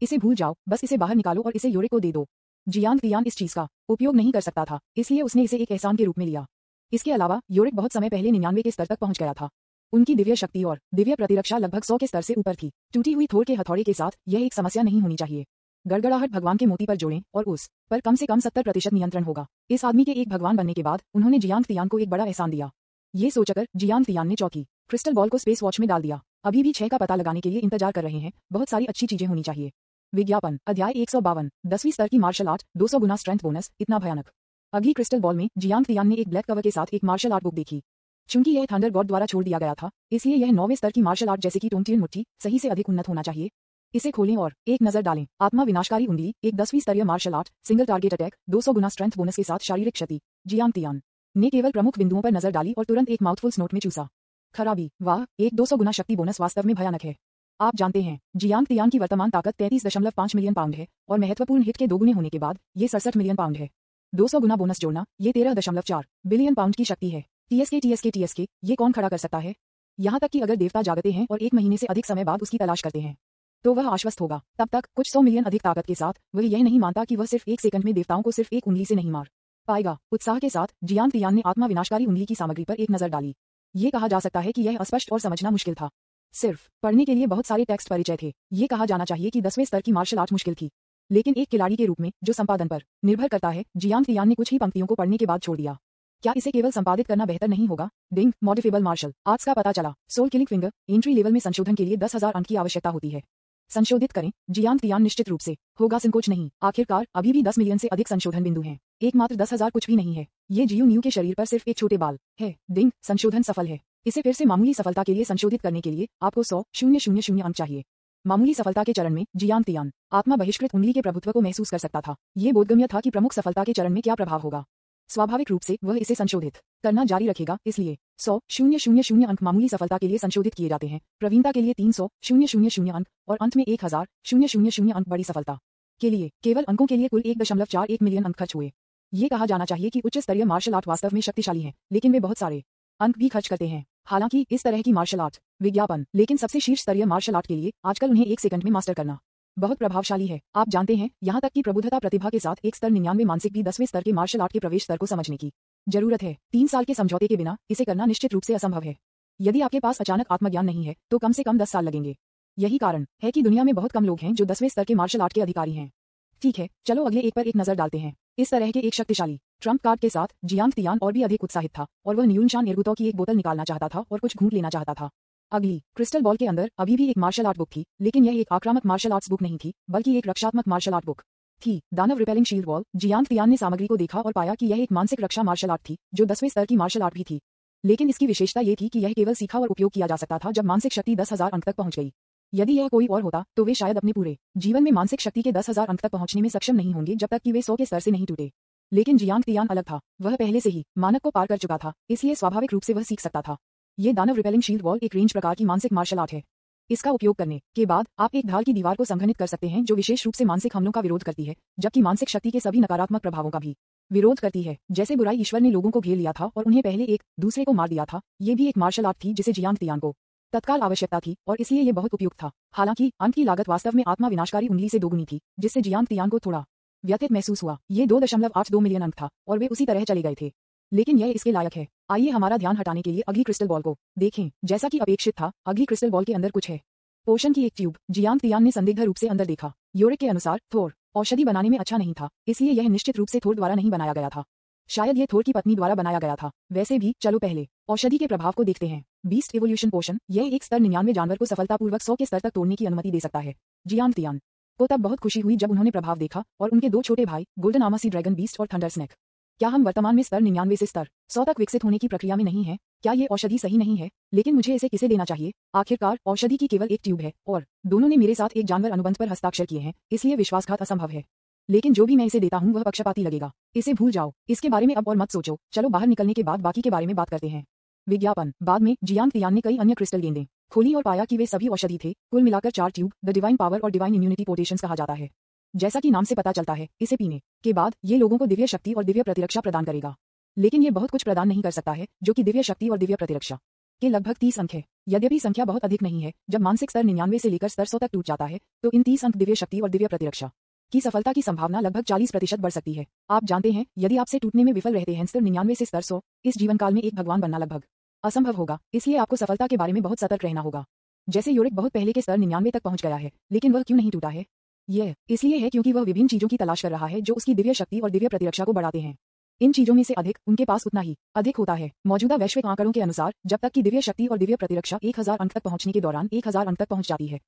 इसे भूल जाओ, बस इसे बाहर निकालो और इसे योरिक को दे दो। जियांग तियान इस चीज का उपयोग नहीं कर सकता था, इसलिए उसने इसे एक एहसान के रूप में लिया। इसके अलावा योरिक बहुत समय पहले 99 के स्तर तक पहुंच गया था। उनकी दिव्य शक्ति और दिव्य प्रतिरक्षा लगभग 100 के स्तर से ऊपर थी। टूटी हुई थोर के हथौड़े के साथ यह एक समस्या नहीं होनी चाहिए। गड़गड़ाहट भगवान के मोती पर जोड़ें और उस पर कम से कम 70% नियंत्रण होगा। इस आदमी के एक भगवान बनने के बाद उन्होंने जियांग तियान को एक बड़ा एहसान दिया। ये सोचकर जियांग तियान ने चौथी क्रिस्टल बॉल को स्पेस वॉच में डाल दिया। अभी भी 6 का पता लगाने के लिए इंतजार कर रहे हैं। बहुत सारी अच्छी चीजें होनी चाहिए। विज्ञापन अध्याय 152 10वीं स्तर की मार्शल आर्ट 200 गुना स्ट्रेंथ बोनस। इतना भयानक। अगली क्रिस्टल बॉल में जियांग तियान ने एक ब्लैक कवर के साथ एक मार्शल आर्ट बुक देखी। चूंकि यह थंडर गॉड द्वारा छोड़ दिया गया था, इसलिए यह 9वें स्तर की मार्शल आर्ट जैसे कि टोंगटियन मुट्ठी सही से अधिक उन्नत होना चाहिए। इसे खोलें और एक नजर डालें। आत्मा विनाशकारी उंगली एक 10वीं स्तरीय martial art single target attack 200 गुना स्ट्रेंथ बोनस के साथ शारीरिक क्षति। जियांग तियान ने केवल प्रमुख बिंदुओं पर नजर डाली और तुरंत एक माउथफुल स्नोट में चूसा। खराबी वाह, एक 200 गुना शक्ति बोनस वास्तव में भयानक है। आप जानते हैं जियांग तियान की वर्तमान ताकत 33.5 मिलियन पाउंड है और महत्वपूर्ण हिट के दोगुने होने के बाद ये 67 मिलियन पाउंड है। 200 गुना बोनस जोड़ना ये 13.4 बिलियन पाउंड की शक्ति है। टीएसके ये कौन खड़ा कर सकता है? यहाँ तक कि अगर देवता जागते हैं और 1 महीने से अधिक समय बाद उसकी तलाश करते हैं तो वह आश्वस्त होगा। तब तक कुछ 100 मिलियन अधिक ताकत के साथ वह यह नहीं मानता कि वह सिर्फ 1 सेकंड में देवताओं को सिर्फ एक उंगली से नहीं मार पाएगा। उत्साह के साथ जियांग तियान ने आत्मा विनाशकारी उंगली की सामग्री पर एक नजर डाली। ये कहा जा सकता है कि यह अस्पष्ट और समझना मुश्किल था। सिर्फ पढ़ने के लिए बहुत सारे टेक्स्ट परिचय थे। ये कहा जाना चाहिए कि 10वें स्तर की मार्शल आर्ट मुश्किल थी, लेकिन एक खिलाड़ी के रूप में जो संपादन पर निर्भर करता है, जियांग तियान ने कुछ ही पंक्तियों को पढ़ने के बाद छोड़ दिया। क्या इसे केवल संपादित करना बेहतर नहीं होगा? डिंग मॉडिफेबल मार्शल आर्ट्स का पता चला। Soul killing finger entry level में संशोधन के लिए 10,000 अंक की आवश्यकता होती है। संशोधित करें। जियांग तियान निश्चित रूप से होगा संकोच नहीं। आखिरकार अभी भी 10 मिलियन से अधिक संशोधन बिंदु हैं। एकमात्र 10,000 कुछ भी नहीं है। ये जियू न्यू के शरीर पर सिर्फ एक छोटे बाल है। डिंग संशोधन सफल है। इसे फिर से मामूली सफलता के लिए संशोधित करने के लिए आपको 100,000 अंक चाहिए। मामूली सफलता के चरण में जियांग तियान आत्मा बहिष्कृत उंगली के प्रभुत्व को महसूस कर सकता था। ये बोधगम्य था कि प्रमुख सफलता के चरण में क्या प्रभाव होगा। स्वाभाविक रूप से वह इसे संशोधित करना जारी रखेगा, इसलिए 100,000 अंक मामूली सफलता के लिए संशोधित किए जाते हैं। प्रवीणता के लिए 300,000 अंक और अंत में 1,000,000 अंक बड़ी सफलता के लिए केवल अंकों के लिए कुल 1.41 मिलियन अंक खर्च हुए। ये कहा जाना चाहिए कि उच्च स्तरीय मार्शल आर्ट वास्तव में शक्तिशाली है, लेकिन वे बहुत सारे अंक भी खर्च करते हैं। हालांकि इस तरह की मार्शल आर्ट विज्ञापन, लेकिन सबसे शीर्ष स्तरीय मार्शल आर्ट के लिए आजकल उन्हें 1 सेकंड में मास्टर करना बहुत प्रभावशाली है। आप जानते हैं, यहाँ तक कि प्रबुद्धता प्रतिभा के साथ एक स्तर 99 मानसिक भी 10वें स्तर के मार्शल आर्ट के प्रवेश स्तर को समझने की जरूरत है। 3 साल के समझौते के बिना इसे करना निश्चित रूप से असंभव है। यदि आपके पास अचानक आत्मज्ञान नहीं है तो कम से कम 10 साल लगेंगे। यही कारण है कि दुनिया में बहुत कम लोग हैं जो 10वें स्तर के मार्शल आर्ट के अधिकारी हैं। ठीक है, चलो अगले एक पर एक नजर डालते हैं। इस तरह के एक शक्तिशाली ट्रम्प कार्ड के साथ जियांग तियान और भी अधिक उत्साहित था और वह न्यूनशान एर्गुतो की एक बोतल निकालना चाहता था और कुछ घूंट लेना चाहता था। अगली क्रिस्टल बॉल के अंदर अभी भी एक मार्शल आर्ट बुक थी, लेकिन यह एक आक्रामक मार्शल आर्ट्स बुक नहीं थी, बल्कि एक रक्षात्मक मार्शल आर्ट बुक थी। दानव repelling shield wall. Jiang Tian ने सामग्री को देखा और पाया कि यह एक मानसिक रक्षा मार्शल आर्ट थी, जो 10वें स्तर की मार्शल आर्ट भी थी। लेकिन इसकी विशेषता ये थी कि यह केवल सीखा और उपयोग किया जा सकता था जब मानसिक शक्ति 10,000 अंक तक पहुंच गई। यदि यह कोई और होता तो वे शायद अपने पूरे जीवन में मानसिक शक्ति के 10,000 अंक तक पहुंचने में सक्षम नहीं होंगे जब तक कि वे 100 के स्तर से नहीं टूटे। लेकिन जियांग तियान अलग था। वह पहले से ही मानक को पार कर चुका था, इसलिए स्वाभाविक रूप से वह सीख सकता था। ये दानव रिपेलिंग शील्ड वॉल एक रेंज प्रकार की मानसिक मार्शल आर्ट है। इसका उपयोग करने के बाद आप एक ढाल की दीवार को संघनित कर सकते हैं जो विशेष रूप से मानसिक हमलों का विरोध करती है, जबकि मानसिक शक्ति के सभी नकारात्मक प्रभावों का भी विरोध करती है। जैसे बुराई ईश्वर ने लोगों को घेर लिया था और उन्हें पहले एक दूसरे को मार दिया था। ये भी एक मार्शल आर्ट थी जिसे जियांग तियान को तत्काल आवश्यकता थी और इसलिए यह बहुत उपयुक्त था। हालांकि अंत की लागत वास्तव में आत्मा विनाशकारी उंगली से दोगुनी थी, जिससे जियांग तियान को थोड़ा व्यथित महसूस हुआ। ये 2.82 मिलियन अंक था और वे उसी तरह चले गए थे, लेकिन यह इसके लायक है। आइए हमारा ध्यान हटाने के लिए अगली क्रिस्टल बॉल को देखें। जैसा कि अपेक्षित था, अगली क्रिस्टल बॉल के अंदर कुछ है। पोषण की एक ट्यूब। जियांग तियान ने संदिग्ध रूप से अंदर देखा। यूरिक के अनुसार थोर औषधि बनाने में अच्छा नहीं था, इसलिए यह निश्चित रूप से थोर द्वारा नहीं बनाया गया था। शायद यह थोर की पत्नी द्वारा बनाया गया था। वैसे भी चलो पहले औषधि के प्रभाव को देखते हैं। बीस्ट इवोल्यूशन पोषण। यह एक स्तर 99 जानवर को सफलतापूर्वक 100 के स्तर तक तोड़ने की अनुमति दे सकता है। जियांग तियान को तब बहुत खुशी हुई जब उन्होंने प्रभाव देखा और उनके 2 छोटे भाई गोल्डन आमासी ड्रैगन बीस्ट और थंडर स्नेक। क्या हम वर्तमान में स्तर 99 से स्तर 100 तक विकसित होने की प्रक्रिया में नहीं है? क्या ये औषधि सही नहीं है? लेकिन मुझे इसे किसे देना चाहिए? आखिरकार औषधि की केवल एक ट्यूब है और दोनों ने मेरे साथ एक जानवर अनुबंध पर हस्ताक्षर किए हैं, इसलिए विश्वासघात असंभव है। लेकिन जो भी मैं इसे देता हूं वह पक्षपाती लगेगा। इसे भूल जाओ, इसके बारे में अब और मत सोचो। चलो बाहर निकलने के बाद बाकी के बारे में बात करते हैं। विज्ञापन। बाद में जियांग तियान ने कई अन्य क्रिस्टल गेंदें खोली और पाया कि वे सभी औषधि थे। कुल मिलाकर 4 ट्यूब द डिवाइन पावर और डिवाइन इम्यूनिटी पोटेशंस कहा जाता है। जैसा कि नाम से पता चलता है, इसे पीने के बाद ये लोगों को दिव्य शक्ति और दिव्य प्रतिरक्षा प्रदान करेगा। लेकिन ये बहुत कुछ प्रदान नहीं कर सकता है, जो कि दिव्य शक्ति और दिव्य प्रतिरक्षा के लगभग 30 अंक है। यद्यपि संख्या बहुत अधिक नहीं है, जब मानसिक स्तर 99 से लेकर स्तर 100 तक टूट जाता है तो इन 30 अंक दिव्य शक्ति और दिव्य प्रतिरक्षा की सफलता की संभावना लगभग 40% बढ़ सकती है। आप जानते हैं, यदि आपसे टूटने में विफल रहते हैं स्तर 99 से स्तर 100, इस जीवन काल में एक भगवान बनना लगभग असंभव होगा। इसलिए आपको सफलता के बारे में बहुत सतर्क रहना होगा। जैसे यूरिक बहुत पहले के स्तर 99 तक पहुंच गया है, लेकिन वह क्यों नहीं टूटा है? यह इसलिए है क्योंकि वह विभिन्न चीजों की तलाश कर रहा है जो उसकी दिव्य शक्ति और दिव्य प्रतिरक्षा को बढ़ाते हैं। इन चीजों में से अधिक उनके पास उतना ही अधिक होता है। मौजूदा वैश्विक आंकड़ों के अनुसार जब तक कि दिव्य शक्ति और दिव्य प्रतिरक्षा 1000 अंक तक पहुंचने के दौरान 1000 अंक तक पहुंच जाती है,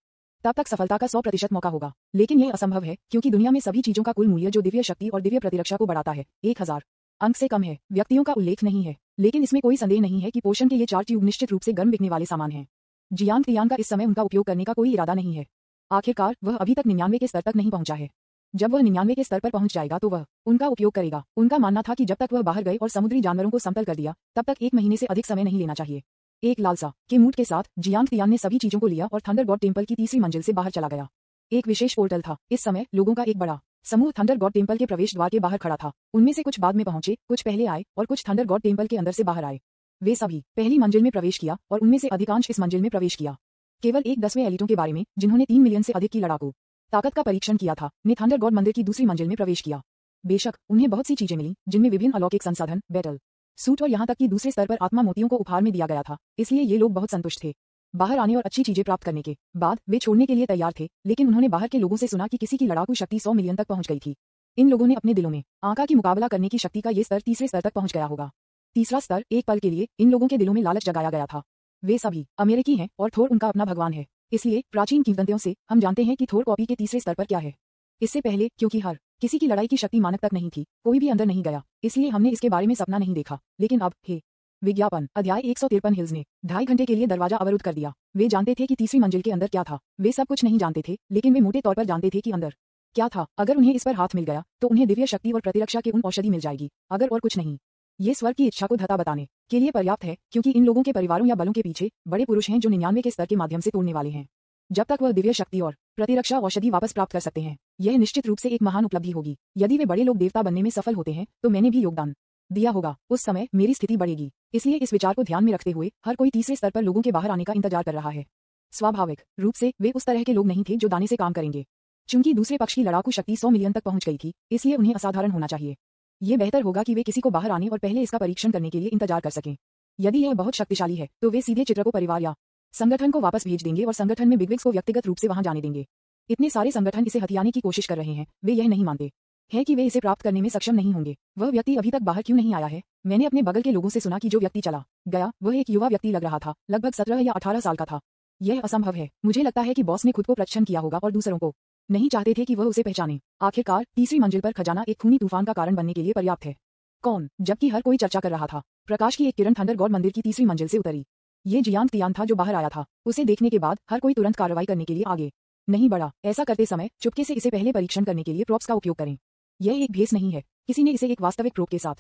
तब तक सफलता का 100% मौका होगा। लेकिन यह असंभव है क्योंकि दुनिया में सभी चीजों का कुल मूल्य जो दिव्य शक्ति और दिव्य प्रतिरक्षा को बढ़ाता है 1000 अंक से कम है। व्यक्तियों का उल्लेख नहीं है, लेकिन इसमें कोई संदेह नहीं है कि पोषण के ये 4 ट्यूब निश्चित रूप से गर्म बिकने वाले सामान हैं। जियांग तियान का इस समय उनका उपयोग करने का कोई इरादा नहीं है। आखिरकार वह अभी तक 99 के स्तर तक नहीं पहुंचा है। जब वह 99 के स्तर पर पहुंच जाएगा तो वह उनका उपयोग करेगा। उनका मानना था कि जब तक वह बाहर गए और समुद्री जानवरों को समतल कर दिया तब तक 1 महीने से अधिक समय नहीं लेना चाहिए। एक लालसा के मूड के साथ जियांग तियान ने सभी चीजों को लिया और थंडर गॉड टेम्पल की तीसरी मंजिल से बाहर चला गया। एक विशेष पोर्टल था। इस समय लोगों का एक बड़ा समूह थंडर गॉड टेम्पल के प्रवेश द्वार के बाहर खड़ा था। उनमें से कुछ बाद में पहुंचे, कुछ पहले आए और कुछ थंडर गॉड टेम्पल के अंदर से बाहर आए। वे सभी पहली मंजिल में प्रवेश किया और उनमें से अधिकांश इस मंजिल में प्रवेश किया। केवल एक 10वें एलिटों के बारे में जिन्होंने 3 मिलियन से अधिक की लड़ाकू ताकत का परीक्षण किया था ने थंडर गॉड मंदिर की दूसरी मंजिल में प्रवेश किया। बेशक उन्हें बहुत सी चीजें मिली जिनमें विभिन्न अलौकिक संसाधन, बैटल सूट और यहाँ तक कि दूसरे स्तर पर आत्मा मोतियों को उपहार में दिया गया था, इसलिए ये लोग बहुत संतुष्ट थे। बाहर आने और अच्छी चीजें प्राप्त करने के बाद वे छोड़ने के लिए तैयार थे, लेकिन उन्होंने बाहर के लोगों से सुना कि किसी की लड़ाकू शक्ति 100 मिलियन तक पहुंच गई थी। इन लोगों ने अपने दिलों में आका की मुकाबला करने की शक्ति का ये स्तर तीसरे स्तर तक पहुंच गया होगा। तीसरा स्तर एक पल के लिए इन लोगों के दिलों में लालच जगाया गया था। वे सभी अमेरिकी हैं और थोर उनका अपना भगवान है, इसलिए प्राचीन किंवदंतियों से हम जानते हैं कि थोर कॉपी के तीसरे स्तर पर क्या है। इससे पहले क्योंकि हर किसी की लड़ाई की शक्ति मानक तक नहीं थी, कोई भी अंदर नहीं गया, इसलिए हमने इसके बारे में सपना नहीं देखा। लेकिन अब हे विज्ञापन अध्याय 153 हिल्स ने 2.5 घंटे के लिए दरवाजा अवरुद्ध कर दिया। वे जानते थे कि तीसरी मंजिल के अंदर क्या था। वे सब कुछ नहीं जानते थे, लेकिन वे मोटे तौर पर जानते थे कि अंदर क्या था। अगर उन्हें इस पर हाथ मिल गया तो उन्हें दिव्य शक्ति और प्रतिरक्षा के उन औषधि मिल जाएगी, अगर और कुछ नहीं। ये स्वर्ग की इच्छा को धता बताने के लिए पर्याप्त है, क्योंकि इन लोगों के परिवारों या बलों के पीछे बड़े पुरुष हैं जो 99 के स्तर के माध्यम से तोड़ने वाले हैं। जब तक वह दिव्य शक्ति और प्रतिरक्षा औषधि वापस प्राप्त कर सकते हैं, यह निश्चित रूप से एक महान उपलब्धि होगी। यदि वे बड़े लोग देवता बनने में सफल होते हैं तो मैंने भी योगदान दिया होगा, उस समय मेरी स्थिति बढ़ेगी। इसलिए इस विचार को ध्यान में रखते हुए हर कोई तीसरे स्तर पर लोगों के बाहर आने का इंतजार कर रहा है। स्वाभाविक रूप से वे उस तरह के लोग नहीं थे जो दाने से काम करेंगे। चूंकि दूसरे पक्ष की लड़ाकू शक्ति 100 मिलियन तक पहुंच गई थी, इसलिए उन्हें असाधारण होना चाहिए। ये बेहतर होगा कि वे किसी को बाहर आने और पहले इसका परीक्षण करने के लिए इंतजार कर सकें। यदि यह बहुत शक्तिशाली है तो वे सीधे चित्र को परिवार या संगठन को वापस भेज देंगे और संगठन में बिगविग्स को व्यक्तिगत रूप से वहां जाने देंगे। इतने सारे संगठन इसे हथियाने की कोशिश कर रहे हैं, वे यह नहीं मानते हैं कि वे इसे प्राप्त करने में सक्षम नहीं होंगे। वह व्यक्ति अभी तक बाहर क्यों नहीं आया है? मैंने अपने बगल के लोगों से सुना कि जो व्यक्ति चला गया वह एक युवा व्यक्ति लग रहा था, लगभग 17 या 18 साल का था। यह असंभव है। मुझे लगता है कि बॉस ने खुद को प्रच्छन्न किया होगा और दूसरों को नहीं चाहते थे कि वह उसे पहचाने। आखिरकार तीसरी मंजिल पर खजाना एक खूनी तूफान का कारण बनने के लिए पर्याप्त है। कौन? जबकि हर कोई चर्चा कर रहा था, प्रकाश की एक किरण थंडर गॉड मंदिर की तीसरी मंजिल से उतरी। ये जियांग तियान था जो बाहर आया था। उसे देखने के बाद हर कोई तुरंत कार्रवाई करने के लिए आगे नहीं बढ़ा। ऐसा करते समय चुपके से इसे पहले परीक्षण करने के लिए प्रोप्स का उपयोग करें। यह एक भेस नहीं है। किसी ने इसे एक वास्तविक प्रोप के साथ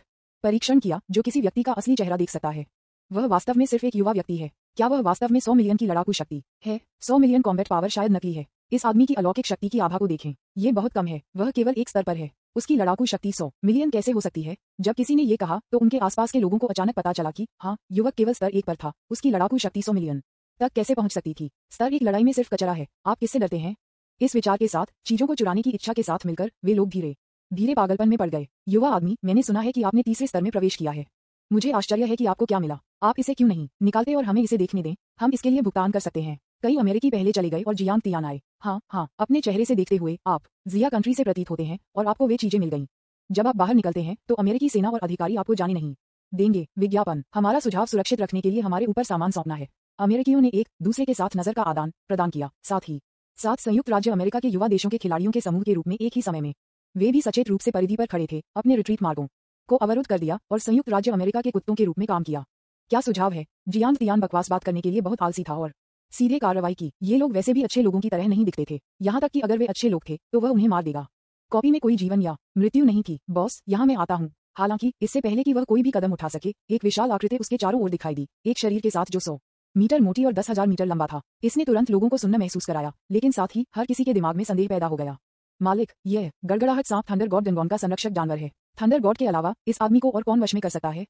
परीक्षण किया जो किसी व्यक्ति का असली चेहरा देख सकता है। वह वास्तव में सिर्फ एक युवा व्यक्ति है। क्या वह वास्तव में 100 मिलियन की लड़ाकू शक्ति है? 100 मिलियन कॉम्बैट पावर शायद नकली है। इस आदमी की अलौकिक शक्ति की आभा को देखें, ये बहुत कम है। वह केवल एक स्तर पर है। उसकी लड़ाकू शक्ति 100 मिलियन कैसे हो सकती है? जब किसी ने ये कहा तो उनके आसपास के लोगों को अचानक पता चला कि हाँ, युवक केवल स्तर 1 पर था। उसकी लड़ाकू शक्ति 100 मिलियन तक कैसे पहुंच सकती थी? स्तर 1 लड़ाई में सिर्फ कचरा है। आप किससे डरते हैं? इस विचार के साथ चीजों को चुराने की इच्छा के साथ मिलकर वे लोग धीरे धीरे पागलपन में पड़ गए। युवा आदमी, मैंने सुना है कि आपने तीसरे स्तर में प्रवेश किया है। मुझे आश्चर्य है कि आपको क्या मिला। आप इसे क्यों नहीं निकालते और हमें इसे देखने दें? हम इसके लिए भुगतान कर सकते हैं। कई अमेरिकी पहले चले गए और जियांग तियान आए। हाँ, अपने चेहरे से देखते हुए आप जिया कंट्री से प्रतीत होते हैं और आपको वे चीजें मिल गईं। जब आप बाहर निकलते हैं तो अमेरिकी सेना और अधिकारी आपको जाने नहीं देंगे। विज्ञापन, हमारा सुझाव सुरक्षित रखने के लिए हमारे ऊपर सामान सौंपना है। अमेरिकियों ने एक दूसरे के साथ नजर का आदान प्रदान किया। साथ ही साथ संयुक्त राज्य अमेरिका के युवा देशों के खिलाड़ियों के समूह के रूप में एक ही समय में वे भी सचेत रूप से परिधि पर खड़े थे, अपने रिट्रीट मार्गों को अवरुद्ध कर दिया और संयुक्त राज्य अमेरिका के कुत्तों के रूप में काम किया। क्या सुझाव है? जियांग तियान बकवास बात करने के लिए बहुत आलसी था और सीधे कार्रवाई की। ये लोग वैसे भी अच्छे लोगों की तरह नहीं दिखते थे, यहाँ तक कि अगर वे अच्छे लोग थे तो वह उन्हें मार देगा। कॉपी में कोई जीवन या मृत्यु नहीं थी। बॉस, यहाँ मैं आता हूँ। हालांकि इससे पहले कि वह कोई भी कदम उठा सके, एक विशाल आकृति उसके चारों ओर दिखाई दी, एक शरीर के साथ जो 100 मीटर मोटी और 10,000 मीटर लंबा था। इसने तुरंत लोगों को सुन्न महसूस कराया, लेकिन साथ ही हर किसी के दिमाग में संदेह पैदा हो गया। मालिक, यह गड़गड़ाहट सांप थंडर गॉड डंगोन का संरक्षक जानवर है। थंडर गॉड के अलावा इस आदमी को और कौन वश में कर सकता है?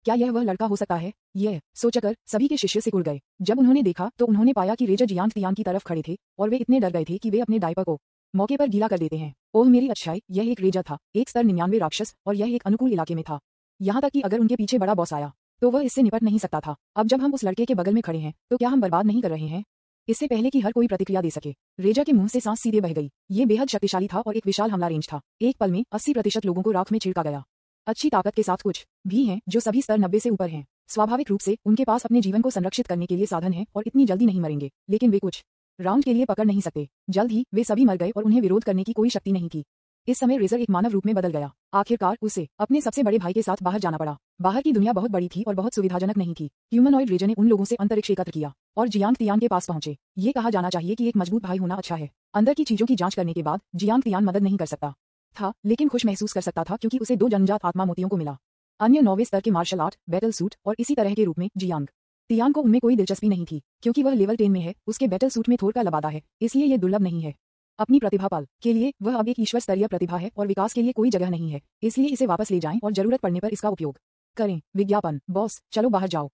क्या यह वह लड़का हो सकता है? यह सोचकर सभी के शिष्य सिकुड़ गए। जब उन्होंने देखा तो उन्होंने पाया कि रेजर जियांग तियान की तरफ खड़े थे और वे इतने डर गए थे कि वे अपने डायपर को मौके पर गीला कर देते हैं। ओह मेरी अच्छाई, यह एक रेजर था, एक स्तर 99 राक्षस, और यह एक अनुकूल इलाके में था। यहाँ तक कि अगर उनके पीछे बड़ा बॉस आया तो वह इससे निपट नहीं सकता था। अब जब हम उस लड़के के बगल में खड़े हैं तो क्या हम बर्बाद नहीं कर रहे हैं? इससे पहले कि हर कोई प्रतिक्रिया दे सके, रेजा के मुंह से सांस सीधे बह गई। ये बेहद शक्तिशाली था और एक विशाल हमला रेंज था। एक पल में 80% लोगों को राख में छिड़का गया। अच्छी ताकत के साथ कुछ भी हैं जो सभी स्तर 90 से ऊपर हैं। स्वाभाविक रूप से उनके पास अपने जीवन को संरक्षित करने के लिए साधन है और इतनी जल्दी नहीं मरेंगे, लेकिन वे कुछ राउंड के लिए पकड़ नहीं सकते। जल्द ही वे सभी मर गए और उन्हें विरोध करने की कोई शक्ति नहीं थी। इस समय रेजर एक मानव रूप में बदल गया। आखिरकार उसे अपने सबसे बड़े भाई के साथ बाहर जाना पड़ा। बाहर की दुनिया बहुत बड़ी थी और बहुत सुविधाजनक नहीं थी। ह्यूमनॉइड रेजर ने उन लोगों से अंतरिक्ष एकत्र किया और जियांग तियान के पास पहुंचे। ये कहा जाना चाहिए कि एक मजबूत भाई होना अच्छा है। अंदर की चीजों की जांच करने के बाद जियांग तियान मदद नहीं कर सकता था, लेकिन खुश महसूस कर सकता था क्योंकि उसे 2 जन्मजात आत्मा मोतियों को मिला। अन्य 9वें स्तर के मार्शल आर्ट, बैटल सूट और इसी तरह के रूप में जियांग तियान को उनमें कोई दिलचस्पी नहीं थी, क्योंकि वह लेवल 10 में है। उसके बैटल सूट में थोर का लबादा है, इसलिए ये दुर्लभ नहीं है। अपनी प्रतिभा पाल के लिए वह अब एक ईश्वर स्तरीय प्रतिभा है और विकास के लिए कोई जगह नहीं है, इसलिए इसे वापस ले जाएं और जरूरत पड़ने पर इसका उपयोग करें। विज्ञापन, बॉस चलो बाहर जाओ।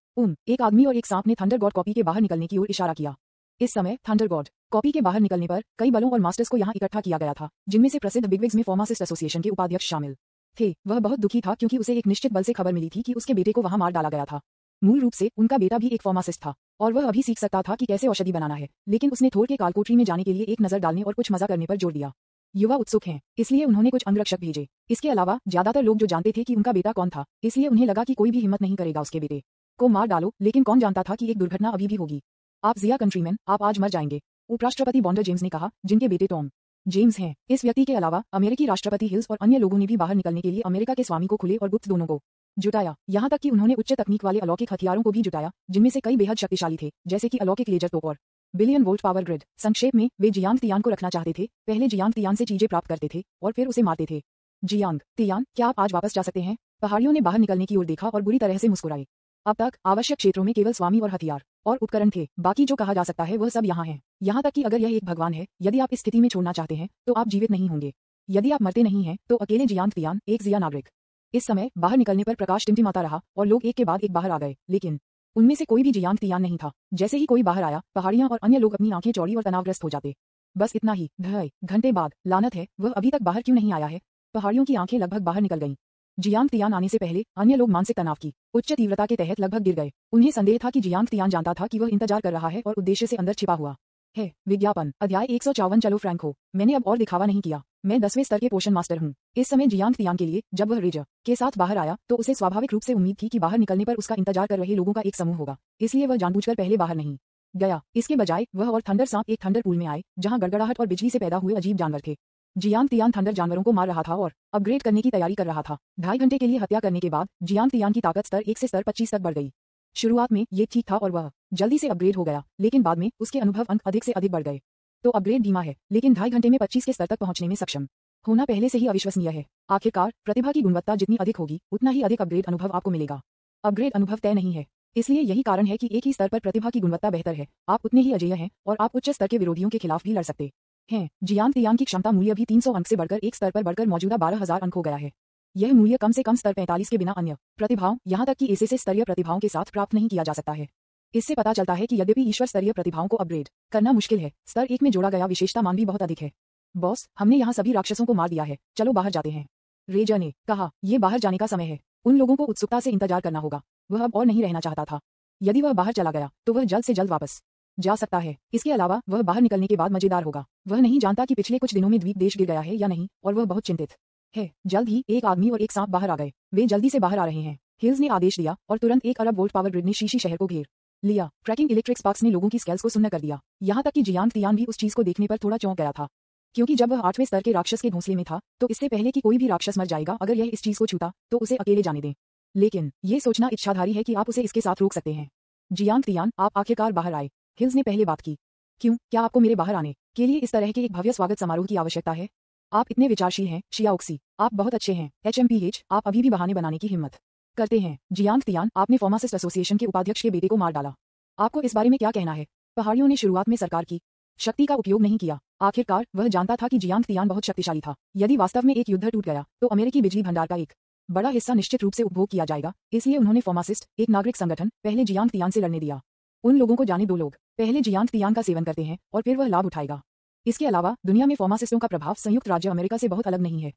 एक आदमी और एक सांप ने थंडर गॉड कॉपी के बाहर निकलने की ओर इशारा किया। इस समय थंडर गॉड कॉपी के बाहर निकलने पर कई बलों और मास्टर्स को यहाँ इकट्ठा किया गया था, जिनमें से प्रसिद्ध बिगविग्स में फार्मासिस्ट एसोसिएशन के उपाध्यक्ष शामिल थे। वह बहुत दुखी था क्योंकि उसे एक निश्चित बल से खबर मिली थी कि उसके बेटे को वहां मार डाला गया था। मूल रूप से उनका बेटा भी एक फार्मासिस्ट था और वह अभी सीख सकता था कि कैसे औषधि बनाना है, लेकिन उसने थोर के कालकोठरी में जाने के लिए एक नजर डालने और कुछ मजा करने पर जोर दिया। युवा उत्सुक हैं, इसलिए उन्होंने कुछ अंगरक्षक भेजे। इसके अलावा ज्यादातर लोग जो जानते थे कि उनका बेटा कौन था, इसलिए उन्हें लगा कि कोई भी हिम्मत नहीं करेगा उसके बेटे को मार डालो, लेकिन कौन जानता था कि एक दुर्घटना अभी भी होगी। आप जिया कंट्रीमैन, आप आज मर जाएंगे, उपराष्ट्रपति बॉन्डर जेम्स ने कहा, जिनके बेटे टॉम जेम्स हैं। इस व्यक्ति के अलावा अमेरिकी राष्ट्रपति हिल्स और अन्य लोगों ने भी बाहर निकलने के लिए अमेरिका के स्वामी को खुले और गुप्त दोनों को जुटाया। यहाँ तक कि उन्होंने उच्च तकनीक वाले अलौकिक हथियारों को भी जुटाया, जिनमें से कई बेहद शक्तिशाली थे, जैसे कि अलौकिक लेजर तोप और बिलियन वोल्ट पावर ग्रिड। संक्षेप में, वे जियांग तियान को रखना चाहते थे। पहले जियांग तियान से चीजें प्राप्त करते थे और फिर उसे मारते थे। जियांग तियान, क्या आप आज वापस जा सकते हैं? पहाड़ियों ने बाहर निकलने की ओर देखा और बुरी तरह से मुस्कुराए। अब तक आवश्यक क्षेत्रों में केवल स्वामी और हथियार और उपकरण थे, बाकी जो कहा जा सकता है वह सब यहाँ है। यहाँ तक कि अगर यह एक भगवान है, यदि आप इस स्थिति में छोड़ना चाहते हैं तो आप जीवित नहीं होंगे। यदि आप मरते नहीं हैं तो अकेले जियांग तियान, एक जिया नागरिक। इस समय बाहर निकलने पर प्रकाश टिमटिमाता रहा और लोग एक के बाद एक बाहर आ गए, लेकिन उनमें से कोई भी जियांग तियान नहीं था। जैसे ही कोई बाहर आया, पहाड़ियां और अन्य लोग अपनी आंखें चौड़ी और तनावग्रस्त हो जाते। बस इतना ही। 2.5 घंटे बाद, लानत है, वह अभी तक बाहर क्यों नहीं आया है? पहाड़ियों की आंखें लगभग बाहर निकल गईं। जियांग तियान आने से पहले अन्य लोग मानसिक तनाव की उच्च तीव्रता के तहत लगभग गिर गए। उन्हें संदेह था कि जियांग तियान जानता था कि वह इंतजार कर रहा है और उद्देश्य से अंदर छिपा हुआ है। विज्ञापन, अध्याय 154। चलो फ्रैंको, मैंने अब और दिखावा नहीं किया। मैं 10वें स्तर के पोषण मास्टर हूँ। इस समय जियांग तियान के लिए, जब वह रेजर के साथ बाहर आया तो उसे स्वाभाविक रूप से उम्मीद थी कि बाहर निकलने पर उसका इंतजार कर रहे लोगों का एक समूह होगा, इसलिए वह जानबूझकर पहले बाहर नहीं गया। इसके बजाय वह और थंडर सांप एक थंडर पूल में आए, जहाँ गड़गड़ाहट और बिजली से पैदा हुए अजीब जानवर थे। जियांग तियान थंडर जानवरों को मार रहा था और अपग्रेड करने की तैयारी कर रहा था। 2.5 घंटे के लिए हत्या करने के बाद जियांग तियान की ताकत स्तर 1 से स्तर 25 तक बढ़ गई। शुरुआत में ये ठीक था और वह जल्दी से अपग्रेड हो गया, लेकिन बाद में उसके अनुभव अंक अधिक से अधिक बढ़ गए। तो अपग्रेड धीमा है, लेकिन 2.5 घंटे में 25 के स्तर तक पहुंचने में सक्षम होना पहले से ही अविश्वसनीय है। आखिरकार प्रतिभा की गुणवत्ता जितनी अधिक होगी, उतना ही अधिक अपग्रेड अनुभव आपको मिलेगा। अपग्रेड अनुभव तय नहीं है, इसलिए यही कारण है कि एक ही स्तर पर प्रतिभा की गुणवत्ता बेहतर है। आप उतने ही अजेय हैं और आप उच्च स्तर के विरोधियों के खिलाफ भी लड़ सकते हैं। जियांग तियान की क्षमता मूल्य भी 300 अंक से बढ़कर एक स्तर पर बढ़कर मौजूदा 12,000 अंक हो गया है। यह मूल्य कम से कम स्तर 45 के बिना अन्य प्रतिभाओं, यहाँ तक कि एसएसए स्तरीय प्रतिभाओं के साथ प्राप्त नहीं किया जा सकता है। इससे पता चलता है कि यद्यपि ईश्वर स्तरीय प्रतिभाओं को अपग्रेड करना मुश्किल है, स्तर 1 में जोड़ा गया विशेषता मान भी बहुत अधिक है। बॉस, हमने यहाँ सभी राक्षसों को मार दिया है, चलो बाहर जाते हैं। रेजर ने कहा, ये बाहर जाने का समय है। उन लोगों को उत्सुकता से इंतजार करना होगा। वह अब और नहीं रहना चाहता था। यदि वह बाहर चला गया तो वह जल्द से जल्द वापस जा सकता है। इसके अलावा वह बाहर निकलने के बाद मजेदार होगा। वह नहीं जानता कि पिछले कुछ दिनों में द्वीप देश गिर गया है या नहीं, और वह बहुत चिंतित है। जल्द ही एक आदमी और एक सांप बाहर आ गए। वे जल्दी से बाहर आ रहे हैं। हिल्स ने आदेश दिया और तुरंत 1 अरब वोल्ट पावर ग्रिड ने शीशी शहर को घेर लिया। ट्रैकिंग इलेक्ट्रिक स्पार्क्स ने लोगों की स्केल्स को सुन्न कर दिया। यहाँ तक कि जियांग तियान भी उस चीज को देखने पर थोड़ा चौंक गया था, क्योंकि जब वह 8वें स्तर के राक्षस के घोंसले में था तो इससे पहले कि कोई भी राक्षस मर जाएगा अगर यह इस चीज को छूता तो उसे अकेले जाने दें। लेकिन ये सोचना इच्छाधारी है कि आप उसे इसके साथ रोक सकते हैं। जियांग तियान, आप आखिरकार बाहर आए। हिल्स ने पहले बात की। क्यों, क्या आपको मेरे बाहर आने के लिए इस तरह के एक भव्य स्वागत समारोह की आवश्यकता है? आप इतने विचारशील हैं, शियाओक्सी, आप बहुत अच्छे हैं। HMPH, आप अभी भी बहाने बनाने की हिम्मत करते हैं। जियांग तियान, आपने फार्मासिस्ट एसोसिएशन के उपाध्यक्ष के बेटे को मार डाला। आपको इस बारे में क्या कहना है? पहाड़ियों ने शुरुआत में सरकार की शक्ति का उपयोग नहीं किया। आखिरकार वह जानता था कि जियांग तियान बहुत शक्तिशाली था। यदि वास्तव में एक युद्ध टूट गया तो अमेरिकी बिजली भंडार का एक बड़ा हिस्सा निश्चित रूप से उपभोग किया जाएगा। इसलिए उन्होंने फार्मासिस्ट, एक नागरिक संगठन, पहले जियांग तियान से लड़ने दिया। उन लोगों को जाने दो, लोग पहले जियांग तियान का सेवन करते हैं और फिर वह लाभ उठाएगा। इसके अलावा दुनिया में फार्मासिस्टों का प्रभाव संयुक्त राज्य अमेरिका से बहुत अलग नहीं है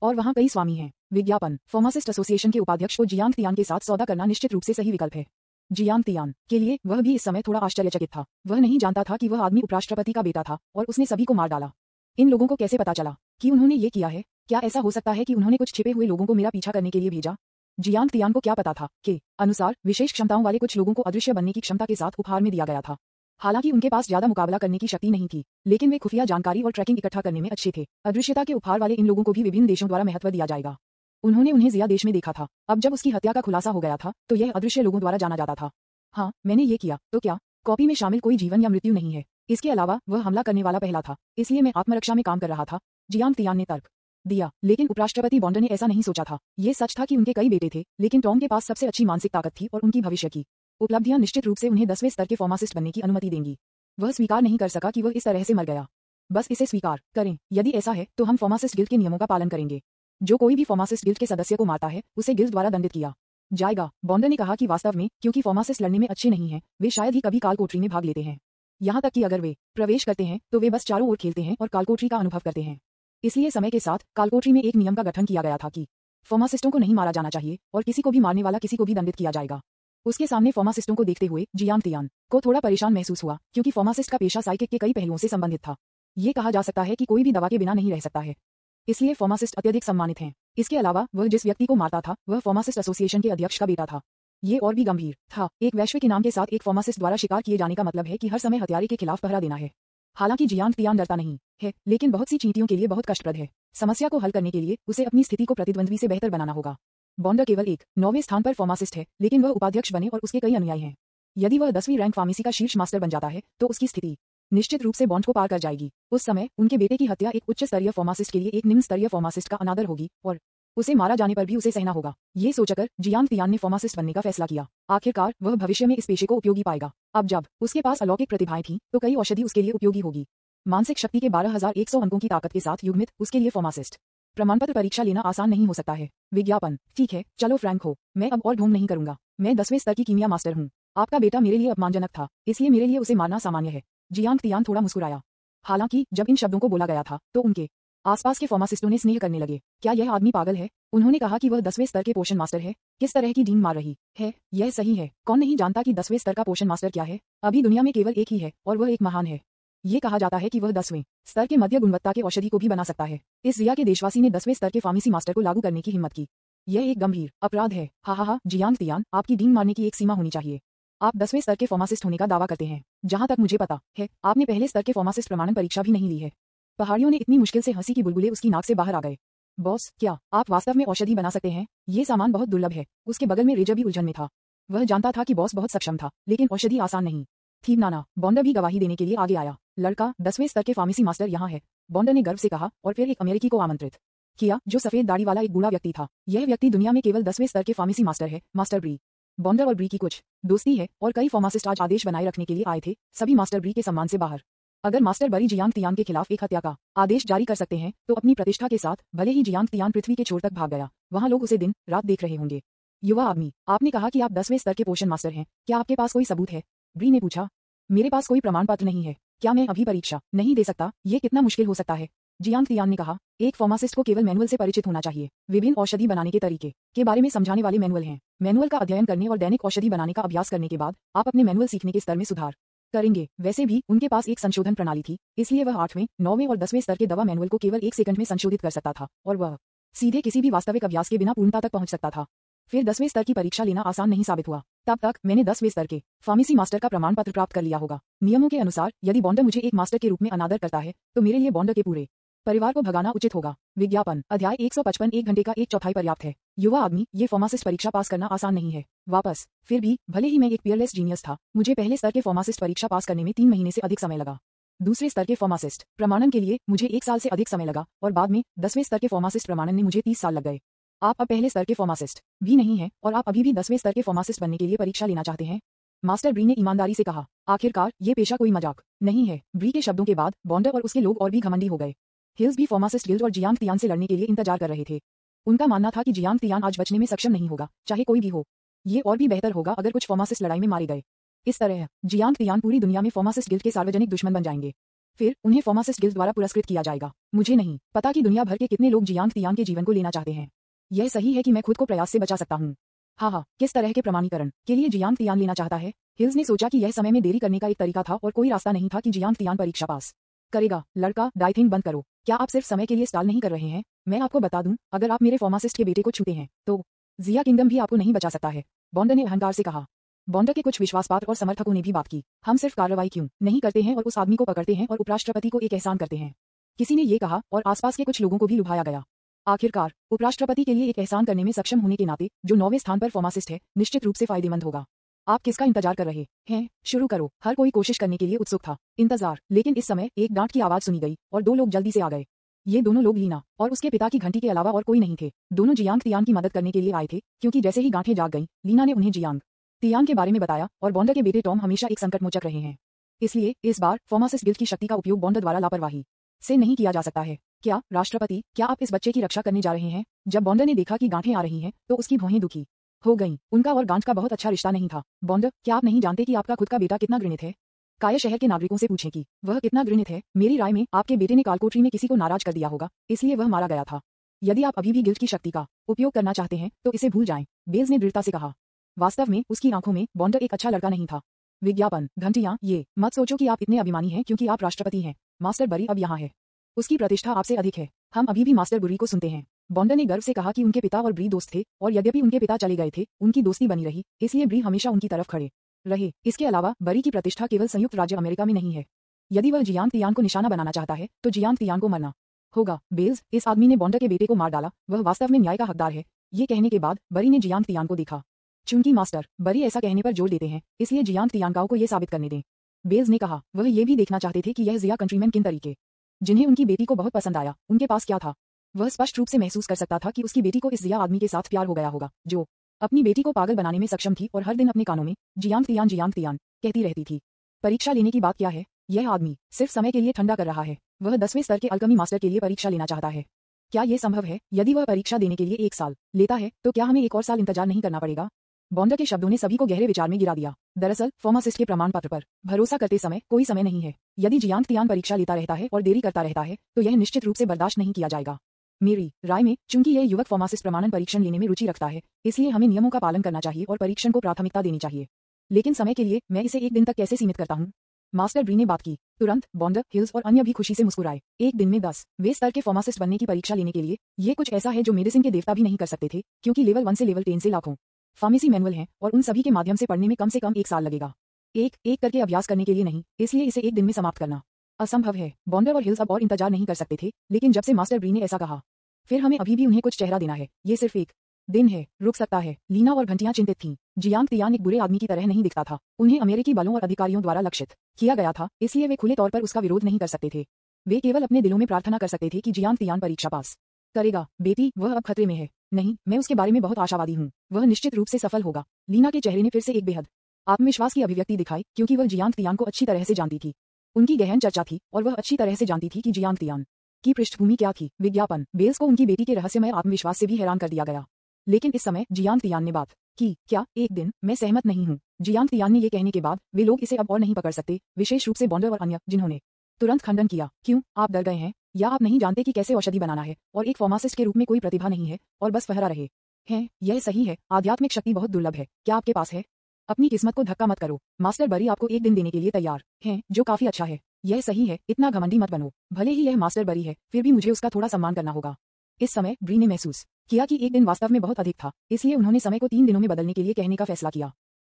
और वहाँ कई स्वामी हैं। विज्ञापन, फार्मासिस्ट एसोसिएशन के उपाध्यक्ष को जियांग तियान के साथ सौदा करना निश्चित रूप से सही विकल्प है। जियांग तियान के लिए वह भी इस समय थोड़ा आश्चर्यचकित था। वह नहीं जानता था कि वह आदमी उपराष्ट्रपति का बेटा था और उसने सभी को मार डाला। इन लोगों को कैसे पता चला कि उन्होंने ये किया है? क्या ऐसा हो सकता है कि उन्होंने कुछ छिपे हुए लोगों को मेरा पीछा करने के लिए भेजा? जियांग तियान को क्या पता था कि अनुसार विशेष क्षमताओं वाले कुछ लोगों को अदृश्य बनने की क्षमता के साथ उपहार में दिया गया था। हालांकि उनके पास ज्यादा मुकाबला करने की शक्ति नहीं थी, लेकिन वे खुफिया जानकारी और ट्रैकिंग इकट्ठा करने में अच्छे थे। अदृश्यता के उपहार वाले इन लोगों को भी विभिन्न देशों द्वारा महत्व दिया जाएगा। उन्होंने उन्हें जिया देश में देखा था। अब जब उसकी हत्या का खुलासा हो गया था तो यह अदृश्य लोगों द्वारा जाना जाता था। हाँ, मैंने ये किया। तो क्या कॉपी में शामिल कोई जीवन या मृत्यु नहीं है? इसके अलावा वह हमला करने वाला पहला था, इसलिए मैं आत्मरक्षा में काम कर रहा था, जियांग तियान ने तर्क दिया। लेकिन उपराष्ट्रपति बॉन्डर ने ऐसा नहीं सोचा था। ये सच था कि उनके कई बेटे थे, लेकिन टॉम के पास सबसे अच्छी मानसिक ताकत थी और उनकी भविष्य की उपलब्धियां निश्चित रूप से उन्हें 10वें स्तर के फार्मासिस्ट बनने की अनुमति देंगी। वह स्वीकार नहीं कर सका कि वह इस तरह से मर गया। बस इसे स्वीकार करें। यदि ऐसा है तो हम फार्मासिस्ट गिल्ड के नियमों का पालन करेंगे। जो कोई भी फार्मासिस्ट गिल्ड के सदस्य को मारता है उसे गिल्ड द्वारा दंडित किया जाएगा। बॉन्डर ने कहा कि वास्तव में क्योंकि फार्मासिस्ट लड़ने में अच्छे नहीं हैं, वे शायद ही कभी कालकोठरी में भाग लेते हैं। यहाँ तक कि अगर वे प्रवेश करते हैं तो वे बस चारों ओर खेलते हैं और कालकोठरी का अनुभव करते हैं। इसलिए समय के साथ कालकोठरी में एक नियम का गठन किया गया था कि फार्मासिस्टों को नहीं मारा जाना चाहिए और किसी को भी मारने वाला किसी को भी दंडित किया जाएगा। उसके सामने फार्मासिस्टों को देखते हुए जियांग तियान को थोड़ा परेशान महसूस हुआ, क्योंकि फार्मासिस्ट का पेशा साइकिक के कई पहलुओं से संबंधित था। ये कहा जा सकता है कि कोई भी दवा के बिना नहीं रह सकता है, इसलिए फार्मासिस्ट अत्यधिक सम्मानित हैं। इसके अलावा वह जिस व्यक्ति को मारता था वह फार्मासिस्ट एसोसिएशन के अध्यक्ष का बेटा था। ये और भी गंभीर था। एक वैश्विक इनाम के साथ एक फार्मासिस्ट द्वारा शिकार किए जाने का मतलब है कि हर समय हत्यारे के खिलाफ पहरा देना है। हालांकि जियांग तियान डरता नहीं है, लेकिन बहुत सी चींटियों के लिए बहुत कष्टप्रद है। समस्या को हल करने के लिए उसे अपनी स्थिति को प्रतिद्वंद्वी से बेहतर बनाना होगा। बॉन्डर केवल एक 9वें स्थान पर फार्मासिस्ट है, लेकिन वह उपाध्यक्ष बने और उसके कई अनुयायी हैं। यदि वह 10वीं रैंक फार्मेसी का शीर्ष मास्टर बन जाता है तो उसकी स्थिति निश्चित रूप से बॉन्ड को पार कर जाएगी। उस समय उनके बेटे की हत्या एक उच्च स्तरीय फार्मासिस्ट के लिए एक निम्न स्तरीय फार्मासिस्ट का अनादर होगी और उसे मारा जाने पर भी उसे सहना होगा। ये सोचकर जियांग तियान ने फार्मासिस्ट बनने का फैसला किया। आखिरकार वह भविष्य में इस पेशे को उपयोगी पाएगा। अब जब उसके पास अलौकिक प्रतिभाएं थीं तो कई औषधि उसके लिए उपयोगी होगी। मानसिक शक्ति के 12,100 अंकों की ताकत के साथ युग्मित उसके लिए फार्मासिस्ट प्रमाणपत्र परीक्षा लेना आसान नहीं हो सकता है। विज्ञापन। ठीक है, चलो फ्रैंक हो, मैं अब और ढोंग नहीं करूंगा। मैं 10वें स्तर की कीमिया मास्टर हूँ। आपका बेटा मेरे लिए अपमानजनक था, इसलिए मेरे लिए उसे मारना सामान्य है। जियांग तियान थोड़ा मुस्कुराया। हालांकि जब इन शब्दों को बोला गया था तो उनके आसपास के फार्मासिस्टों ने स्नेह करने लगे। क्या यह आदमी पागल है? उन्होंने कहा कि वह 10वें स्तर के पोषण मास्टर है। किस तरह की डींग मार रही है? यह सही है। कौन नहीं जानता कि 10वें स्तर का पोषण मास्टर क्या है? अभी दुनिया में केवल एक ही है और वह एक महान है। ये कहा जाता है कि वह 10वें स्तर के मध्य गुणवत्ता के औषधि को भी बना सकता है। इस जिया के देशवासी ने 10वें स्तर के फार्मेसी मास्टर को लागू करने की हिम्मत की। यह एक गंभीर अपराध है। हा, जियांग तियान, आपकी डींग मारने की एक सीमा होनी चाहिए। आप 10वें स्तर के फार्मासिस्ट होने का दावा करते हैं। जहां तक मुझे पता है आपने पहले स्तर के फार्मासिस्ट प्रमाणन परीक्षा भी नहीं ली है। पहाड़ियों ने इतनी मुश्किल से हंसी की बुलबुले उसकी नाक से बाहर आ गए। बॉस, क्या आप वास्तव में औषधि बना सकते हैं? ये सामान बहुत दुर्लभ है। उसके बगल में रेजर भी उलझन में था। वह जानता था कि बॉस बहुत सक्षम था, लेकिन औषधि आसान नहीं थी। नाना, बॉन्डर भी गवाही देने के लिए आगे आया। लड़का, 10वें स्तर के फार्मेसी मास्टर यहाँ है, बॉन्डर ने गर्व से कहा और फिर एक अमेरिकी को आमंत्रित किया जो सफेद दाढ़ी वाला एक बूढ़ा व्यक्ति था। यह व्यक्ति दुनिया में केवल 10वें स्तर के फार्मेसी मास्टर है, मास्टर ब्री। बॉन्डर और ब्री की कुछ दोस्ती है और कई फार्मासिस्ट आज आदेश बनाए रखने के लिए आए थे, सभी मास्टर ब्री के सम्मान से बाहर। अगर मास्टर बरी जियांग तियान के खिलाफ एक हत्या का आदेश जारी कर सकते हैं तो अपनी प्रतिष्ठा के साथ भले ही जियांग तियान पृथ्वी के छोर तक भाग गया, वहां लोग उसे दिन रात देख रहे होंगे। युवा आदमी, आपने कहा कि आप 10वें स्तर के पोषण मास्टर हैं, क्या आपके पास कोई सबूत है? ब्री ने पूछा। मेरे पास कोई प्रमाण पत्र नहीं है। क्या मैं अभी परीक्षा नहीं दे सकता? ये कितना मुश्किल हो सकता है? जियांग तियान ने कहा। एक फार्मासिस्ट को केवल मैनुअल से परिचित होना चाहिए। विभिन्न औषधि बनाने के तरीके के बारे में समझाने वाले मैनुअल हैं। मैनुअल का अध्ययन करने और दैनिक औषधि बनाने का अभ्यास करने के बाद आप अपने मैनुअल सीखने के स्तर में सुधार करेंगे। वैसे भी उनके पास एक संशोधन प्रणाली थी, इसलिए वह 8वें, 9वें और 10वें स्तर के दवा मैनुअल को केवल 1 सेकंड में संशोधित कर सकता था और वह सीधे किसी भी वास्तविक अभ्यास के बिना पूर्णता तक पहुंच सकता था। फिर 10वें स्तर की परीक्षा लेना आसान नहीं साबित हुआ। तब तक मैंने 10वें स्तर के फार्मेसी मास्टर का प्रमाण पत्र प्राप्त कर लिया होगा। नियमों के अनुसार यदि बॉन्डर मुझे एक मास्टर के रूप में अनादर करता है तो मेरे लिए बॉन्डर के पूरे परिवार को भगाना उचित होगा। विज्ञापन। अध्याय 155। 1 घंटे का 1/4 पर्याप्त है। युवा आदमी, ये फार्मासिस्ट परीक्षा पास करना आसान नहीं है। वापस। फिर भी भले ही मैं एक पियरलेस जीनियस था, मुझे पहले स्तर के फार्मासिस्ट परीक्षा पास करने में 3 महीने से अधिक समय लगा। दूसरे स्तर के फार्मासिस्ट प्रमाणन के लिए मुझे 1 साल से अधिक समय लगा और बाद में 10वें स्तर के फार्मासिस्ट प्रमाणन में मुझे 30 साल लग गए। आप अब पहले स्तर के फार्मासिस्ट भी नहीं हैं और आप अभी भी 10वें स्तर के फार्मासिस्ट बनने के लिए परीक्षा लेना चाहते हैं? मास्टर ब्री ने ईमानदारी से कहा। आखिरकार ये पेशा कोई मजाक नहीं है। ब्री के शब्दों के बाद बॉन्डर और उसके लोग और भी घमंडी हो गए। हिल्स भी फार्मासिस्ट गिल्ड और जियांग तियान से लड़ने के लिए इंतजार कर रहे थे। उनका मानना था कि जियांग तियान आज बचने में सक्षम नहीं होगा, चाहे कोई भी हो। ये और भी बेहतर होगा अगर कुछ फार्मासिस्ट लड़ाई में मारे गए। इस तरह जियांग तियान पूरी दुनिया में फार्मासिस्ट गिल्ड के सार्वजनिक दुश्मन बन जाएंगे। फिर उन्हें फार्मासिस्ट गिल्ड द्वारा पुरस्कृत किया जाएगा। मुझे नहीं पता कि दुनिया भर के कितने लोग जियांग तियान के जीवन को लेना चाहते हैं। यह सही है कि मैं खुद को प्रयास से बचा सकता हूँ। हाँ, किस तरह के प्रमाणीकरण के लिए जियांग तियान लेना चाहता है? हिल्स ने सोचा कि यह समय में देरी करने का एक तरीका था और कोई रास्ता नहीं था कि जियांग तियान परीक्षा पास करेगा। लड़का, डाइथिंग बंद करो। क्या आप सिर्फ समय के लिए स्टॉल नहीं कर रहे हैं? मैं आपको बता दूं, अगर आप मेरे फार्मासिस्ट के बेटे को छूते हैं तो जिया किंगडम भी आपको नहीं बचा सकता है, बॉन्डर ने अहंकार से कहा। बॉन्डर के कुछ विश्वासपात्र और समर्थकों ने भी बात की। हम सिर्फ कार्रवाई क्यों नहीं करते हैं और उस आदमी को पकड़ते हैं और उपराष्ट्रपति को एक एहसान करते हैं, किसी ने ये कहा और आसपास के कुछ लोगों को भी लुभाया गया। आखिरकार उपराष्ट्रपति के लिए एक एहसान करने में सक्षम होने के नाते जो 9वें स्थान पर फार्मासिस्ट है, निश्चित रूप से फायदेमंद होगा। आप किसका इंतजार कर रहे हैं? शुरू करो। हर कोई कोशिश करने के लिए उत्सुक था। इंतजार। लेकिन इस समय एक डांट की आवाज सुनी गई और 2 लोग जल्दी से आ गए। ये दोनों लोग लीना और उसके पिता की घंटी के अलावा और कोई नहीं थे। दोनों जियांग तियान की मदद करने के लिए आए थे, क्योंकि जैसे ही गांठें जाग गईं, लीना ने उन्हें जियांग तियान के बारे में बताया और बॉन्डर के बेटे टॉम हमेशा एक संकट मोचक रहे हैं। इसलिए इस बार फार्मासिस्ट गिल्ड की शक्ति का उपयोग बॉन्डर द्वारा लापरवाही से नहीं किया जा सकता है। क्या राष्ट्रपति, क्या आप इस बच्चे की रक्षा करने जा रहे हैं? जब बॉन्डर ने देखा कि गांठें आ रही हैं, तो उसकी भौहें दुखी हो गईं। उनका और गांठ का बहुत अच्छा रिश्ता नहीं था। बॉन्डर, क्या आप नहीं जानते कि आपका खुद का बेटा कितना घृणित है? काया शहर के नागरिकों से पूछें कि वह कितना घृणित है। मेरी राय में आपके बेटे ने कालकोठरी में किसी को नाराज कर दिया होगा, इसलिए वह मारा गया था। यदि आप अभी भी गिल्ड की शक्ति का उपयोग करना चाहते हैं तो इसे भूल जाएं, बेल्स ने दृढ़ता से कहा। वास्तव में उसकी आंखों में बॉन्डर एक अच्छा लड़का नहीं था। विज्ञापन, घंटियां, ये मत सोचो कि आप इतने अभिमानी हैं क्योंकि आप राष्ट्रपति हैं। मास्टर बरी अब यहाँ है। उसकी प्रतिष्ठा आपसे अधिक है। हम अभी भी मास्टर बुरी को सुनते हैं। बॉन्डर ने गर्व से कहा कि उनके पिता और ब्री दोस्त थे और यद्यपि उनके पिता चले गए थे, उनकी दोस्ती बनी रही, इसलिए ब्री हमेशा उनकी तरफ खड़े रहे। इसके अलावा बरी की प्रतिष्ठा केवल संयुक्त राज्य अमेरिका में नहीं है। यदि वह जियांग तियान को निशाना बनाना चाहता है तो जियांग तियान को मरना होगा। बेल्स, इस आदमी ने बॉन्डर के बेटे को मार डाला, वह वास्तव में न्याय का हकदार है। ये कहने के बाद बरी ने जियांग तियान को देखा। चूंकि मास्टर बरी ऐसा कहने पर जोर देते हैं, इसलिए जियांग तियानकाओ को यह साबित करने दें। बेल्स ने कहा, वह ये भी देखना चाहते थे कि यह जिया कंट्रीमैन किन तरीके जिन्हें उनकी बेटी को बहुत पसंद आया, उनके पास क्या था। वह स्पष्ट रूप से महसूस कर सकता था कि उसकी बेटी को इस जिया आदमी के साथ प्यार हो गया होगा, जो अपनी बेटी को पागल बनाने में सक्षम थी और हर दिन अपने कानों में जियांग तियान कहती रहती थी। परीक्षा लेने की बात क्या है? यह आदमी सिर्फ समय के लिए ठंडा कर रहा है। वह 10वें स्तर के अल्केमी मास्टर के लिए परीक्षा लेना चाहता है। क्या यह संभव है? यदि वह परीक्षा देने के लिए 1 साल लेता है तो क्या हमें 1 और साल इंतजार नहीं करना पड़ेगा? बॉन्डर के शब्दों ने सभी को गहरे विचार में गिरा दिया। दरअसल फार्मासिस्ट के प्रमाण पत्र पर भरोसा करते समय कोई समय नहीं है। यदि जियांग तियान परीक्षा लेता रहता है और देरी करता रहता है तो यह निश्चित रूप से बर्दाश्त नहीं किया जाएगा। मेरी राय में, चूंकि यह युवक फार्मासिस्ट प्रमाणन परीक्षण लेने में रुचि रखता है, इसलिए हमें नियमों का पालन करना चाहिए और परीक्षण को प्राथमिकता देनी चाहिए। लेकिन समय के लिए मैं इसे 1 दिन तक कैसे सीमित करता हूँ? मास्टर ब्री ने बात की। तुरंत बॉन्डर, हिल्स और अन्य भी खुशी से मुस्कुराए। 1 दिन में 10वें स्तर के फार्मासिस्ट बनने की परीक्षा लेने के लिए ये कुछ ऐसा है जो मेडिसिन के देवता भी नहीं कर सकते थे, क्योंकि लेवल 1 से लेवल 10 से लाखों फार्मेसी मैनुअल हैं और उन सभी के माध्यम से पढ़ने में कम से कम 1 साल लगेगा। एक एक करके अभ्यास करने के लिए नहीं, इसलिए इसे 1 दिन में समाप्त करना असंभव है। बॉन्डर और हिल्स अब और इंतजार नहीं कर सकते थे, लेकिन जब से मास्टर ब्री ने ऐसा कहा, फिर हमें अभी भी उन्हें कुछ चेहरा देना है। ये सिर्फ 1 दिन है, रुक सकता है। लीना और घंटियां चिंतित थीं। जियांग तियान एक बुरे आदमी की तरह नहीं दिखता था। उन्हें अमेरिकी बलों और अधिकारियों द्वारा लक्षित किया गया था, इसलिए वे खुले तौर पर उसका विरोध नहीं कर सकते थे। वे केवल अपने दिलों में प्रार्थना कर सकते थे कि जियांग तियान परीक्षा पास करेगा। बेटी, वह अब खतरे में है। नहीं, मैं उसके बारे में बहुत आशावादी हूँ। वह निश्चित रूप से सफल होगा। लीना के चेहरे ने फिर से एक बेहद आत्मविश्वास की अभिव्यक्ति दिखाई, क्योंकि वह जियांग तियान को अच्छी तरह से जानती थी। उनकी गहन चर्चा थी और वह अच्छी तरह से जानती थी कि जियांग तियान की पृष्ठभूमि क्या थी। विज्ञापन, बेल्स को उनकी बेटी के रहस्यमय आत्मविश्वास से भी हैरान कर दिया गया। लेकिन इस समय जियांग तियान ने बात की। क्या 1 दिन? मैं सहमत नहीं हूँ। जियांग तियान ने ये कहने के बाद वे लोग इसे अब और नहीं पकड़ सकते, विशेष रूप से बॉन्डर और अन्य, जिन्होंने तुरंत खंडन किया। क्यों, आप डर गए हैं या आप नहीं जानते कि कैसे औषधि बनाना है और एक फार्मासिस्ट के रूप में कोई प्रतिभा नहीं है और बस फहरा रहे हैं? यह सही है, आध्यात्मिक शक्ति बहुत दुर्लभ है। क्या आपके पास है? अपनी किस्मत को धक्का मत करो। मास्टर बरी आपको 1 दिन देने के लिए तैयार हैं, जो काफी अच्छा है। यह सही है, इतना घमंडी मत बनो। भले ही यह मास्टर बरी है, फिर भी मुझे उसका थोड़ा सम्मान करना होगा। इस समय ब्री ने महसूस किया कि 1 दिन वास्तव में बहुत अधिक था, इसलिए उन्होंने समय को 3 दिनों में बदलने के लिए कहने का फैसला किया।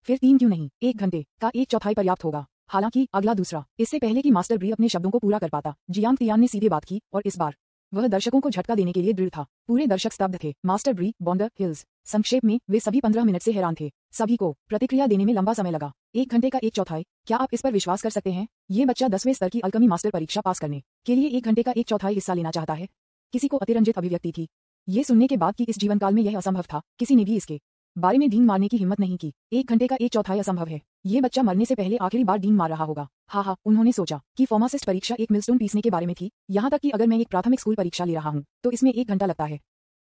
फिर 3 क्यों नहीं? 1 घंटे का 1/4 पर्याप्त होगा। हालांकि अगला दूसरा। इससे पहले कि मास्टर ब्री अपने शब्दों को पूरा कर पाता, जियांग तियान ने सीधे बात की और इस बार वह दर्शकों को झटका देने के लिए दृढ़ था। पूरे दर्शक स्तब्ध थे। मास्टर ब्री, बॉन्डर, हिल्स। संक्षेप में, वे सभी 15 मिनट से हैरान थे। सभी को प्रतिक्रिया देने में लंबा समय लगा। 1 घंटे का 1/4। क्या आप इस पर विश्वास कर सकते हैं? ये बच्चा 10वें स्तर की अल्केमी मास्टर परीक्षा पास करने के लिए 1 घंटे का 1/4 हिस्सा लेना चाहता है। किसी को अतिरंजित अभिव्यक्ति थी। ये सुनने के बाद कि इस जीवनकाल में यह असंभव था, किसी ने भी इसके बारे में डींग मारने की हिम्मत नहीं की। 1 घंटे का 1/4 असंभव है। ये बच्चा मरने से पहले आखिरी बार डींग मार रहा होगा। हाँ, उन्होंने सोचा कि फार्मासिस्ट परीक्षा एक मिलस्टोन पीसने के बारे में थी। यहाँ तक कि अगर मैं एक प्राथमिक स्कूल परीक्षा ले रहा हूँ तो इसमें 1 घंटा लगता है।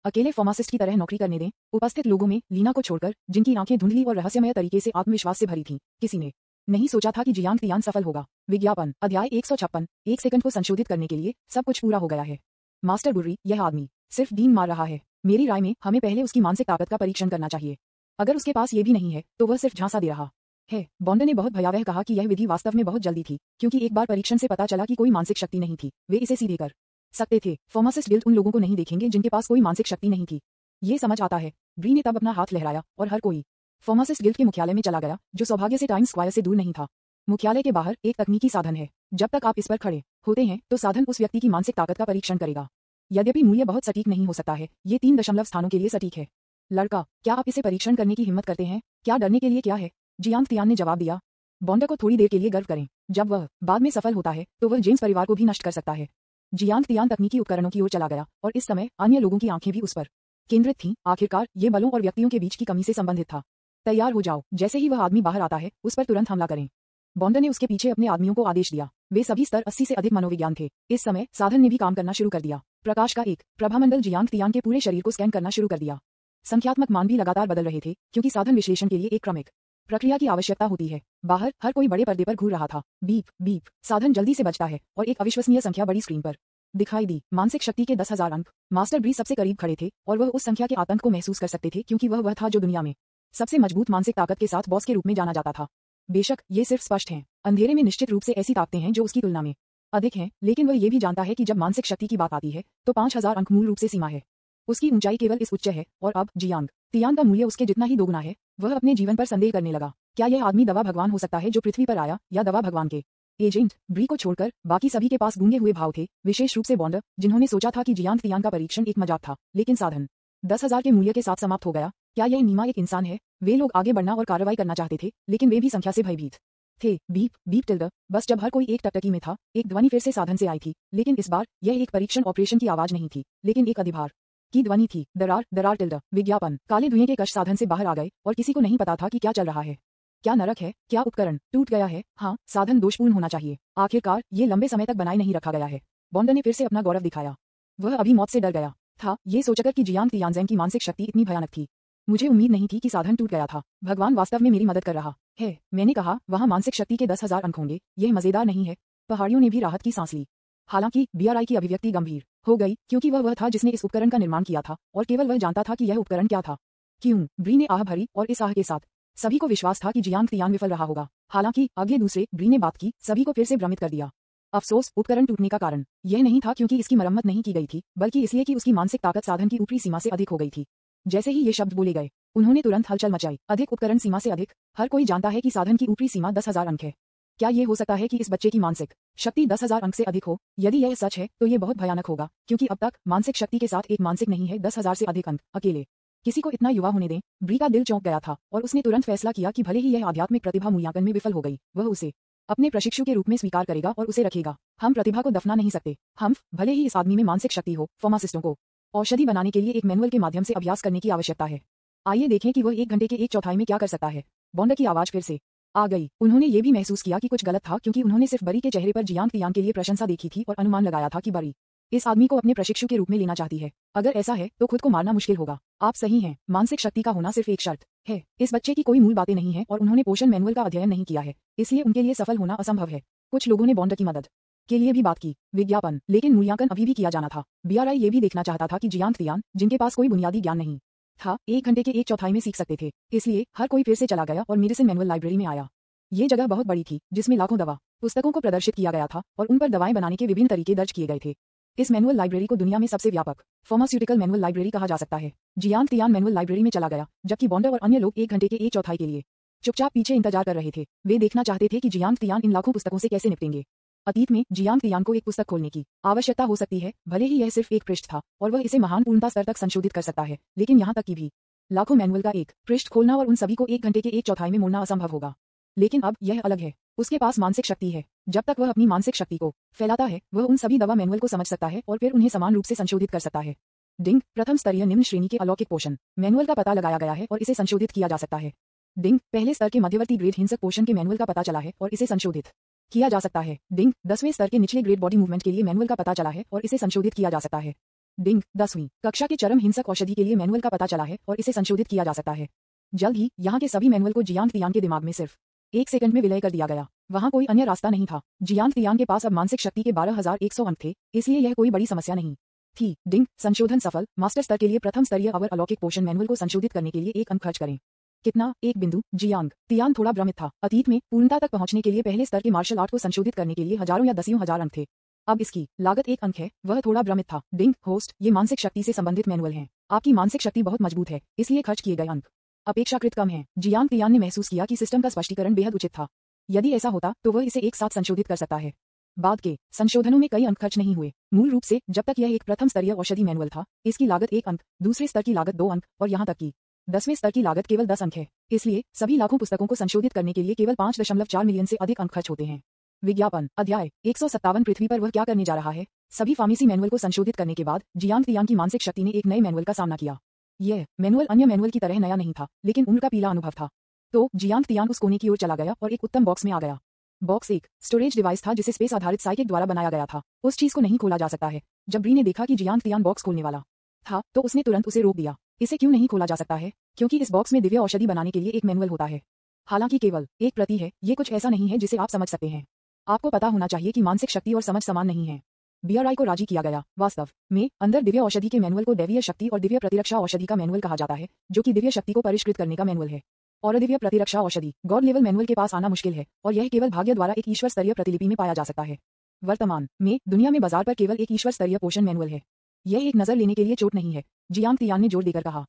अकेले फार्मासिस्ट की तरह नौकरी करने दें। उपस्थित लोगों में लीना को छोड़कर, जिनकी आंखें धुंधली और रहस्यमय तरीके से आत्मविश्वास से भरी थीं, किसी ने नहीं सोचा था कि जियांग तियान सफल होगा। विज्ञापन, अध्याय 156। 1 सेकंड को संशोधित करने के लिए सब कुछ पूरा हो गया है। मास्टर बुर्री, यह आदमी सिर्फ डींग मार रहा है। मेरी राय में हमें पहले उसकी मानसिक ताकत का परीक्षण करना चाहिए। अगर उसके पास ये भी नहीं है तो वह सिर्फ झांसा दे रहा है। बॉन्ड ने बहुत भयावह कहा कि यह विधि वास्तव में बहुत जल्दी थी, क्योंकि एक बार परीक्षण से पता चला कि कोई मानसिक शक्ति नहीं थी, वे इसे सीधे कर सकते थे। फार्मासिस्ट गिल्ड उन लोगों को नहीं देखेंगे जिनके पास कोई मानसिक शक्ति नहीं थी। ये समझ आता है। ब्री ने तब अपना हाथ लहराया और हर कोई फार्मासिस्ट गिल्ड के मुख्यालय में चला गया, जो सौभाग्य से टाइम्स स्क्वायर से दूर नहीं था। मुख्यालय के बाहर एक तकनीकी साधन है। जब तक आप इस पर खड़े होते हैं तो साधन उस व्यक्ति की मानसिक ताकत का परीक्षण करेगा। यद्यपि मूल्य बहुत सटीक नहीं हो सकता है, ये 3 दशमलव स्थानों के लिए सटीक है। लड़का, क्या आप इसे परीक्षण करने की हिम्मत करते हैं? क्या डरने के लिए क्या है? जियांग तियान ने जवाब दिया। बॉन्ड को थोड़ी देर के लिए गर्व करें। जब वह बाद में सफल होता है तो वह जेम्स परिवार को भी नष्ट कर सकता है। जियांग तियान तकनीकी उपकरणों की ओर चला गया और इस समय अन्य लोगों की आंखें भी उस पर केंद्रित थीं। आखिरकार ये बलों और व्यक्तियों के बीच की कमी से संबंधित था। तैयार हो जाओ। जैसे ही वह आदमी बाहर आता है उस पर तुरंत हमला करें। बॉन्ड ने उसके पीछे अपने आदमियों को आदेश दिया। वे सभी स्तर 80 से अधिक मनोविज्ञान थे। इस समय साधन ने भी काम करना शुरू कर दिया। प्रकाश का एक प्रभामंडल जियांग तियान के पूरे शरीर को स्कैन करना शुरू कर दिया। संख्यात्मक मान भी लगातार बदल रहे थे, क्योंकि साधन विश्लेषण के लिए एक क्रमिक प्रक्रिया की आवश्यकता होती है। बाहर हर कोई बड़े पर्दे पर घूर रहा था। बीप बीप, साधन जल्दी से बजता है और एक अविश्वसनीय संख्या बड़ी स्क्रीन पर दिखाई दी। मानसिक शक्ति के 10,000 अंक। मास्टर ब्री सबसे करीब खड़े थे और वह उस संख्या के आतंक को महसूस कर सकते थे, क्योंकि वह था जो दुनिया में सबसे मजबूत मानसिक ताकत के साथ बॉस के रूप में जाना जाता था। बेशक ये सिर्फ स्पष्ट हैं, अंधेरे में निश्चित रूप से ऐसी ताकतें हैं जो उसकी तुलना में अधिक हैं, लेकिन वह ये भी जानता है कि जब मानसिक शक्ति की बात आती है तो 5,000 अंक मूल रूप से सीमा है। उसकी ऊंचाई केवल इस उच्च है और अब जियांग तियान का मूल्य उसके जितना ही दोगुना है। वह अपने जीवन पर संदेह करने लगा। क्या यह आदमी दवा भगवान हो सकता है जो पृथ्वी पर आया, या दवा भगवान के एजेंट? ब्री को छोड़कर बाकी सभी के पास गूंगे हुए भाव थे, विशेष रूप से बॉन्ड, जिन्होंने सोचा था कि जियांग तियान का परीक्षण एक मजाक था, लेकिन साधन 10,000 के मूल्य के साथ समाप्त हो गया। क्या यह नीमा एक इंसान है? वे लोग आगे बढ़ना और कार्रवाई करना चाहते थे, लेकिन वे भी संख्या से भयभीत थे। Beep beep tilde. बस जब हर कोई एक टकटकी में था, एक ध्वनि फिर से साधन से आई थी, लेकिन इस बार यह एक परीक्षण ऑपरेशन की आवाज नहीं थी, लेकिन एक अधिभार की ध्वनि थी। दरार दरार टिल्ड। विज्ञापन। काले धुएं के कश साधन से बाहर आ गए और किसी को नहीं पता था कि क्या चल रहा है। क्या नरक है? क्या उपकरण टूट गया है? हाँ, साधन दोषपूर्ण होना चाहिए। आखिरकार ये लंबे समय तक बनाए नहीं रखा गया है। बॉन्ड ने फिर से अपना गौरव दिखाया। वह अभी मौत से डर गया था, ये सोचकर कि जियांग तियानज़ेंग की मानसिक शक्ति इतनी भयानक थी। मुझे उम्मीद नहीं थी कि साधन टूट गया था। भगवान वास्तव में मेरी मदद कर रहा है। मैंने कहा, वहाँ मानसिक शक्ति के 10,000 अंक होंगे। यह मजेदार नहीं है। पहाड़ियों ने भी राहत की सांस ली। हालांकि बीआरआई की अभिव्यक्ति गंभीर हो गई, क्योंकि वह था जिसने इस उपकरण का निर्माण किया था, और केवल वह जानता था कि यह उपकरण क्या था। क्यों? ब्री ने आह भरी, और इस आह के साथ सभी को विश्वास था कि जियांग तियान विफल रहा होगा। हालांकि अगले दूसरे ब्री ने बात की, सभी को फिर से भ्रमित कर दिया। अफसोस, उपकरण टूटने का कारण यह नहीं था क्योंकि इसकी मरम्मत नहीं की गई थी, बल्कि इसलिए कि उसकी मानसिक ताकत साधन की ऊपरी सीमा से अधिक हो गई थी। जैसे ही ये शब्द बोले गए, उन्होंने तुरंत हलचल मचाई। अधिक उपकरण सीमा से अधिक। हर कोई जानता है कि साधन की ऊपरी सीमा 10,000 अंक है। क्या ये हो सकता है कि इस बच्चे की मानसिक शक्ति 10,000 अंक से अधिक हो? यदि यह सच है तो ये बहुत भयानक होगा, क्योंकि अब तक मानसिक शक्ति के साथ एक मानसिक नहीं है 10,000 से अधिक अंक अकेले। किसी को इतना युवा होने दें। ब्री का दिल चौंक गया था और उसने तुरंत फैसला किया कि भले ही यह आध्यात्मिक प्रतिभा मूल्यांकन में विफल हो गई, वह उसे अपने प्रशिक्षु के रूप में स्वीकार करेगा और उसे रखेगा। हम प्रतिभा को दफना नहीं सकते। हम, भले ही इस आदमी में मानसिक शक्ति हो, फार्मासिस्टों को औषधि बनाने के लिए एक मैनुअल के माध्यम से अभ्यास करने की आवश्यकता है। आइए देखें कि वह 1 घंटे के 1/4 में क्या कर सकता है। बॉन्ड की आवाज फिर से आ गई। उन्होंने ये भी महसूस किया कि कुछ गलत था, क्योंकि उन्होंने सिर्फ बरी के चेहरे पर जियांग तियान के लिए प्रशंसा देखी थी और अनुमान लगाया था कि बरी इस आदमी को अपने प्रशिक्षु के रूप में लेना चाहती है। अगर ऐसा है तो खुद को मारना मुश्किल होगा। आप सही हैं, मानसिक शक्ति का होना सिर्फ एक शर्त है। इस बच्चे की कोई मूल बातें नहीं है और उन्होंने पोषण मैनुअल का अध्ययन नहीं किया है, इसलिए उनके लिए सफल होना असंभव है। कुछ लोगों ने बॉन्ड की मदद के लिए भी बात की। विज्ञापन। लेकिन मूल्यांकन अभी भी किया जाना था। बीआरआई ये भी देखना चाहता था कि जियांग तियान, जिनके पास कोई बुनियादी ज्ञान नहीं था, 1 घंटे के 1/4 में सीख सकते थे। इसलिए हर कोई फिर से चला गया और मेडिसिन मैनुअल लाइब्रेरी में आया। ये जगह बहुत बड़ी थी, जिसमें लाखों दवा पुस्तकों को प्रदर्शित किया गया था और उन पर दवाएं बनाने के विभिन्न तरीके दर्ज किए गए थे। इस मैनुअल लाइब्रेरी को दुनिया में सबसे व्यापक फार्मास्यूटिकल मैनुअल लाइब्रेरी कहा जा सकता है। जियांग तियान मैनुअल लाइब्रेरी में चला गया, जबकि बॉन्ड और अन्य लोग 1 घंटे के 1/4 के लिए चुपचाप पीछे इंतजार कर रहे थे। वे देखना चाहते थे कि जियांग तियान इन लाखों पुस्तकों से कैसे निपटेंगे। अतीत में जियांग तियान को एक पुस्तक खोलने की आवश्यकता हो सकती है, भले ही यह सिर्फ एक पृष्ठ था और वह इसे महान पूर्णता स्तर तक संशोधित कर सकता है, लेकिन यहाँ तक कि भी लाखों मैनुअल का एक पृष्ठ खोलना और उन सभी को 1 घंटे के 1/4 में मोड़ना असंभव होगा। लेकिन अब यह अलग है। उसके पास मानसिक शक्ति है। जब तक वह अपनी मानसिक शक्ति को फैलाता है, वह उन सभी दवा मैनुअल को समझ सकता है और फिर उन्हें समान रूप से संशोधित कर सकता है। डिंग। प्रथम स्तरीय निम्न श्रेणी के अलौकिक पोषण मैनुअल का पता लगाया गया है और इसे संशोधित किया जा सकता है। डिंग। पहले स्तर के मध्यवर्ती ग्रेड हिंसक पोषण के मैनुअल का पता चला है और इसे संशोधित किया जा सकता है। डिंग। 10वें स्तर के निचले ग्रेड बॉडी मूवमेंट के लिए मैनुअल का पता चला है और इसे संशोधित किया जा सकता है। डिंग। 10वीं कक्षा के चरम हिंसक औषधि के लिए मैनुअल का पता चला है और इसे संशोधित किया जा सकता है। जल्द ही यहाँ के सभी मैनुअल को जियांग तियान के दिमाग में सिर्फ 1 सेकंड में विलय कर दिया गया। वहाँ कोई अन्य रास्ता नहीं था। जियांग तियान के पास अब मानसिक शक्ति के 12,100 अंक थे, इसलिए यह कोई बड़ी समस्या नहीं थी। डिंग। संशोधन सफल। मास्टर स्तर के लिए प्रथम स्तरीय अवर अलौकिक पोषण मैनुअल को संशोधित करने के लिए 1 अंक खर्च करें। कितना? 1 बिंदु। जियांग तियान थोड़ा भ्रमित था। अतीत में पूर्णता तक पहुंचने के लिए पहले स्तर के मार्शल आर्ट को संशोधित करने के लिए हजारों या दसियों हजार अंक थे। अब इसकी लागत 1 अंक है। वह थोड़ा भ्रमित था। डिंग होस्ट, ये मानसिक शक्ति से संबंधित मैनुअल हैं। आपकी मानसिक शक्ति बहुत मजबूत है, इसलिए खर्च किए गए अंक अपेक्षाकृत कम हैं। जियांग तियान ने महसूस किया कि सिस्टम का स्पष्टीकरण बेहद उचित था। यदि ऐसा होता तो वह इसे एक साथ संशोधित कर सकता है। बाद के संशोधनों में कई अंक खर्च नहीं हुए। मूल रूप से जब तक यह एक प्रथम स्तरीय औषधि मैनुअल था, इसकी लागत 1 अंक, दूसरे स्तर की लागत 2 अंक और यहाँ तक कि 10वें स्तर की लागत केवल 10 अंक है। इसलिए सभी लाखों पुस्तकों को संशोधित करने के लिए केवल 5.4 मिलियन से अधिक अंक खर्च होते हैं। विज्ञापन अध्याय 157 पृथ्वी पर वह क्या करने जा रहा है। सभी फार्मेसी मैनुअल को संशोधित करने के बाद जियांग तियान की मानसिक शक्ति ने एक नए मैनुअल का सामना किया। यह मैनुअल अन्य मैनुअल की तरह नया नहीं था, लेकिन उम्र का पीला अनुभव था। तो जियांग तियान उस कोने की ओर चला गया और एक उत्तम बॉक्स में आ गया। बॉक्स एक स्टोरेज डिवाइस था जिसे स्पेस आधारित साइकिक द्वारा बनाया गया था। उस चीज को नहीं खोला जा सकता है। जब ब्री ने देखा कि जियांग तियान बॉक्स खोलने वाला था तो उसने तुरंत उसे रोक दिया। इसे क्यों नहीं खोला जा सकता है? क्योंकि इस बॉक्स में दिव्य औषधि बनाने के लिए एक मैनुअल होता है। हालांकि केवल एक प्रति है, ये कुछ ऐसा नहीं है जिसे आप समझ सकते हैं। आपको पता होना चाहिए कि मानसिक शक्ति और समझ समान नहीं है। बीआरआई को राजी किया गया। वास्तव में अंदर दिव्य औषधि के मैनुअल को दैवीय शक्ति और दिव्य प्रतिरक्षा औषधि का मैनुअल कहा जाता है, जो कि दिव्य शक्ति को परिष्कृत करने का मैनुअल है। और दिव्य प्रतिरक्षा औषधि गॉड लेवल मैनुअल के पास आना मुश्किल है, और यह केवल भाग्य द्वारा एक ईश्वर स्तरीय प्रतिलिपि में पाया जा सकता है। वर्तमान में दुनिया में बाजार पर केवल एक ईश्वर स्तरीय पोषण मैनुअल है। यह एक नजर लेने के लिए चोट नहीं है, जियांग तियान ने जोर देकर कहा।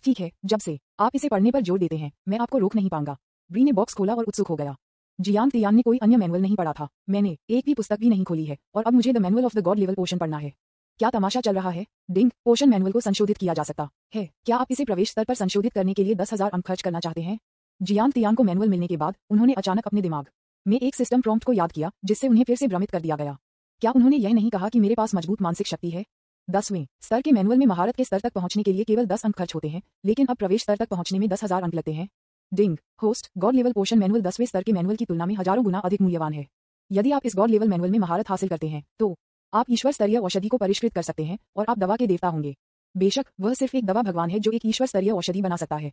ठीक है, जब से आप इसे पढ़ने पर जोर देते हैं, मैं आपको रोक नहीं पाऊंगा। ब्री ने बॉक्स खोला और उत्सुक हो गया। जियांग तियान ने कोई अन्य मैनुअल नहीं पढ़ा था। मैंने एक भी पुस्तक भी नहीं खोली है, और अब मुझे the manual of the God level पोषण पढ़ना है। क्या तमाशा चल रहा है? डिंग पोषण मैनुअल को संशोधित किया जा सकता है। क्या आप इसे प्रवेश स्तर पर संशोधित करने के लिए 10,000 अंक खर्च करना चाहते हैं? जियांग तियान को मैनुअल मिलने के बाद उन्होंने अचानक अपने दिमाग में एक सिस्टम प्रॉम्प्ट को याद किया, जिससे उन्हें फिर से भ्रमित कर दिया गया। क्या उन्होंने यह नहीं कहा कि मेरे पास मजबूत मानसिक शक्ति है? 10वें स्तर के मैनुअल में महारत के स्तर तक पहुंचने के लिए केवल 10 अंक खर्च होते हैं, लेकिन अब प्रवेश स्तर तक पहुंचने में 10,000 अंक लगते हैं। डिंग होस्ट, गॉड लेवल पोषण मैनुअल 10वें स्तर के मैनुअल की तुलना में हजारों गुना अधिक मूल्यवान है। यदि आप इस गॉड लेवल मैनुअल में महारत हासिल करते हैं तो आप ईश्वर स्तरीय औषधि को परिष्कृत कर सकते हैं और आप दवा के देवता होंगे। बेशक वह सिर्फ एक दवा भगवान है जो एक ईश्वर स्तरीय औषधि बना सकता है।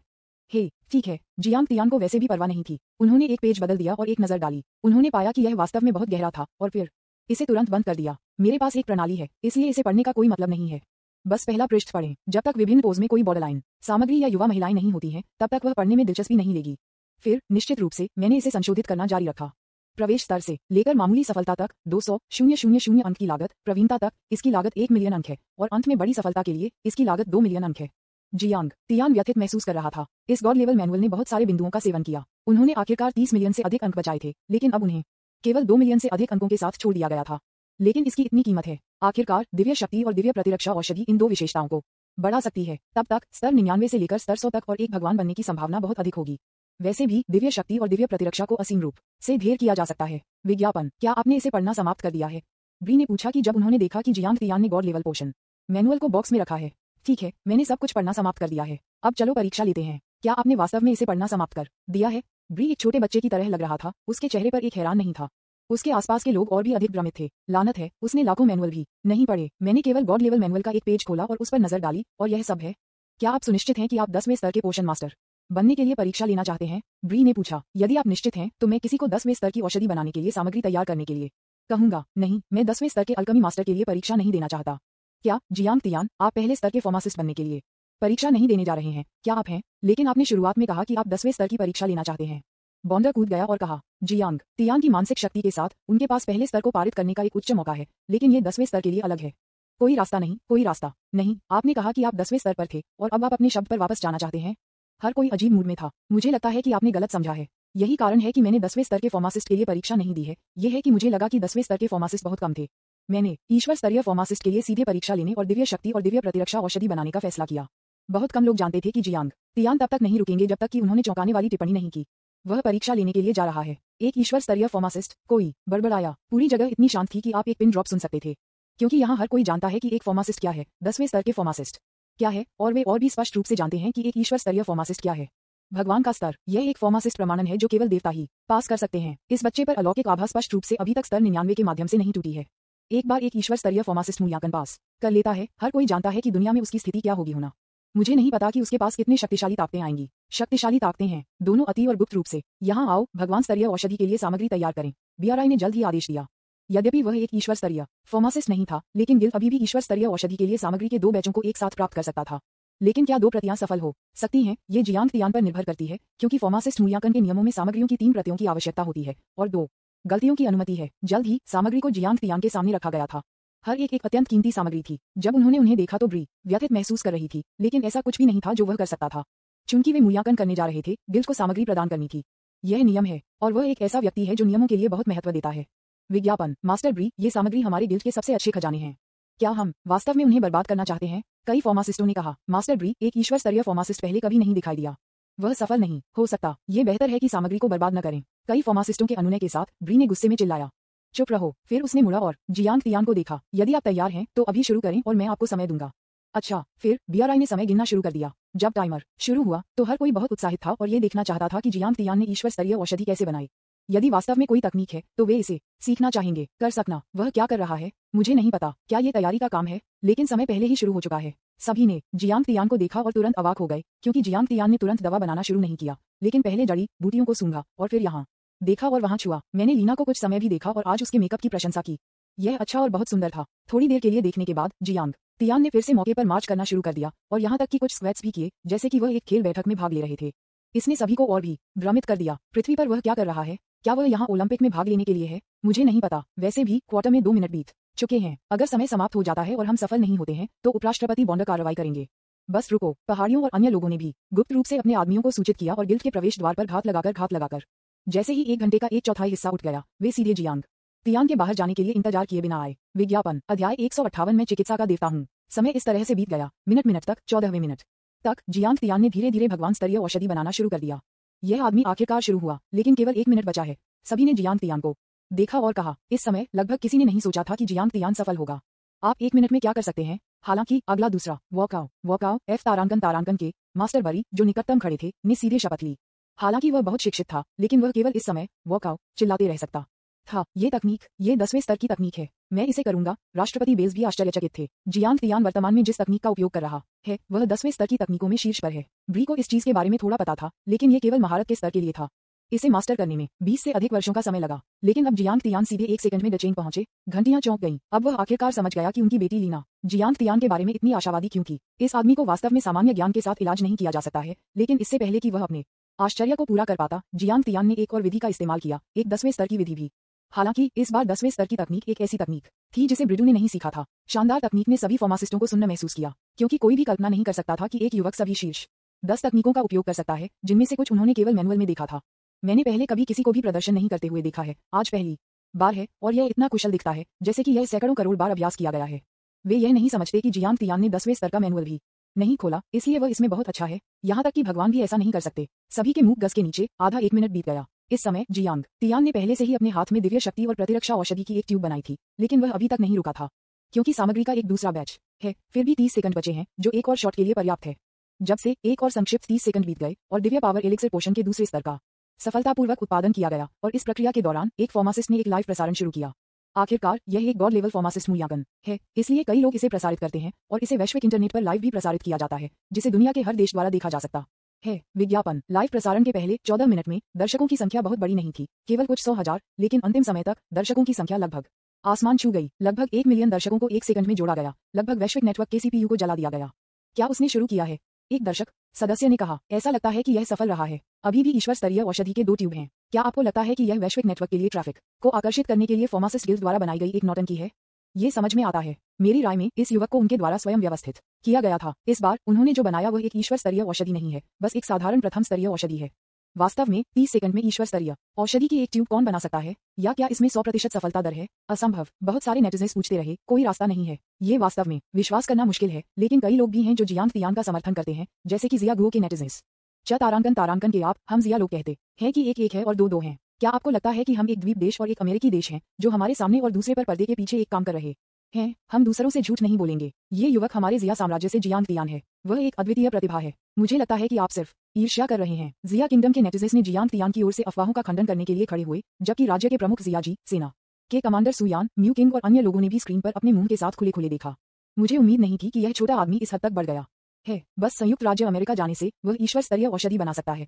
हे, ठीक है। जियांग तियान को वैसे भी परवाह नहीं थी। उन्होंने एक पेज बदल दिया और एक नजर डाली। उन्होंने पाया कि यह वास्तव में बहुत गहरा था, और फिर इसे तुरंत बंद कर दिया। मेरे पास एक प्रणाली है, इसलिए इसे पढ़ने का कोई मतलब नहीं है। बस पहला पृष्ठ पढ़ें। जब तक विभिन्न पोज में कोई बॉर्डरलाइन सामग्री या युवा महिलाएं नहीं होती हैं, तब तक वह पढ़ने में दिलचस्पी नहीं लेगी। फिर निश्चित रूप से मैंने इसे संशोधित करना जारी रखा। प्रवेश स्तर से लेकर मामूली सफलता तक 200,000 अंक की लागत, प्रवीणता तक इसकी लागत 1 मिलियन अंक है, और अंत में बड़ी सफलता के लिए इसकी लागत 2 मिलियन अंक है। जियांग तियान व्यथित महसूस कर रहा था। इस गॉड लेवल मैनुअल ने बहुत सारे बिंदुओं का सेवन किया। उन्होंने आखिरकार 30 मिलियन से अधिक अंक बचाए थे, लेकिन अब उन्हें केवल 2 मिलियन से अधिक अंकों के साथ छोड़ दिया गया था। लेकिन इसकी इतनी कीमत है। आखिरकार दिव्य शक्ति और दिव्य प्रतिरक्षा औषधि इन दो विशेषताओं को बढ़ा सकती है। तब तक स्तर 99 से लेकर स्तर 100 तक और एक भगवान बनने की संभावना बहुत अधिक होगी। वैसे भी दिव्य शक्ति और दिव्य प्रतिरक्षा को असीम रूप से ढेर किया जा सकता है। विज्ञापन, क्या आपने इसे पढ़ना समाप्त कर दिया है? ब्री ने पूछा कि जब उन्होंने देखा कि जियांग तियान ने गॉड लेवल पोषण मैनुअल को बॉक्स में रखा है। ठीक है, मैंने सब कुछ पढ़ना समाप्त कर दिया है। अब चलो परीक्षा लेते हैं। क्या आपने वास्तव में इसे पढ़ना समाप्त कर दिया है? ब्री एक छोटे बच्चे की तरह लग रहा था। उसके चेहरे पर एक हैरान नहीं था। उसके आसपास के लोग और भी अधिक भ्रमित थे। लानत है, उसने लाखों मैनुअल भी नहीं पढ़े। मैंने केवल गॉड लेवल मैनुअल का एक पेज खोला और उस पर नजर डाली, और यह सब है। क्या आप सुनिश्चित हैं कि आप 10वें स्तर के पोषण मास्टर बनने के लिए परीक्षा लेना चाहते हैं? ब्री ने पूछा। यदि आप निश्चित हैं तो मैं किसी को 10वें स्तर की औषधि बनाने के लिए सामग्री तैयार करने के लिए कहूंगा। नहीं, मैं 10वें स्तर के अल्केमी मास्टर के लिए परीक्षा नहीं देना चाहता। क्या जियांग तियान, आप पहले स्तर के फार्मासिस्ट बनने के लिए परीक्षा नहीं देने जा रहे हैं? क्या आप हैं? लेकिन आपने शुरुआत में कहा कि आप 10वें स्तर की परीक्षा लेना चाहते हैं। बॉन्डर कूद गया और कहा, जियांग तियान की मानसिक शक्ति के साथ उनके पास पहले स्तर को पारित करने का एक उच्च मौका है, लेकिन ये 10वें स्तर के लिए अलग है। कोई रास्ता नहीं, कोई रास्ता नहीं। आपने कहा कि आप 10वें स्तर पर थे और अब आप अपने शब्द पर वापस जाना चाहते हैं। हर कोई अजीब मूड में था। मुझे लगता है कि आपने गलत समझा है। यही कारण है कि मैंने 10वें स्तर के फार्मासिस्ट के लिए परीक्षा नहीं दी है। यह है कि मुझे लगा कि 10वें स्तर के फार्मासिस्ट बहुत कम थे। मैंने ईश्वर स्तरीय फार्मासिस्ट के लिए सीधे परीक्षा लेने और दिव्य शक्ति और दिव्य प्रतिरक्षा औषधि बनाने का फैसला किया। बहुत कम लोग जानते थे कि जियांग तियान तब तक नहीं रुकेंगे जब तक कि उन्होंने चौंकाने वाली टिप्पणी नहीं की। वह परीक्षा लेने के लिए जा रहा है। एक ईश्वर स्तरीय फार्मासिस्ट। कोई बड़बड़ाया। पूरी जगह इतनी शांत थी कि आप एक पिन ड्रॉप सुन सकते थे, क्योंकि यहाँ हर कोई जानता है कि एक फार्मासिस्ट क्या है, 10वें स्तर के फार्मासिस्ट क्या है, और वे और भी स्पष्ट रूप से जानते हैं कि एक ईश्वर स्तरीय फार्मासिस्ट क्या है। भगवान का स्तर। यह एक फार्मासिस्ट प्रमाणन है जो केवल देवता ही पास कर सकते हैं। इस बच्चे पर अलौकिक आभा स्पष्ट रूप से अभी तक स्तर 99 के माध्यम से नहीं टूटी है। एक बार एक ईश्वर स्तरीय फार्मासिस्ट मूल्यांकन पास कर लेता है, हर कोई जानता है कि दुनिया में उसकी स्थिति क्या होगी होना। मुझे नहीं पता कि उसके पास कितनी शक्तिशाली ताकतें आएंगी। शक्तिशाली ताकतें हैं, दोनों अति और गुप्त रूप से। यहाँ आओ, भगवान स्तरीय औषधि के लिए सामग्री तैयार करें। बीआरआई ने जल्द ही आदेश दिया। यद्यपि वह एक ईश्वर स्तरीय फार्मासिस्ट नहीं था, लेकिन गिल्ड अभी भी ईश्वर स्तरीय औषधि के लिए सामग्री के 2 बैचों को एक साथ प्राप्त कर सकता था। लेकिन क्या 2 प्रतियां सफल हो सकती हैं? ये जियांग तियान पर निर्भर करती है, क्योंकि फार्मासिस्ट मूल्यांकन के नियमों में सामग्रियों की 3 प्रतियों की आवश्यकता होती है और 2 गलतियों की अनुमति है। जल्द ही सामग्री को जियांग तियान के सामने रखा गया था। हर एक अत्यंत कीमती सामग्री थी। जब उन्होंने उन्हें देखा तो ब्री व्यथित महसूस कर रही थी, लेकिन ऐसा कुछ भी नहीं था जो वह कर सकता था। चूंकि वे मूल्यांकन करने जा रहे थे, गिल्ड को सामग्री प्रदान करनी थी। यह नियम है और वह एक ऐसा व्यक्ति है जो नियमों के लिए बहुत महत्व देता है। विज्ञापन, मास्टर ब्री, ये सामग्री हमारे गिल्ड के सबसे अच्छे खजाने हैं। क्या हम वास्तव में उन्हें बर्बाद करना चाहते हैं? कई फार्मासिस्टों ने कहा। मास्टर ब्री, एक ईश्वर स्तरीय फार्मासिस्ट पहले कभी नहीं दिखाई दिया। वह सफल नहीं हो सकता। ये बेहतर है कि सामग्री को बर्बाद न करें। कई फार्मासिस्टों के अनुनय के साथ ब्री ने गुस्से में चिल्लाया, चुप रहो। फिर उसने मुड़ा और जियांग तियान को देखा। यदि आप तैयार हैं तो अभी शुरू करें और मैं आपको समय दूंगा। अच्छा। फिर बीआरआई ने समय गिनना शुरू कर दिया। जब टाइमर शुरू हुआ तो हर कोई बहुत उत्साहित था और ये देखना चाहता था कि जियांग तियान ने ईश्वर स्तरीय औषधि कैसे बनाई। यदि वास्तव में कोई तकनीक है तो वे इसे सीखना चाहेंगे। कर सकना। वह क्या कर रहा है मुझे नहीं पता। क्या ये तैयारी का काम है? लेकिन समय पहले ही शुरू हो चुका है। सभी ने जियांग तियान को देखा और तुरंत अवाक हो गए, क्योंकि जियांग तियान ने तुरंत दवा बनाना शुरू नहीं किया, लेकिन पहले जड़ी बूटियों को सूंघा और फिर यहाँ देखा और वहां छुआ। मैंने लीना को कुछ समय भी देखा और आज उसके मेकअप की प्रशंसा की। यह अच्छा और बहुत सुंदर था। थोड़ी देर के लिए देखने के बाद जियांग तियान ने फिर से मौके पर मार्च करना शुरू कर दिया और यहाँ तक कि कुछ स्क्वैट्स भी किए, जैसे कि वह एक खेल बैठक में भाग ले रहे थे। इसने सभी को और भी भ्रमित कर दिया। पृथ्वी पर वह क्या कर रहा है? क्या वह यहाँ ओलंपिक में भाग लेने के लिए है? मुझे नहीं पता। वैसे भी क्वार्टर में 2 मिनट बीत चुके हैं। अगर समय समाप्त हो जाता है और हम सफल नहीं होते हैं तो उपराष्ट्रपति बॉन्डर कार्रवाई करेंगे। बस रुको। पहाड़ियों और अन्य लोगों ने भी गुप्त रूप से अपने आदमियों को सूचित किया और गिल्ड के प्रवेश द्वार पर घात लगाकर जैसे ही 1 घंटे का 1/4 हिस्सा उठ गया, वे सीधे जियांग तियान के बाहर जाने के लिए इंतजार किए बिना आए। विज्ञापन, अध्याय 158 में चिकित्सा का देवता हूँ। समय इस तरह से बीत गया। मिनट तक 14वें मिनट तक जियांग तियान ने धीरे धीरे भगवान स्तरीय औषधि बनाना शुरू कर दिया। यह आदमी आखिरकार शुरू हुआ, लेकिन केवल 1 मिनट बचा है। सभी ने जियांग तियान को देखा और कहा। इस समय लगभग किसी ने नहीं सोचा था कि जियांग तियान सफल होगा। आप 1 मिनट में क्या कर सकते हैं? हालांकि अगला दूसरा वॉकआउट एफ तारांकन के मास्टर बरी, जो निकटतम खड़े थे, ने सीधे शपथ ली। हालांकि वह बहुत शिक्षित था, लेकिन वह केवल इस समय वॉकआउट चिल्लाते रह सकता था। ये तकनीक, ये 10वें स्तर की तकनीक है। मैं इसे करूंगा। राष्ट्रपति बेल्स भी आश्चर्यचकित थे। जियांग तियान वर्तमान में जिस तकनीक का उपयोग कर रहा है वह 10वें स्तर की तकनीकों में शीर्ष पर है। ब्री को इस चीज के बारे में थोड़ा पता था, लेकिन ये केवल महारत के स्तर के लिए था। इसे मास्टर करने में 20 से अधिक वर्षों का समय लगा, लेकिन अब जियांग तियान सीधे 1 सेकंड में डचेन पहुंचे। घंटियां चौंक गईं। अब वह आखिरकार समझ गया कि उनकी बेटी लीना जियांग तियान के बारे में इतनी आशावादी क्यों थी। इस आदमी को वास्तव में सामान्य ज्ञान के साथ इलाज नहीं किया जा सकता है, लेकिन इससे पहले कि वह अपने आश्चर्य को पूरा कर पाता, जियांग तियान ने एक और विधि का इस्तेमाल किया, एक 10वें स्तर की विधि भी। हालांकि इस बार 10वें स्तर की तकनीक एक ऐसी तकनीक थी जिसे ब्रिडू ने नहीं सीखा था। शानदार तकनीक ने सभी फार्मासिस्टों को सुन्न महसूस किया, क्योंकि कोई भी कल्पना नहीं कर सकता था कि एक युवक सभी शीर्ष 10 तकनीकों का उपयोग कर सकता है, जिनमें से कुछ उन्होंने केवल मैनुअल में देखा था। मैंने पहले कभी किसी को भी प्रदर्शन नहीं करते हुए देखा है, आज पहली बार है, और यह इतना कुशल दिखता है जैसे कि यह सैकड़ों करोड़ बार अभ्यास किया गया है। वे यह नहीं समझते कि जियांग तियान ने 10वें स्तर का मैनुअल भी नहीं खोला, इसलिए वह इसमें बहुत अच्छा है। यहाँ तक कि भगवान भी ऐसा नहीं कर सकते। सभी के मुंह गस के नीचे आधा 1 मिनट बीत गया। इस समय जियांग तियान ने पहले से ही अपने हाथ में दिव्य शक्ति और प्रतिरक्षा औषधि की एक ट्यूब बनाई थी, लेकिन वह अभी तक नहीं रुका था, क्योंकि सामग्री का एक दूसरा बैच है। फिर भी 30 सेकंड बचे हैं, जो एक और शॉट के लिए पर्याप्त है। जब से एक और संक्षिप्त 30 सेकंड बीत गए और दिव्य पावर एलिक्सिर पोषण के दूसरे स्तर का सफलतापूर्वक उत्पादन किया गया, और इस प्रक्रिया के दौरान एक फार्मासिस्ट ने एक लाइव प्रसारण शुरू किया। आखिरकार यह एक गॉड लेवल फार्मासिस्ट मूल्यांकन है, इसलिए कई लोग इसे प्रसारित करते हैं और इसे वैश्विक इंटरनेट पर लाइव भी प्रसारित किया जाता है, जिसे दुनिया के हर देश द्वारा देखा जा सकता है। विज्ञापन, लाइव प्रसारण के पहले 14 मिनट में दर्शकों की संख्या बहुत बड़ी नहीं थी, केवल कुछ 100,000, लेकिन अंतिम समय तक दर्शकों की संख्या लगभग आसमान छू गई। लगभग 1 मिलियन दर्शकों को 1 सेकंड में जोड़ा गया। लगभग वैश्विक नेटवर्क के CPU को जला दिया गया। क्या उसने शुरू किया है? एक दर्शक सदस्य ने कहा। ऐसा लगता है कि यह सफल रहा है। अभी भी ईश्वर स्तरीय औषधि के 2 ट्यूब हैं। क्या आपको लगता है कि यह वैश्विक नेटवर्क के लिए ट्रैफिक को आकर्षित करने के लिए फार्मासिस्ट गिल्ड द्वारा बनाई गई एक नौटंकी है? ये समझ में आता है। मेरी राय में इस युवक को उनके द्वारा स्वयं व्यवस्थित किया गया था। इस बार उन्होंने जो बनाया वह एक ईश्वर स्तरीय औषधि नहीं है, बस एक साधारण प्रथम स्तरीय औषधि है। वास्तव में 30 सेकंड में ईश्वर स्तरीय औषधि की एक ट्यूब कौन बना सकता है? या क्या इसमें 100% सफलता दर है? असंभव। बहुत सारे नेटिजन्स पूछते रहे, कोई रास्ता नहीं है। ये वास्तव में विश्वास करना मुश्किल है, लेकिन कई लोग भी हैं जो जियांग तियान का समर्थन करते हैं, जैसे कि जिया गुओ के नेटिजन्स। तारांकन के आप, हम जिया लोग कहते हैं कि एक है और दो हैं। क्या आपको लगता है कि हम एक द्वीप देश और एक अमेरिकी देश हैं, जो हमारे सामने और दूसरे पर पर्दे के पीछे एक काम कर रहे हैं? हम दूसरों से झूठ नहीं बोलेंगे। ये युवक हमारे जिया साम्राज्य से जियांग तियान है। वह एक अद्वितीय प्रतिभा है। मुझे लगता है कि आप सिर्फ ईर्ष्या कर रहे हैं। जिया किंगडम के नेटिजन्स ने जियांग तियान की ओर से अफवाहों का खंडन करने के लिए खड़े हुए, जबकि राज्य के प्रमुख जियाजी, सेना के कमांडर सुयान, म्यू किंग और अन्य लोगों ने भी स्क्रीन पर अपने मुंह के साथ खुले देखा। मुझे उम्मीद नहीं थी कि यह छोटा आदमी इस हद तक बढ़ गया है। बस संयुक्त राज्य अमेरिका जाने से वह ईश्वर स्तरीय औषधि बना सकता है।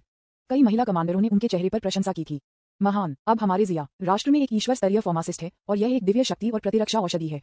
कई महिला कमांडरों ने उनके चेहरे पर प्रशंसा की थी। महान। अब हमारे जिया राष्ट्र में एक ईश्वर स्तरीय फार्मासिस्ट है, और यह एक दिव्य शक्ति और प्रतिरक्षा औषधि है।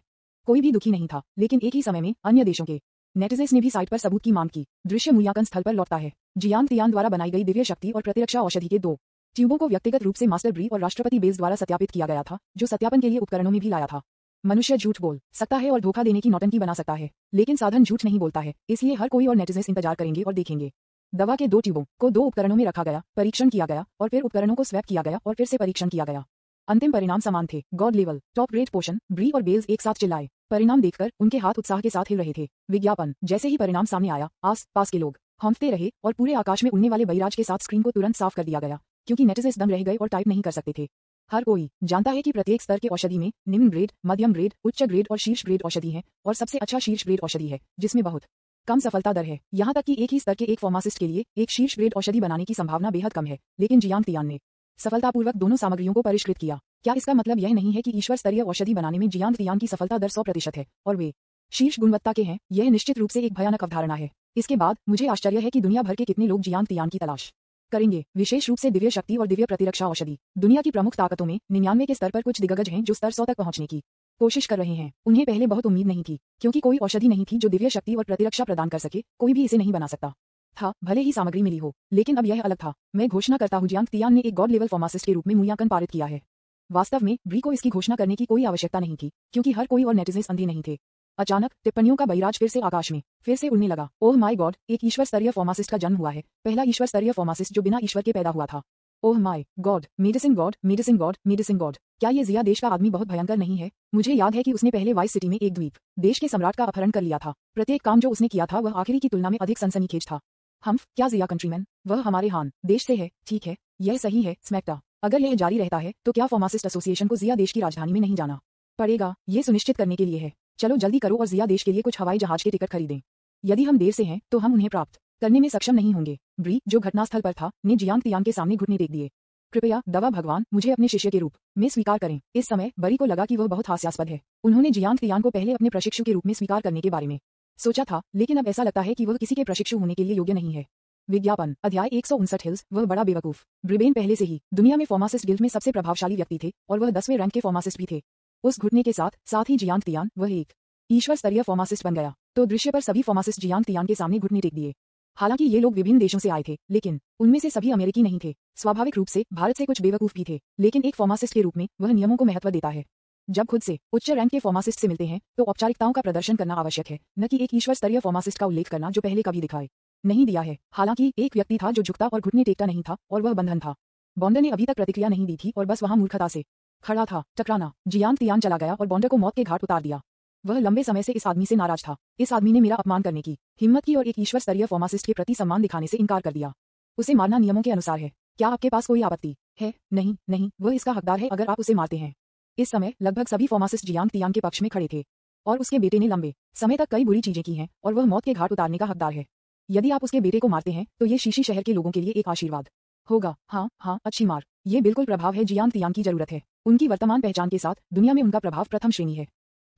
कोई भी दुखी नहीं था, लेकिन एक ही समय में अन्य देशों के नेटिजन्स ने भी साइट पर सबूत की मांग की। दृश्य मूल्यांकन स्थल पर लौटता है। जियांग तियान द्वारा बनाई गई दिव्य शक्ति और प्रतिरक्षा औषधि के 2 ट्यूबों को व्यक्तिगत रूप से मास्टर ब्री और राष्ट्रपति बेल्स द्वारा सत्यापित किया गया था, जो सत्यापन के लिए उपकरणों में भी लाया था। मनुष्य झूठ बोल सकता है और धोखा देने की नौटंकी बना सकता है, लेकिन साधन झूठ नहीं बोलता है, इसलिए हर कोई और नेटिजन्स इंतजार करेंगे और देखेंगे। दवा के 2 ट्यूबों को 2 उपकरणों में रखा गया, परीक्षण किया गया और फिर उपकरणों को स्वैप किया गया और फिर से परीक्षण किया गया। अंतिम परिणाम समान थे। गॉड लेवल टॉप ग्रेड पोषण। ब्री और बेल्स एक साथ चिल्लाए। परिणाम देखकर उनके हाथ उत्साह के साथ हिल रहे थे। विज्ञापन। जैसे ही परिणाम सामने आया, आस पास के लोग हौंकते रहे और पूरे आकाश में उड़ने वाले बहिराज के साथ स्क्रीन को तुरंत साफ कर दिया गया, क्योंकि नेटिजन्स दंग रह गए और टाइप नहीं कर सकते थे। हर कोई जानता है कि प्रत्येक स्तर के औषधि में निम्न ग्रेड, मध्यम ग्रेड, उच्च ग्रेड और शीर्ष ग्रेड औषधि है, और सबसे अच्छा शीर्ष ग्रेड औषधि है, जिसमें बहुत कम सफलता दर है। यहाँ तक कि एक ही स्तर के एक फार्मासिस्ट के लिए एक शीर्ष ग्रेड औषधि बनाने की संभावना बेहद कम है। लेकिन जियांग तियान ने सफलतापूर्वक दोनों सामग्रियों को परिष्कृत किया। क्या इसका मतलब यह नहीं है कि ईश्वर स्तरीय औषधि बनाने में जियांग तियान की सफलता दर 100% है और वे शीर्ष गुणवत्ता के हैं? यह निश्चित रूप से एक भयानक अवधारणा है। इसके बाद मुझे आश्चर्य है कि दुनिया भर के कितने लोग जियांग तियान की तलाश करेंगे, विशेष रूप से दिव्य शक्ति और दिव्य प्रतिरक्षा औषधि। दुनिया की प्रमुख ताकतों में 99 के स्तर पर कुछ दिग्गज हैं जो स्तर 100 तक पहुंचने की कोशिश कर रहे हैं। उन्हें पहले बहुत उम्मीद नहीं थी, क्योंकि कोई औषधि नहीं थी जो दिव्य शक्ति और प्रतिरक्षा प्रदान कर सके। कोई भी इसे नहीं बना सकता था, भले ही सामग्री मिली हो। लेकिन अब यह अलग था। मैं घोषणा करता हूं, जियांग तियान ने एक गॉड लेवल फार्मासिस्ट के रूप में मूल्यांकन पारित किया है। वास्तव में ब्री को इसकी घोषणा करने की कोई आवश्यकता नहीं थी, क्योंकि हर कोई और नेटिजन्स अंधे नहीं थे। अचानक टिप्पणियों का बहिराज फिर से आकाश में फिर से उड़ने लगा। ओह माय गॉड, एक ईश्वर स्तरीय फार्मासिस्ट का जन्म हुआ है। पहला ईश्वर स्तरीय फार्मासिस्ट जो बिना ईश्वर के पैदा हुआ था। Oh my God, medicine God, medicine God, medicine God. क्या ये जिया देश का आदमी बहुत भयंकर नहीं है? मुझे याद है कि उसने पहले वाइस सिटी में एक द्वीप देश के सम्राट का अपहरण कर लिया था। प्रत्येक काम जो उसने किया था वह आखिरी की तुलना में अधिक सनसनीखेज था। हम क्या जिया कंट्रीमैन? वह हमारे हान देश से है, ठीक है, यह सही है स्मैक्टा। अगर यह जारी रहता है तो क्या फार्मासिस्ट एसोसिएशन को जिया देश की राजधानी में नहीं जाना पड़ेगा? ये सुनिश्चित करने के लिए है। चलो जल्दी करो और जिया देश के लिए कुछ हवाई जहाज के टिकट खरीदें। यदि हम देर से हैं तो हम उन्हें प्राप्त करने में सक्षम नहीं होंगे। ब्री, जो घटनास्थल पर था, ने जियांग तियान के सामने घुटने टेक दिए। कृपया दवा भगवान, मुझे अपने शिष्य के रूप में स्वीकार करें। इस समय बरी को लगा कि वह बहुत हास्यास्पद है। उन्होंने जियांग तियान को पहले अपने प्रशिक्षु के रूप में स्वीकार करने के बारे में सोचा था, लेकिन अब ऐसा लगता है कि वह किसी के प्रशिक्षु होने के लिए योग्य नहीं है। विज्ञापन। अध्याय 159 हिल्स। वह बड़ा बेवकूफ ब्रिबेन पहले से ही दुनिया में फार्मासिस्ट गिल्ड में सबसे प्रभावशाली व्यक्ति थे और वह 10वें रैंक के फार्मासिस्ट भी थे। उस घुटने के साथ ही जियांग तियान वह एक ईश्वर स्तरीय फार्मासिस्ट बन गया। तो दृश्य पर सभी फार्मासिस्ट जियांग तियान के सामने घुटने टेक दिए। हालांकि ये लोग विभिन्न देशों से आए थे, लेकिन उनमें से सभी अमेरिकी नहीं थे। स्वाभाविक रूप से भारत से कुछ बेवकूफ भी थे, लेकिन एक फार्मासिस्ट के रूप में वह नियमों को महत्व देता है। जब खुद से उच्च रैंक के फार्मासिस्ट से मिलते हैं तो औपचारिकताओं का प्रदर्शन करना आवश्यक है, न कि एक ईश्वर स्तरीय फार्मासिस्ट का उल्लेख करना जो पहले कभी दिखाई नहीं दिया है। हालांकि एक व्यक्ति था जो झुकता और घुटने टेकता नहीं था, और वह बंधन था। बॉन्डर ने अभी तक प्रतिक्रिया नहीं दी थी और बस वहां मूर्खता से खड़ा था। टकराना। जियांग तियान चला गया और बॉन्डर को मौत के घाट उतार दिया। वह लंबे समय से इस आदमी से नाराज था। इस आदमी ने मेरा अपमान करने की हिम्मत की और एक ईश्वर स्तरीय फार्मासिस्ट के प्रति सम्मान दिखाने से इनकार कर दिया। उसे मारना नियमों के अनुसार है। क्या आपके पास कोई आपत्ति है? नहीं नहीं, वह इसका हकदार है अगर आप उसे मारते हैं। इस समय लगभग सभी फार्मासिस्ट जियांग तियान के पक्ष में खड़े थे, और उसके बेटे ने लंबे समय तक कई बुरी चीजें की हैं और वह मौत के घाट उतारने का हकदार है। यदि आप उसके बेटे को मारते हैं तो ये शीशी शहर के लोगों के लिए एक आशीर्वाद होगा। हाँ हाँ, अच्छी मार। ये बिल्कुल प्रभाव है जियांग तियान की जरूरत है। उनकी वर्तमान पहचान के साथ दुनिया में उनका प्रभाव प्रथम श्रेणी है।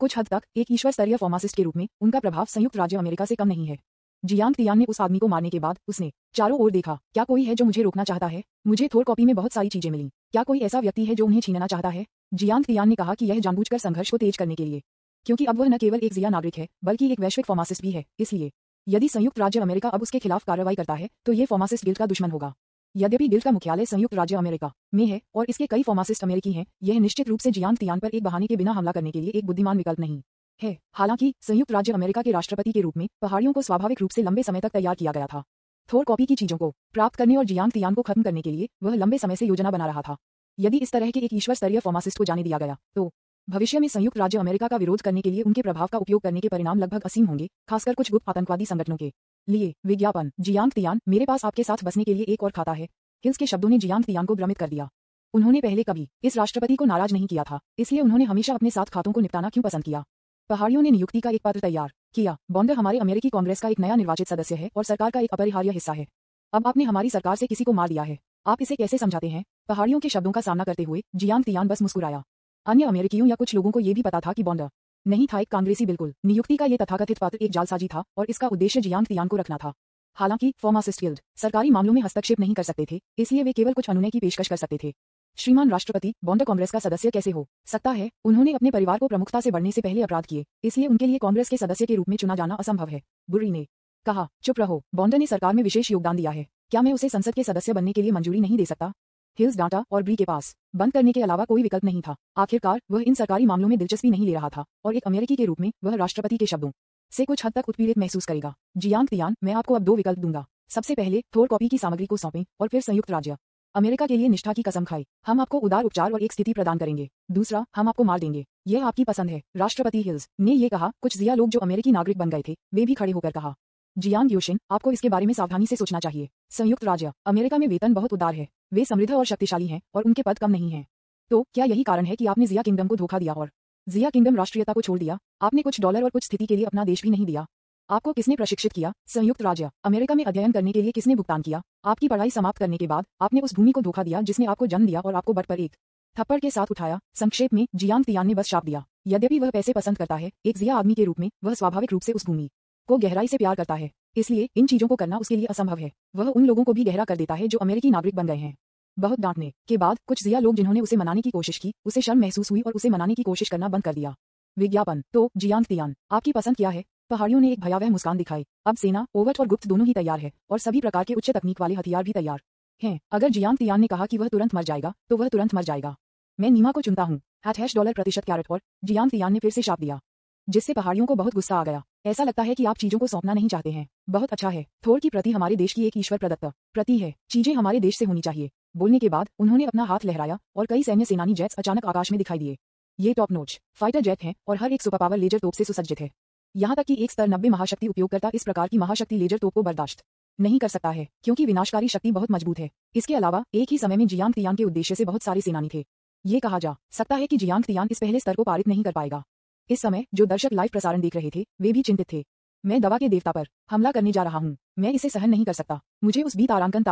कुछ हद तक एक ईश्वर स्तरीय फार्मासिस्ट के रूप में उनका प्रभाव संयुक्त राज्य अमेरिका से कम नहीं है। जियांग तियान ने उस आदमी को मारने के बाद उसने चारों ओर देखा। क्या कोई है जो मुझे रोकना चाहता है? मुझे थोर कॉपी में बहुत सारी चीजें मिली। क्या कोई ऐसा व्यक्ति है जो उन्हें छीनना चाहता है? जियांग तियान ने कहा कि यह जानबूझकर संघर्ष को तेज करने के लिए, क्योंकि अब वह न केवल एक जिया नागरिक है बल्कि एक वैश्विक फार्मासिस्ट भी है। इसलिए यदि संयुक्त राज्य अमेरिका अब उसके खिलाफ कार्रवाई करता है तो ये फार्मासिस्ट गिल्ड का दुश्मन होगा। यद्यपि गिल्ड का मुख्यालय संयुक्त राज्य अमेरिका में है और इसके कई फार्मासिस्ट अमेरिकी हैं, यह निश्चित रूप से जियांग तियान पर एक बहाने के बिना हमला करने के लिए एक बुद्धिमान विकल्प नहीं है। हालांकि संयुक्त राज्य अमेरिका के राष्ट्रपति के रूप में पहाड़ियों को स्वाभाविक रूप से लंबे समय तक तैयार किया गया था। थोर कॉपी की चीजों को प्राप्त करने और जियांग तियान को खत्म करने के लिए वह लंबे समय से योजना बना रहा था। यदि इस तरह के एक ईश्वर स्तरीय फार्मासिस्ट को जाने दिया गया तो भविष्य में संयुक्त राज्य अमेरिका का विरोध करने के लिए उनके प्रभाव का उपयोग करने के परिणाम लगभग असीम होंगे, खासकर कुछ गुप्त आतंकवादी संगठनों के लिए। विज्ञापन। जियांग तियान, मेरे पास आपके साथ बसने के लिए एक और खाता है। हिल्स के शब्दों ने जियांग तियान को भ्रमित कर दिया। उन्होंने पहले कभी इस राष्ट्रपति को नाराज नहीं किया था, इसलिए उन्होंने हमेशा अपने साथ खातों को निपटाना क्यों पसंद किया। पहाड़ियों ने नियुक्ति का एक पत्र तैयार किया। बॉन्डर हमारे अमेरिकी कांग्रेस का एक नया निर्वाचित सदस्य है और सरकार का एक अपरिहार्य हिस्सा है। अब आपने हमारी सरकार से किसी को मार दिया है। आप इसे कैसे समझाते हैं? पहाड़ियों के शब्दों का सामना करते हुए जियांग तियान बस मुस्कुराया। अन्य अमेरिकियों या कुछ लोगों को यह भी पता था कि बॉन्डर नहीं था एक कांग्रेसी। बिल्कुल, नियुक्ति का यह तथाकथित पत्र एक जालसाजी था और इसका उद्देश्य जियांग तियान को रखना था। हालांकि फार्मासिस्ट गिल्ड सरकारी मामलों में हस्तक्षेप नहीं कर सकते थे, इसलिए वे केवल कुछ अनुनय की पेशकश कर सकते थे। श्रीमान राष्ट्रपति, बॉन्डर कांग्रेस का सदस्य कैसे हो सकता है? उन्होंने अपने परिवार को प्रमुखता से बढ़ने से पहले अपराध किए, इसलिए उनके लिए कांग्रेस के सदस्य के रूप में चुना जाना असंभव है। बुर्री ने कहा, चुप रहो, बॉन्डर ने सरकार में विशेष योगदान दिया है, क्या मैं उसे संसद के सदस्य बनने के लिए मंजूरी नहीं दे सकता? हिल्स डांटा और ब्री के पास बंद करने के अलावा कोई विकल्प नहीं था। आखिरकार वह इन सरकारी मामलों में दिलचस्पी नहीं ले रहा था और एक अमेरिकी के रूप में वह राष्ट्रपति के शब्दों से कुछ हद तक उत्पीड़ित महसूस करेगा। जियांग तियान, मैं आपको अब 2 विकल्प दूंगा। सबसे पहले थोर कॉपी की सामग्री को सौंपें और फिर संयुक्त राज्य अमेरिका के लिए निष्ठा की कसम खाई। हम आपको उदार उपचार और एक स्थिति प्रदान करेंगे। दूसरा, हम आपको मार देंगे। यह आपकी पसंद है। राष्ट्रपति हिल्स ने ये कहा। कुछ जिया लोग जो अमेरिकी नागरिक बन गए थे, वे भी खड़े होकर कहा, जियांग योशिन, आपको इसके बारे में सावधानी से सोचना चाहिए। संयुक्त राज्य अमेरिका में वेतन बहुत उदार है, वे समृद्ध और शक्तिशाली हैं और उनके पद कम नहीं हैं। तो क्या यही कारण है कि आपने जिया किंगडम को धोखा दिया और जिया किंगडम राष्ट्रीयता को छोड़ दिया? आपने कुछ डॉलर और कुछ स्थिति के लिए अपना देश भी नहीं दिया। आपको किसने प्रशिक्षित किया? संयुक्त राज्य अमेरिका में अध्ययन करने के लिए किसने भुगतान किया? आपकी पढ़ाई समाप्त करने के बाद आपने उस भूमि को धोखा दिया जिसने आपको जन्म दिया और आपको बट पर एक थप्पड़ के साथ उठाया। संक्षेप में, जियांग तियान ने बस शाप दिया। यद्यपि वह पैसे पसंद करता है, एक जिया आदमी के रूप में वह स्वाभाविक रूप से उस भूमि को गहराई से प्यार करता है, इसलिए इन चीजों को करना उसके लिए असंभव है। वह उन लोगों को भी गहरा कर देता है जो अमेरिकी नागरिक बन गए हैं। बहुत डांटने के बाद कुछ जिया लोग जिन्होंने उसे मनाने की कोशिश की, उसे शर्म महसूस हुई और उसे मनाने की कोशिश करना बंद कर दिया। विज्ञापन। तो जियांग तियान, आपकी पसंद क्या है? पहाड़ियों ने एक भयावह मुस्कान दिखाई। अब सेना, ओवट और गुप्त दोनों ही तैयार है और सभी प्रकार के उच्च तकनीक वाले हथियार भी तैयार हैं। अगर जियांग तियान ने कहा कि वह तुरंत मर जाएगा, तो वह तुरंत मर जाएगा। मैं नीमा को चुनता हूँ। $% कैरेट और जियांग तियान ने फिर से शाप दिया, जिससे पहाड़ियों को बहुत गुस्सा आ गया। ऐसा लगता है कि आप चीजों को सौंपना नहीं चाहते हैं। बहुत अच्छा है। थोर की प्रति हमारे देश की एक ईश्वर प्रदत्त प्रति है। चीजें हमारे देश से होनी चाहिए। बोलने के बाद उन्होंने अपना हाथ लहराया और कई सैन्य सेनानी जेट्स अचानक आकाश में दिखाई दिए। ये टॉप नोच फाइटर जेट हैं और हर एक सुपर पावर लेजर तोप से सुसज्जित है। यहाँ तक कि एक स्तर 90 महाशक्ति उपयोगकर्ता इस प्रकार की महाशक्ति लेजर तोप को बर्दाश्त नहीं कर सकता है, क्योंकि विनाशकारी शक्ति बहुत मजबूत है। इसके अलावा एक ही समय में जियांग तियान के उद्देश्य से बहुत सारे सेनानी थे। ये कहा जा सकता है कि जियांग तियान इस पहले स्तर को पारित नहीं कर पाएगा। इस समय जो दर्शक लाइव प्रसारण देख रहे थे, वे भी चिंतित थे। मैं दवा के देवता पर हमला करने जा रहा हूँ। मैं इसे सहन नहीं कर सकता। मुझे उस बी तारांकन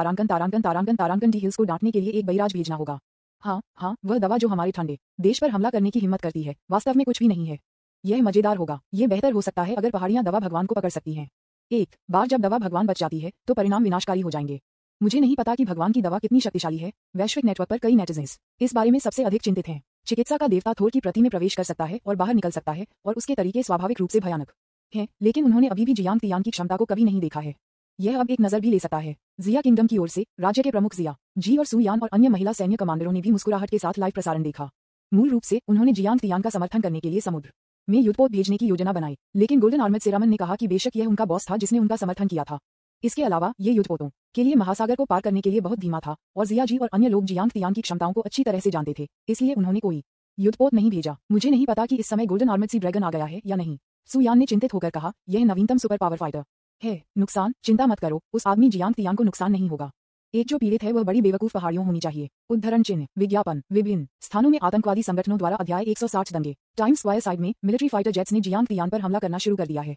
डी हिल्स को डांटने के लिए एक बलिराज भेजना होगा। हाँ, वह दवा जो हमारे ठंडे देश पर हमला करने की हिम्मत करती है, वास्तव में कुछ भी नहीं है। यह मजेदार होगा। यह बेहतर हो सकता है अगर पहाड़ियां दवा भगवान को पकड़ सकती हैं। एक बार जब दवा भगवान बच जाती है, तो परिणाम विनाशकारी हो जाएंगे। मुझे नहीं पता कि भगवान की दवा कितनी शक्तिशाली है। वैश्विक नेटवर्क पर कई नेटिजन्स इस बारे में सबसे अधिक चिंतित हैं। चिकित्सा का देवता थोर की प्रति में प्रवेश कर सकता है और बाहर निकल सकता है, और उसके तरीके स्वाभाविक रूप से भयानक हैं, लेकिन उन्होंने अभी भी जियांग तियान की क्षमता को कभी नहीं देखा है। यह अब एक नजर भी ले सकता है। जिया किंगडम की ओर से राज्य के प्रमुख जिया जी और सुयान और अन्य महिला सैन्य कमांडरों ने भी मुस्कुराहट के साथ लाइव प्रसारण देखा। मूल रूप से उन्होंने जियांग तियान का समर्थन करने के लिए समुद्र में युद्धपोत भेजने की योजना बनाई, लेकिन गोल्डन आर्मर्ड सेरामन ने कहा कि बेशक यह उनका बॉस था जिसने उनका समर्थन किया था। इसके अलावा ये युद्धपोतों के लिए महासागर को पार करने के लिए बहुत धीमा था, और जिया जी और अन्य लोग जियांग तियान की क्षमताओं को अच्छी तरह से जानते थे, इसलिए उन्होंने कोई युद्धपोत नहीं भेजा। मुझे नहीं पता कि इस समय गोल्डन आर्मर्ड सी ड्रैगन आ गया है या नहीं, सुयान ने चिंतित होकर कहा। यह नवीनतम सुपर पावर फाइटर है। नुकसान? चिंता मत करो, उस आदमी जियांग तियान को नुकसान नहीं होगा। एक जो पीड़ित है वह बड़ी बेवकूफ पहाड़ियों होनी चाहिए। उद्धरण चिन्ह। विज्ञापन। विभिन्न स्थानों में आतंकवादी संगठनों द्वारा अध्याय 160 दंगे। टाइम्स स्क्वायर साइड में मिलिट्री फाइटर जेट्स ने जियांग तियान पर हमला करना शुरू कर दिया है।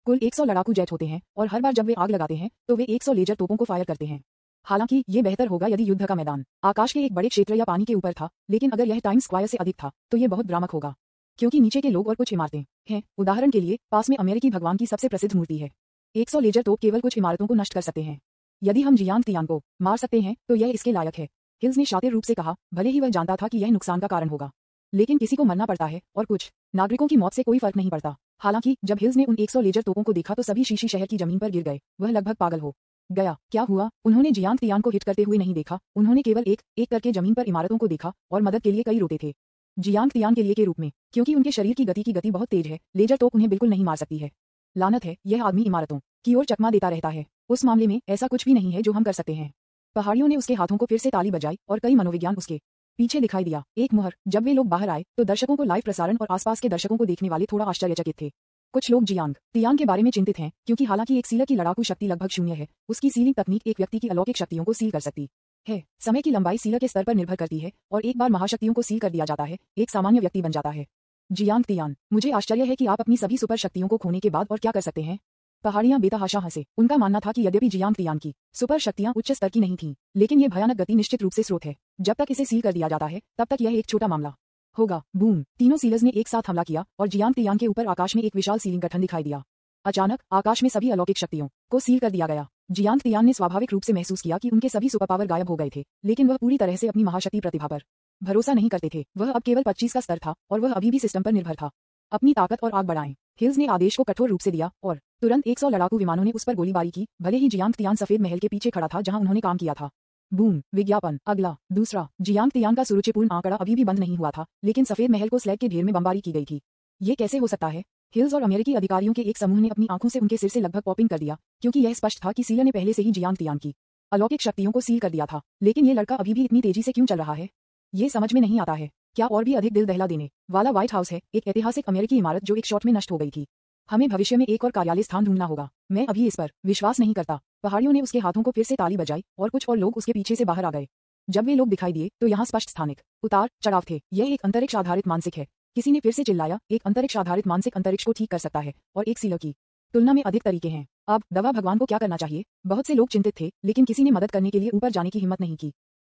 कुल 100 लड़ाकू जेट होते हैं और हर बार जब वे आग लगाते हैं तो वे 100 लेजर तोपों को फायर करते हैं। हालांकि ये बेहतर होगा यदि युद्ध का मैदान आकाश के एक बड़े क्षेत्र या पानी के ऊपर था, लेकिन अगर यह टाइम्स स्क्वायर से अधिक था तो ये बहुत भ्रामक होगा, क्योंकि नीचे के लोग और कुछ इमारतें हैं। उदाहरण के लिए, पास में अमेरिकी भगवान की सबसे प्रसिद्ध मूर्ति है। 100 लेजर तोप केवल कुछ इमारतों को नष्ट कर सकते हैं। यदि हम जियांग तियान को मार सकते हैं तो यह इसके लायक है। हिल्स ने शातिर रूप से कहा, भले ही वह जानता था कि यह नुकसान का कारण होगा, लेकिन किसी को मरना पड़ता है और कुछ नागरिकों की मौत से कोई फर्क नहीं पड़ता। हालांकि जब हिल्स ने उन 100 लेजर तोपों को देखा तो सभी शीशी शहर की जमीन पर गिर गए। वह लगभग पागल हो गया। क्या हुआ? उन्होंने जियांग तियान को हिट करते हुए नहीं देखा, उन्होंने केवल एक एक करके जमीन पर इमारतों को देखा और मदद के लिए कई रोते थे। जियांग तियान के लिए के रूप में, क्योंकि उनके शरीर की गति बहुत तेज है, लेजर तोप उन्हें बिल्कुल नहीं मार सकती है। लानत है, यह आदमी इमारतों की ओर चकमा देता रहता है। उस मामले में ऐसा कुछ भी नहीं है जो हम कर सकते हैं। पहाड़ियों ने उसके हाथों को फिर से ताली बजाई और कई मनोविज्ञान उसके पीछे दिखाई दिया। एक मुहर। जब वे लोग बाहर आए तो दर्शकों को लाइव प्रसारण और आसपास के दर्शकों को देखने वाले थोड़ा आश्चर्यचकित थे। कुछ लोग जियांग तियान के बारे में चिंतित हैं, क्योंकि हालांकि एक सीलर की लड़ाकू शक्ति लगभग शून्य है, उसकी सीलिंग तकनीक एक व्यक्ति की अलौकिक शक्तियों को सील कर सकती है। समय की लंबाई सीलर के स्तर पर निर्भर करती है, और एक बार महाशक्तियों को सील कर दिया जाता है, एक सामान्य व्यक्ति बन जाता है। जियांग तियान, मुझे आश्चर्य है कि आप अपनी सभी सुपर शक्तियों को खोने के बाद और क्या कर सकते हैं। पहाड़ियां बेतहाशा हंसे। उनका मानना था कि यद्यपि जियांग तियान की सुपर शक्तियां उच्च स्तर की नहीं थीं, लेकिन ये भयानक गति निश्चित रूप से स्रोत है। जब तक इसे सील कर दिया जाता है तब तक यह एक छोटा मामला होगा। बूम! तीनों सीलर्स ने एक साथ हमला किया और जियांग तियान के ऊपर आकाश में एक विशाल सीलिंग गठन दिखाई दिया। अचानक आकाश में सभी अलौकिक शक्तियों को सील कर दिया गया। जियांग तियान ने स्वाभाविक रूप से महसूस किया कि उनके सभी सुपर पावर गायब हो गए थे, लेकिन वह पूरी तरह से अपनी महाशक्ति प्रतिभा पर भरोसा नहीं करते थे। वह अब केवल 25 का स्तर था और वह अभी भी सिस्टम पर निर्भर था। अपनी ताकत और आग बढ़ाएं। हिल्स ने आदेश को कठोर रूप से दिया और तुरंत 100 लड़ाकू विमानों ने उस पर गोलीबारी की। भले ही जियांग तियान सफेद महल के पीछे खड़ा था जहां उन्होंने काम किया था। बूम, विज्ञापन अगला दूसरा। जियांग तियान का सुरुचिपूर्ण आंकड़ा अभी भी बंद नहीं हुआ था, लेकिन सफेद महल को स्लैग के ढेर में बमबारी की गई थी। ये कैसे हो सकता है? हिल्स और अमेरिकी अधिकारियों के एक समूह ने अपनी आंखों से उनके सिर से लगभग पॉपिंग कर दिया, क्योंकि यह स्पष्ट था कि सीला ने पहले से ही जियांग तियान की अलौकिक शक्तियों को सील कर दिया था। लेकिन ये लड़का अभी भी इतनी तेजी से क्यों चल रहा है? ये समझ में नहीं आता है। क्या और भी अधिक दिल दहला देने वाला व्हाइट हाउस है, एक ऐतिहासिक अमेरिकी इमारत जो एक शॉट में नष्ट हो गई थी। हमें भविष्य में एक और कार्यालय स्थान ढूंढना होगा। मैं अभी इस पर विश्वास नहीं करता। पहाड़ियों ने उसके हाथों को फिर से ताली बजाई और कुछ और लोग उसके पीछे से बाहर आ गए। जब वे लोग दिखाई दिए तो यहाँ स्पष्ट स्थानिक उतार चढ़ाव थे। यह एक अंतरिक्ष आधारित मानसिक है। किसी ने फिर से चिल्लाया, एक अंतरिक्ष आधारित मानसिक अंतरिक्ष को ठीक कर सकता है और एक सीलर की तुलना में अधिक तरीके हैं। अब दवा भगवान को क्या करना चाहिए? बहुत से लोग चिंतित थे, लेकिन किसी ने मदद करने के लिए ऊपर जाने की हिम्मत नहीं की,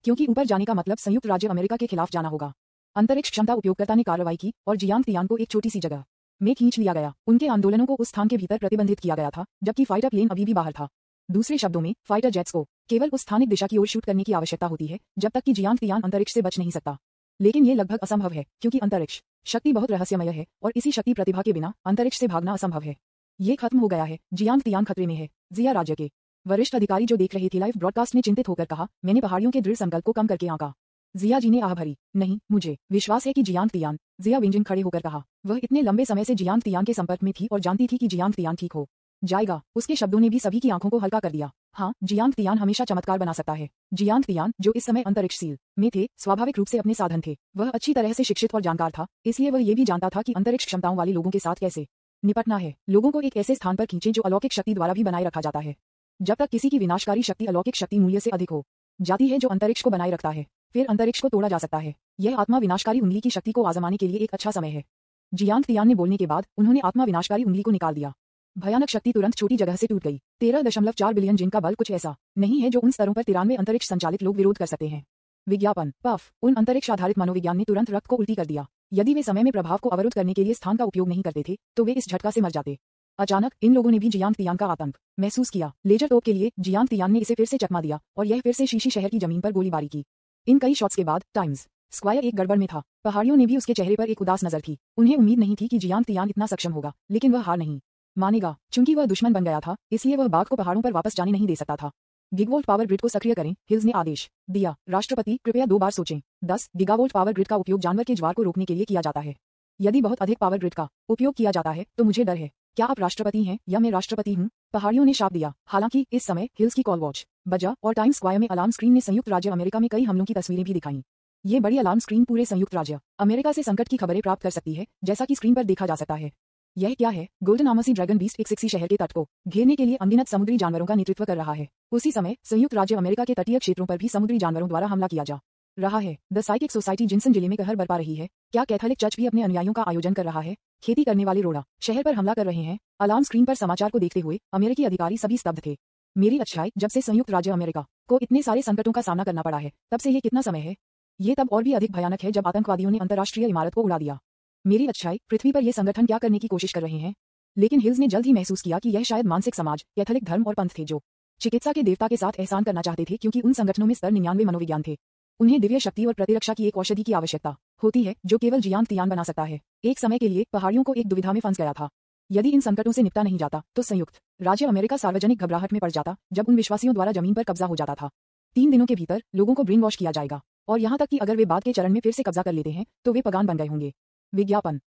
क्योंकि ऊपर जाने का मतलब संयुक्त राज्य अमेरिका के खिलाफ जाना होगा। अंतरिक्ष क्षमता उपयोगकर्ता ने कार्रवाई की और जियांग तियान को एक छोटी सी जगह में खींच लिया गया। उनके आंदोलनों को उस स्थान के भीतर प्रतिबंधित किया गया था, जबकि फाइटर प्लेन अभी भी बाहर था। दूसरे शब्दों में, फाइटर जेट्स को केवल उस स्थानिक दिशा की ओर शूट करने की आवश्यकता होती है जब तक कि जियांग तियान अंतरिक्ष से बच नहीं सकता। लेकिन ये लगभग असंभव है, क्योंकि अंतरिक्ष शक्ति बहुत रहस्यमय है और इसी शक्ति प्रतिभा के बिना अंतरिक्ष से भागना असंभव है। ये खत्म हो गया है। जियांग तियान खतरे में है। जिया राज्य के वरिष्ठ अधिकारी जो देख रहे थे लाइव ब्रॉडकास्ट ने चिंतित होकर कहा, मैंने पहाड़ियों के दृढ़ संकल्प को कम करके आंका। जिया जी ने आह भरी, नहीं, मुझे विश्वास है कि जियांग तियान। जिया विंजिंग खड़े होकर कहा। वह इतने लंबे समय से जियांग तियान के संपर्क में थी और जानती थी कि जियांग तियान ठीक हो जाएगा। उसके शब्दों ने भी सभी की आंखों को हल्का कर दिया। हाँ, जियांग तियान हमेशा चमत्कार बना सकता है। जियांग तियान, जो इस समय अंतरिक्ष सील में थे, स्वाभाविक रूप से अपने साधन थे। वह अच्छी तरह से शिक्षित और जानकार था, इसलिए वह ये भी जानता था कि अंतरिक्ष क्षमताओं वाले लोगों के साथ कैसे निपटना है। लोगों को एक ऐसे स्थान पर खींचे जो अलौकिक शक्ति द्वारा भी बनाए रखा जाता है। जब तक किसी की विनाशकारी शक्ति अलौकिक शक्ति मूल्य से अधिक हो जाती है जो अंतरिक्ष को बनाए रखता है, फिर अंतरिक्ष को तोड़ा जा सकता है। यह आत्मा विनाशकारी उंगली की शक्ति को आजमाने के लिए एक अच्छा समय है। जियांग तियान ने बोलने के बाद उन्होंने आत्मा विनाशकारी उंगली को निकाल दिया। भयानक शक्ति तुरंत छोटी जगह से टूट गई। 13.4 बिलियन जिन का बल कुछ ऐसा नहीं है जो उन स्तरों पर 93 अंतरिक्ष संचालित लोग विरोध कर सकते हैं। विज्ञापन पफ, उन अंतरिक्ष आधारित मनोविज्ञान ने तुरंत रक्त को उल्टी कर दिया। यदि वे समय में प्रभाव को अवरुद्ध करने के लिए स्थान का उपयोग नहीं करते थे तो वे इस झटका से मर जाते। अचानक इन लोगों ने भी जियांग तियान का आतंक महसूस किया। लेजर तोप के लिए जियांग तियान ने इसे फिर से चकमा दिया और यह फिर से शीशी शहर की जमीन पर गोलीबारी की। इन कई शॉट्स के बाद टाइम्स स्क्वायर एक गड़बड़ में था। पहाड़ियों ने भी उसके चेहरे पर एक उदास नजर थी। उन्हें उम्मीद नहीं थी कि जियांग तियान इतना सक्षम होगा, लेकिन वह हार नहीं मानेगा। चूंकि वह दुश्मन बन गया था, इसलिए वह बाघ को पहाड़ों पर वापस जाने नहीं दे सकता था। गिगावोल्ट पावर ग्रिड को सक्रिय करें, हिल्स ने आदेश दिया। राष्ट्रपति, कृपया 2 बार सोचें। 10 गिगावोल्ट पावर ग्रिड का उपयोग जानवर के ज्वार को रोकने के लिए किया जाता है। यदि बहुत अधिक पावर ग्रिड का उपयोग किया जाता है तो मुझे डर है। क्या आप राष्ट्रपति हैं या मैं राष्ट्रपति हूं? पहाड़ियों ने शाप दिया। हालांकि इस समय हिल्स की कॉल वॉच बजा और टाइम्स स्क्वायर में अलार्म स्क्रीन ने संयुक्त राज्य अमेरिका में कई हमलों की तस्वीरें भी दिखाईं। ये बड़ी अलार्म स्क्रीन पूरे संयुक्त राज्य अमेरिका से संकट की खबरें प्राप्त कर सकती है, जैसा कि स्क्रीन पर देखा जा सकता है। यह क्या है? गोल्डन आमसी ड्रैगन बीस्ट एक सेक्सी शहर के तट को घेरने के लिए अनगिनत समुद्री जानवरों का नेतृत्व कर रहा है। उसी समय संयुक्त राज्य अमेरिका के तटीय क्षेत्रों पर भी समुद्री जानवरों द्वारा हमला किया जा रहा है। द साइकिक सोसाइटी जिंसन जिले में कहर बरपा रही है। क्या कैथोलिक चर्च भी अपने अनुयायियों का आयोजन कर रहा है? खेती करने वाले रोड़ा शहर पर हमला कर रहे हैं। अलार्म स्क्रीन पर समाचार को देखते हुए अमेरिकी अधिकारी सभी स्तब्ध थे। मेरी अच्छाई, जब से संयुक्त राज्य अमेरिका को इतने सारे संकटों का सामना करना पड़ा है, तब से ये कितना समय है? ये तब और भी अधिक भयानक है जब आतंकवादियों ने अंतर्राष्ट्रीय इमारत को उड़ा दिया। मेरी अच्छाई, पृथ्वी पर ये संगठन क्या करने की कोशिश कर रहे हैं? लेकिन हिल्स ने जल्द ही महसूस किया कि यह शायद मानसिक समाज, कैथोलिक धर्म और पंथ थे जो चिकित्सा के देवता के साथ एहसान करना चाहते थे, क्योंकि उन संगठनों में स्तर 99 मनोविज्ञान थे। उन्हें दिव्य शक्ति और प्रतिरक्षा की एक औषधि की आवश्यकता होती है जो केवल जियांग तियान बना सकता है। एक समय के लिए पहाड़ियों को एक दुविधा में फंस गया था। यदि इन संकटों से निपटा नहीं जाता तो संयुक्त राज्य अमेरिका सार्वजनिक घबराहट में पड़ जाता, जब उन विश्वासियों द्वारा जमीन पर कब्जा हो जाता था। 3 दिनों के भीतर लोगों को ब्रेन वॉश किया जाएगा और यहाँ तक कि अगर वे बाद के चरण में फिर से कब्जा कर लेते हैं तो वे पगान बन गए होंगे। विज्ञापन